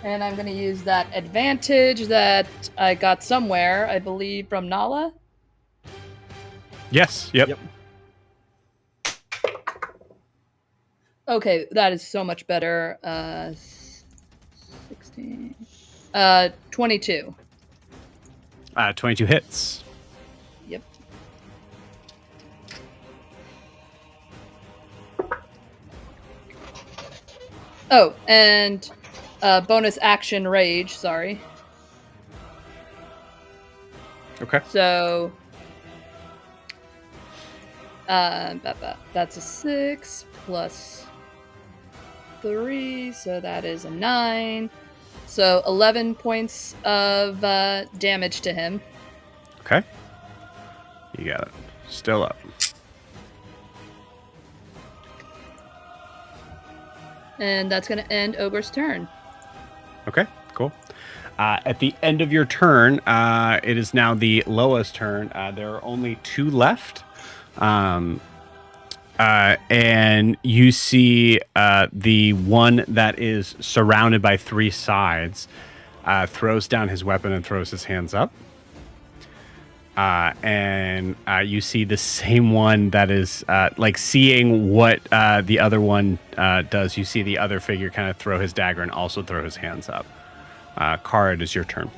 And I'm going to use that advantage that I got somewhere, I believe, from Nala. Yes. Yep. Okay, that is so much better. 16. 22. 22 hits. Yep. Oh, and bonus action rage, sorry. Okay. So that's a 6 plus 3, so that is a 9. So 11 points of damage to him. Okay. You got it. Still up. And that's going to end Ogre's turn. Okay, cool. At the end of your turn, it is now the Loa's turn. There are only 2 left. And you see the one that is surrounded by 3 sides throws down his weapon and throws his hands up. And you see the same one that is like seeing what the other one does. You see the other figure kind of throw his dagger and also throw his hands up. Kara, it is your turn.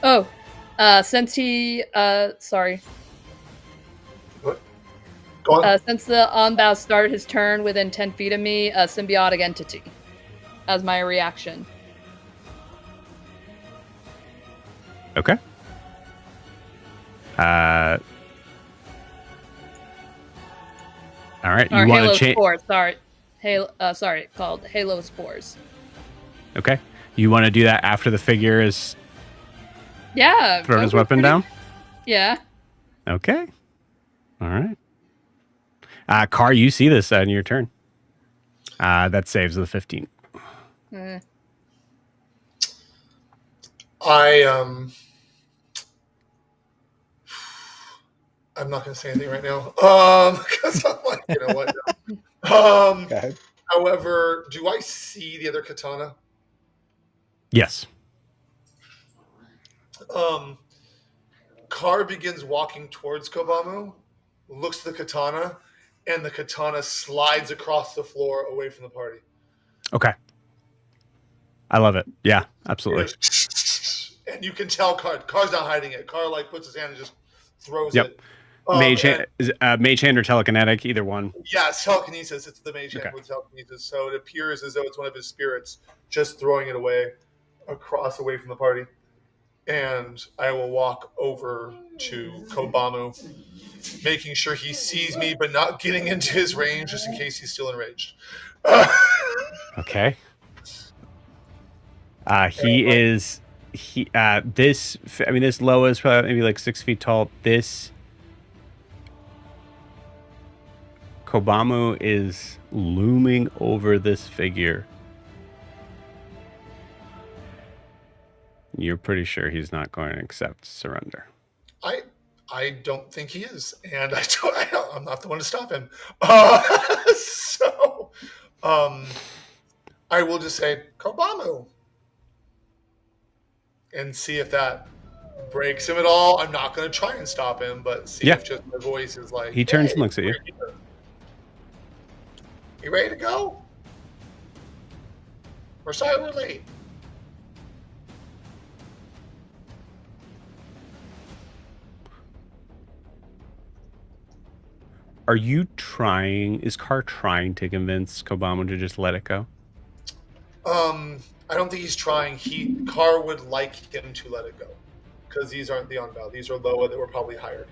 Oh, since he, sorry. What? Go on. Since the Onbow started his turn within 10 feet of me, a symbiotic entity as my reaction. Okay. All right. Or You want Halo to change? Spores, sorry. Sorry, called Halo Spores. Okay. You want to do that after the figure is Yeah. thrown his Ogre's weapon down? Yeah. Okay. All right. Car, you see this in your turn. That saves the 15. I'm not going to say anything right now. Because I'm like, you know what? No. Okay. However, do I see the other katana? Yes. Kar begins walking towards Kobamu, looks at the katana, and the katana slides across the floor away from the party. Okay. I love it. Yeah, absolutely. And you can tell Kar's not hiding it. Kar like puts his hand and just throws Yep. it. Mage hand or telekinetic, either one. Yeah, it's telekinesis. It's the mage hand Okay. with telekinesis. So it appears as though it's one of his spirits just throwing it away away from the party. And I will walk over to Kobamu, making sure he sees me, but not getting into his range, just in case he's still enraged. Okay. This Loa is probably maybe like 6 feet tall. This Kobamu is looming over this figure. You're pretty sure he's not going to accept surrender. I don't think he is, and I'm not the one to stop him. So I will just say Kobamu and see if that breaks him at all, I'm not going to try and stop him, but see Yeah. if just my voice is like, He turns "Hey, and looks at you. we're here. You ready to go? We're sorry we're late." Are you trying? Is Carr trying to convince Kobamu to just let it go? I don't think he's trying. Carr would like him to let it go, because these aren't the Unbound. These are Loa that were probably hired.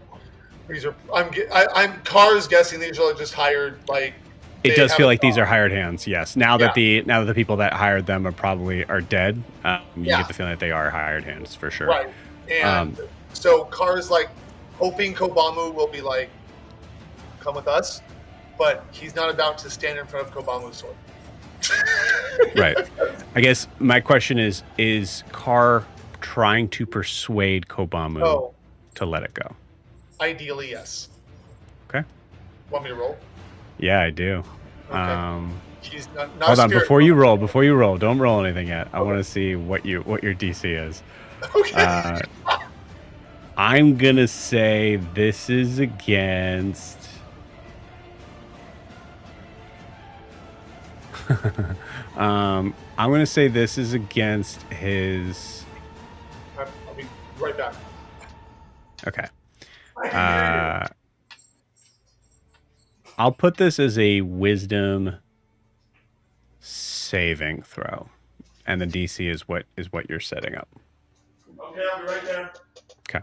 These are I'm Carr's guessing these are just hired. Like It they does have feel a like these job. are hired hands. Yes. Now that the people that hired them are dead, you Yeah. get the feeling that they are hired hands for sure. Right. And so Carr's like hoping Kobamu will be like, come with us, but he's not about to stand in front of Kobamu's sword. Right. I guess my question is Carr trying to persuade Kobamu Oh, to let it go? ideally, yes. Okay. Want me to roll? Yeah, I do. Okay. He's not Hold on, spirit before you mode. roll, don't roll anything yet. I want to see what your DC is. Okay. I'm gonna say this is against. I'm gonna say this is against his. I'll be right back. Okay. I can hear I'll put this as a wisdom saving throw, and the DC is what you're setting up. you. Okay, I'll be right there. Okay.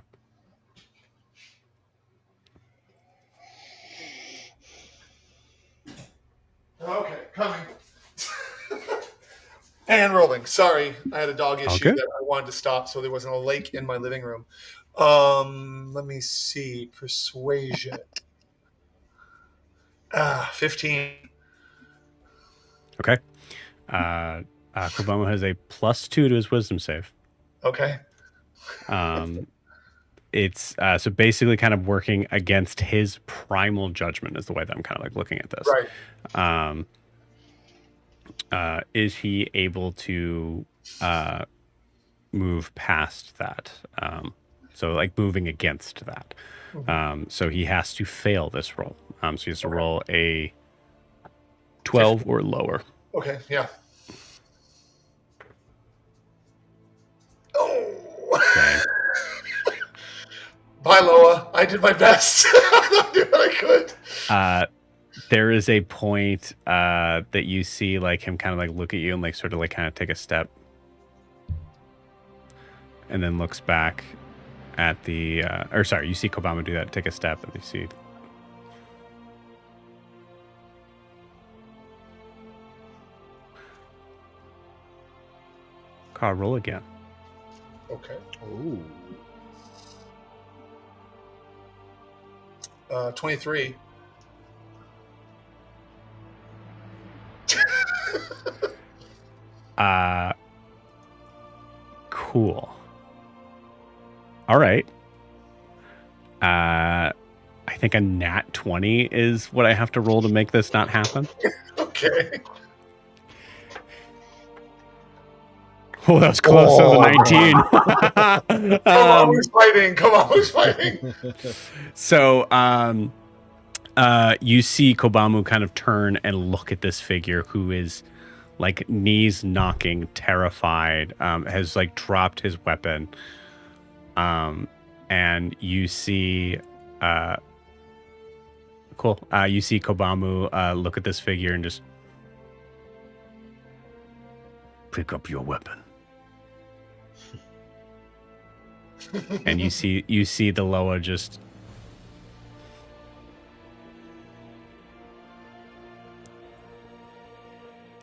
Okay, coming. And rolling. Sorry, I had a dog All issue good. that I wanted to stop, so there wasn't a lake in my living room. Let me see. Persuasion. 15. Okay. Kobamu has a +2 to his wisdom save. Okay. It's so basically kind of working against his primal judgment is the way that I'm kind of like looking at this. Right. Is he able to move past that? So like moving against that. So he has to fail this roll. So he has to roll a 12 or lower. Okay, yeah. Oh. Okay. Bye, Loa. I did my best. I did what I could. There is a point that you see like him kind of like look at you and like sort of like kind of take a step and then looks back at the or sorry, you see Kobamu do that, take a step, and you see Carl, roll again. Okay. Ooh. 23. Cool. All right. I think a nat 20 is what I have to roll to make this not happen. Okay. Oh, that was close. That was a 19. Come on, who's fighting? Come on, who's fighting? So, you see Kobamu kind of turn and look at this figure who is like knees knocking, terrified, has like dropped his weapon. And you see, you see Kobamu look at this figure and just pick up your weapon. And you see the Loa just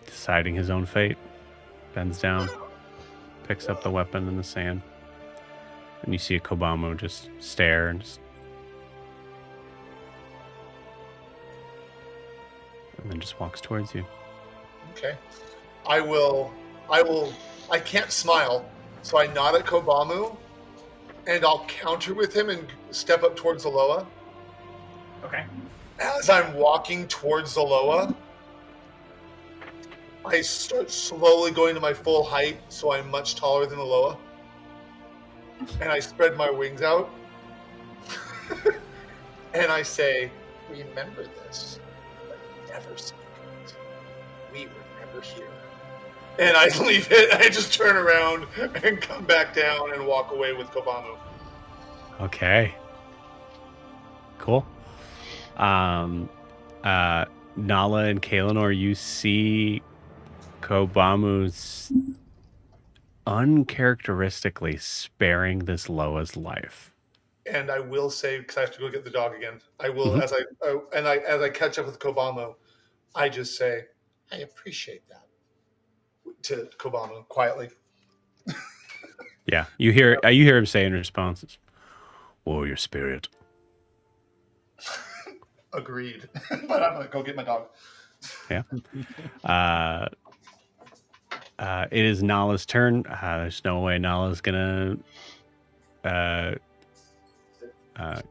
deciding his own fate, bends down, picks up the weapon in the sand, and you see a Kobamu just stare and then just walks towards you. Okay. I can't smile, so I nod at Kobamu, and I'll counter with him and step up towards the Loa. Okay. As I'm walking towards the Loa, I start slowly going to my full height, so I'm much taller than the Loa. and I spread my wings out, and I say, "Remember this, but never speak of it. We were never here." And I leave it. I just turn around and come back down and walk away with Kobamu. Okay. Cool. Nala and Kalinor, you see Kobamu's uncharacteristically sparing this Loa's life. And I will say, because I have to go get the dog again, I will, as I catch up with Kobamu, I just say, "I appreciate that," to Kobamu quietly. Yeah, you hear him say in response, "Warrior spirit." Agreed. But I'm gonna go get my dog. Yeah. It is Nala's turn. There's no way Nala's gonna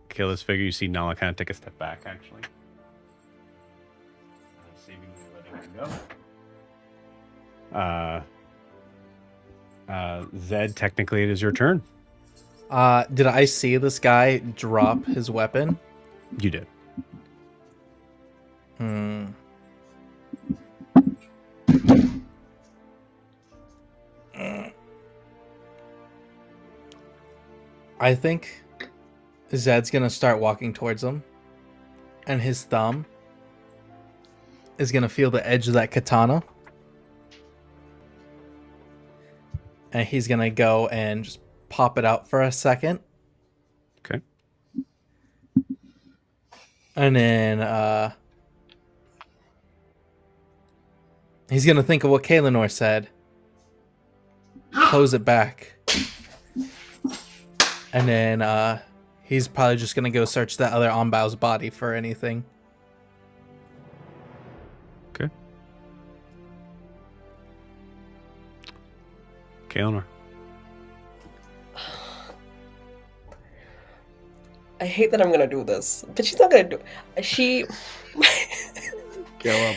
kill this figure. You see Nala kind of take a step back, actually. Seemingly letting him go. Zed, technically it is your turn. Did I see this guy drop his weapon? You did. I think Zed's gonna start walking towards him, and his thumb is gonna feel the edge of that katana, and he's gonna go and just pop it out for a second. Okay. And then he's gonna think of what Kalinor said, close it back, and then he's probably just gonna go search that other Onbow's body for anything. Okay. Kalinor. I hate that I'm gonna do this, but she's not gonna do. She. Kill him.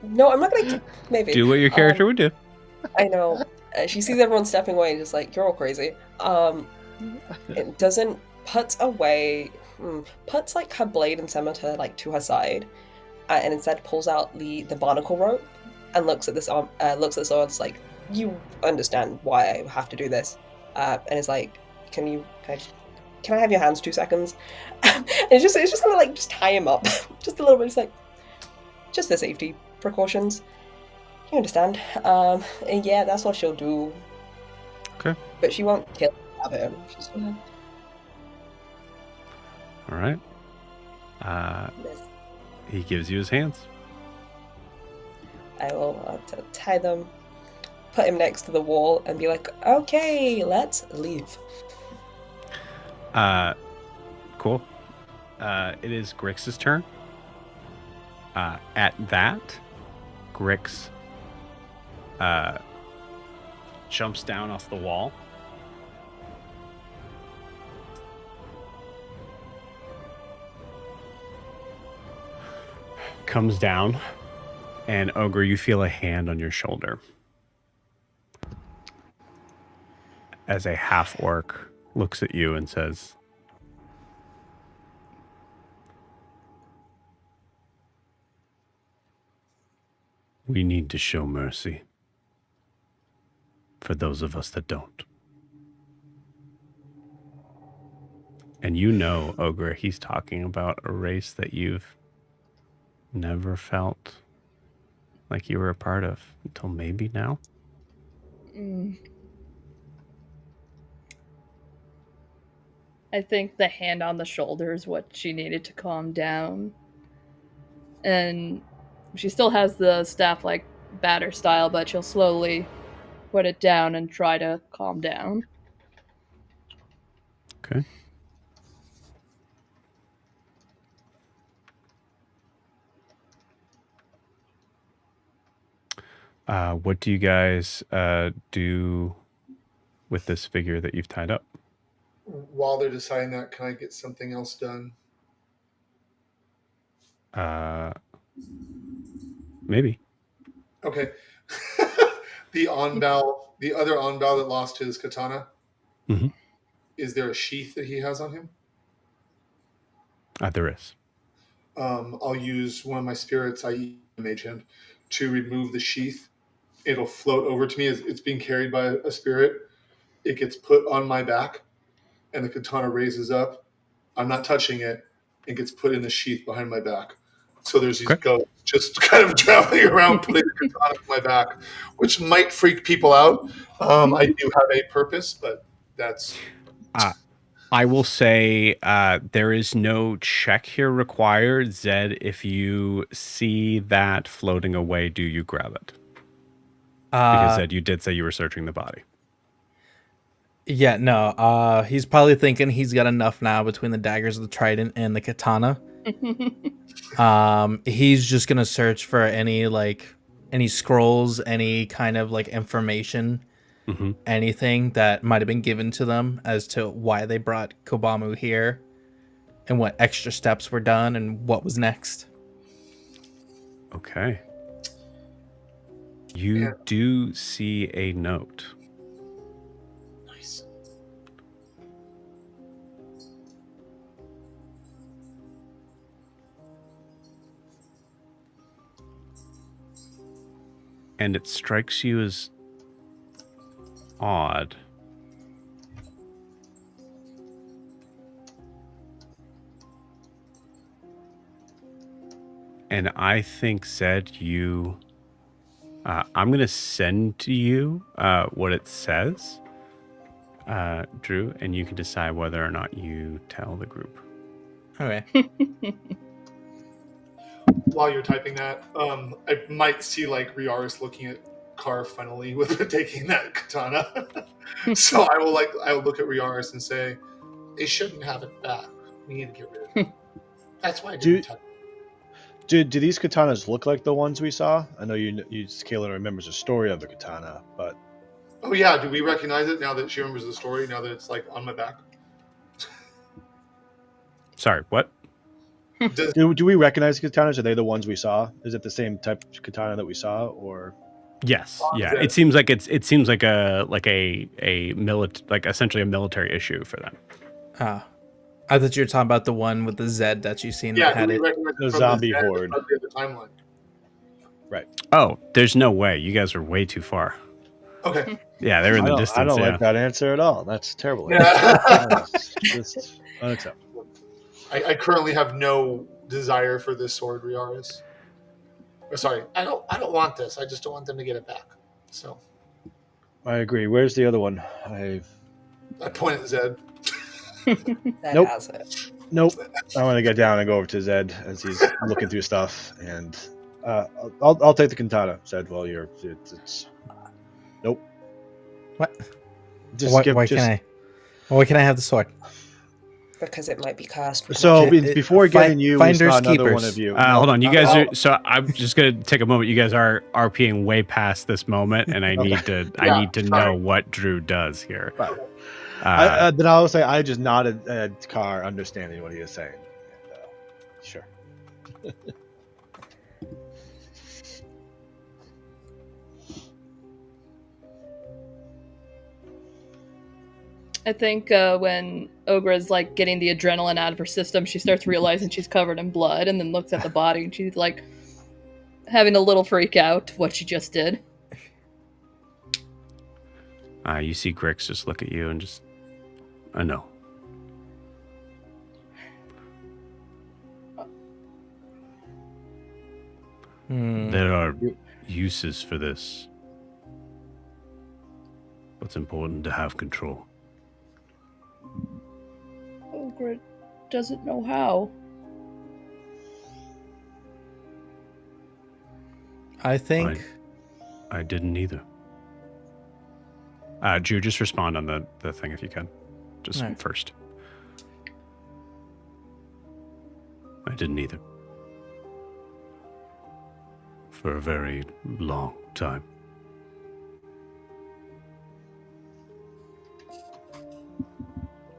No, I'm not gonna. Maybe Do what your character would do. I know. She sees everyone stepping away and just like, "You're all crazy." It doesn't puts away. Puts like her blade and scimitar like to her side, and instead pulls out the barnacle rope and looks at this looks at the sword. It's like, "You understand why I have to do this?" And it's like, Can I have your hands 2 seconds?" And it's just gonna like just tie him up just a little bit. It's like, just the safety precautions. You understand? And yeah, that's what she'll do. Okay. But she won't kill him. She's gonna. All right. He gives you his hands. I will tie them, put him next to the wall, and be like, "Okay, let's leave." Cool. It is Grix's turn. At that, Grix jumps down off the wall. Comes down, and Ogre, you feel a hand on your shoulder. As a half-orc looks at you and says, "We need to show mercy for those of us that don't." And you know, Ogre, he's talking about a race that you've never felt like you were a part of until maybe now. I think the hand on the shoulder is what she needed to calm down. And she still has the staff like batter style, but she'll slowly put it down and try to calm down. Okay. What do you guys do with this figure that you've tied up? While they're deciding that, can I get something else done? Maybe. Okay. The other Onbao that lost his katana. Mm-hmm. is there a sheath that he has on him? There is. I'll use one of my spirits, i.e. Mage Hand, to remove the sheath. It'll float over to me as it's being carried by a spirit. It gets put on my back, and the katana raises up. I'm not touching it. It gets put in the sheath behind my back. So there's these Okay. ghosts just kind of traveling around, putting the katana on my back, which might freak people out. I do have a purpose, but that's I will say there is no check here required. Zed, if you see that floating away, do you grab it? Because Zed, you did say you were searching the body. Yeah, no. He's probably thinking he's got enough now between the daggers of the trident and the katana. He's just gonna search for any scrolls, any kind of like information, Mm-hmm. anything that might have been given to them as to why they brought Kobamu here, and what extra steps were done, and what was next. Okay. You do see a note. nice. And it strikes you as odd. And I think, Zed, I'm going to send to you what it says, Drew, and you can decide whether or not you tell the group. Okay. While you're typing that, I might see like Riaris looking at Carr funnily with taking that katana. So I'll look at Riaris and say, they shouldn't have it back. We need to get rid of it. That's why I didn't touch it. Do these katanas look like the ones we saw? I know Kaylin remembers the story of the katana, but Oh yeah, do we recognize it now that she remembers the story? Now that it's like on my back. Sorry, what? do we recognize the katanas? Are they the ones we saw? Is it the same type of katana that we saw, or? Yes. Yeah. It seems like essentially a military issue for them. I thought you were talking about the one with the Z that you seen Yeah, that had do we it. recognize The it from zombie the horde. from the other timeline? Right. Oh, there's no way. You guys are way too far. Okay. Yeah, they're in the distance. I don't yeah. like that answer at all. That's terrible. Yeah. That's just unacceptable. I currently have no desire for this sword, Riaris. Or sorry, I don't want this. I just don't want them to get it back. So I agree. Where's the other one? I point at Zed. That Nope. has it. Nope. I want to get down and go over to Zed as he's looking through stuff, and I'll take the katana, Zed. While you're, it's nope. What? Just Why can I have the sword? Because it might be cast. with So magic. before getting you, we finders saw another keepers. one of you. Hold on, you guys are. So I'm just gonna take a moment. You guys are RPing way past this moment, and I need to. I need to know what Drew does here. Right. Then I will say I just nodded at Carr, understanding what he is saying. And, sure. I think when Ogra's like getting the adrenaline out of her system, she starts realizing she's covered in blood, and then looks at the body, and she's like having a little freak out of what she just did. You see Grix just look at you and just, I know. There are uses for this. It's important to have control. Ogra doesn't know how. I think I didn't either. Drew, just respond on the thing if you can. Just All right. first. I didn't either. For a very long time.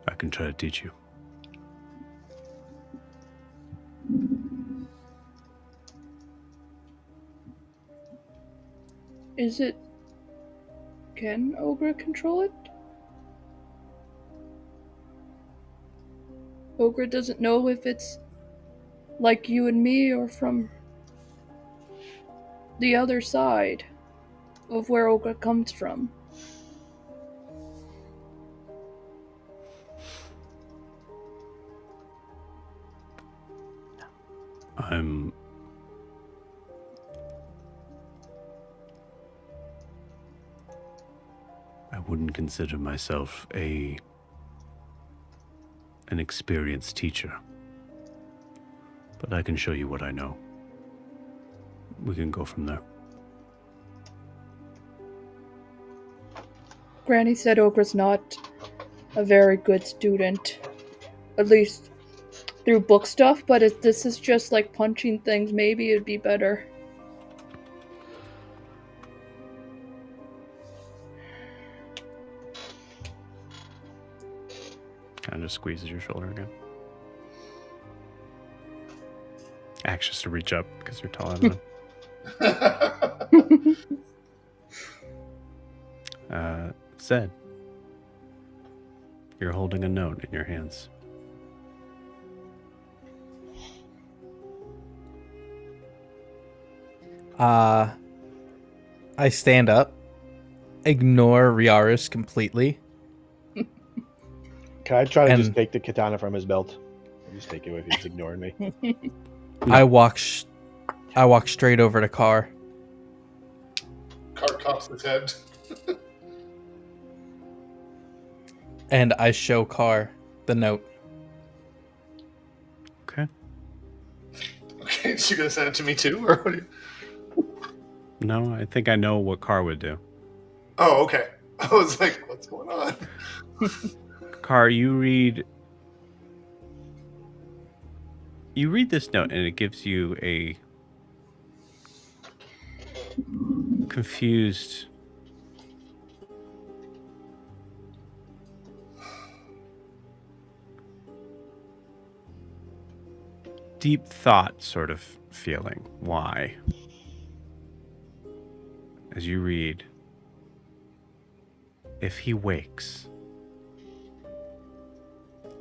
I can try to teach you. Is it... Can Ogra control it? Ogre doesn't know if it's like you and me or from the other side of where Ogre comes from. I wouldn't consider myself an experienced teacher, but I can show you what I know. We can go from there. Granny said Ogre's not a very good student, at least through book stuff, but if this is just like punching things, maybe it'd be better. Kind of just squeezes your shoulder again. Acts just to reach up because you're taller than him. Zed, you're holding a note in your hands. I stand up, ignore Riaris completely. Can I try to And- just take the katana from his belt? I'll just take it if he's ignoring me. I walk straight over to Carr. Cart cocks his head. And I show Carr the note. Okay. Okay, is she gonna send it to me too, or what? No, I think I know what Carr would do. Oh, okay. I was like, what's going on? Carr, you read this note and it gives you a confused deep thought sort of feeling. Why? As you read, if he wakes,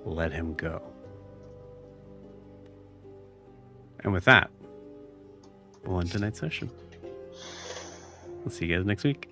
let him go. And with that, we'll end tonight's session. We'll see you guys next week.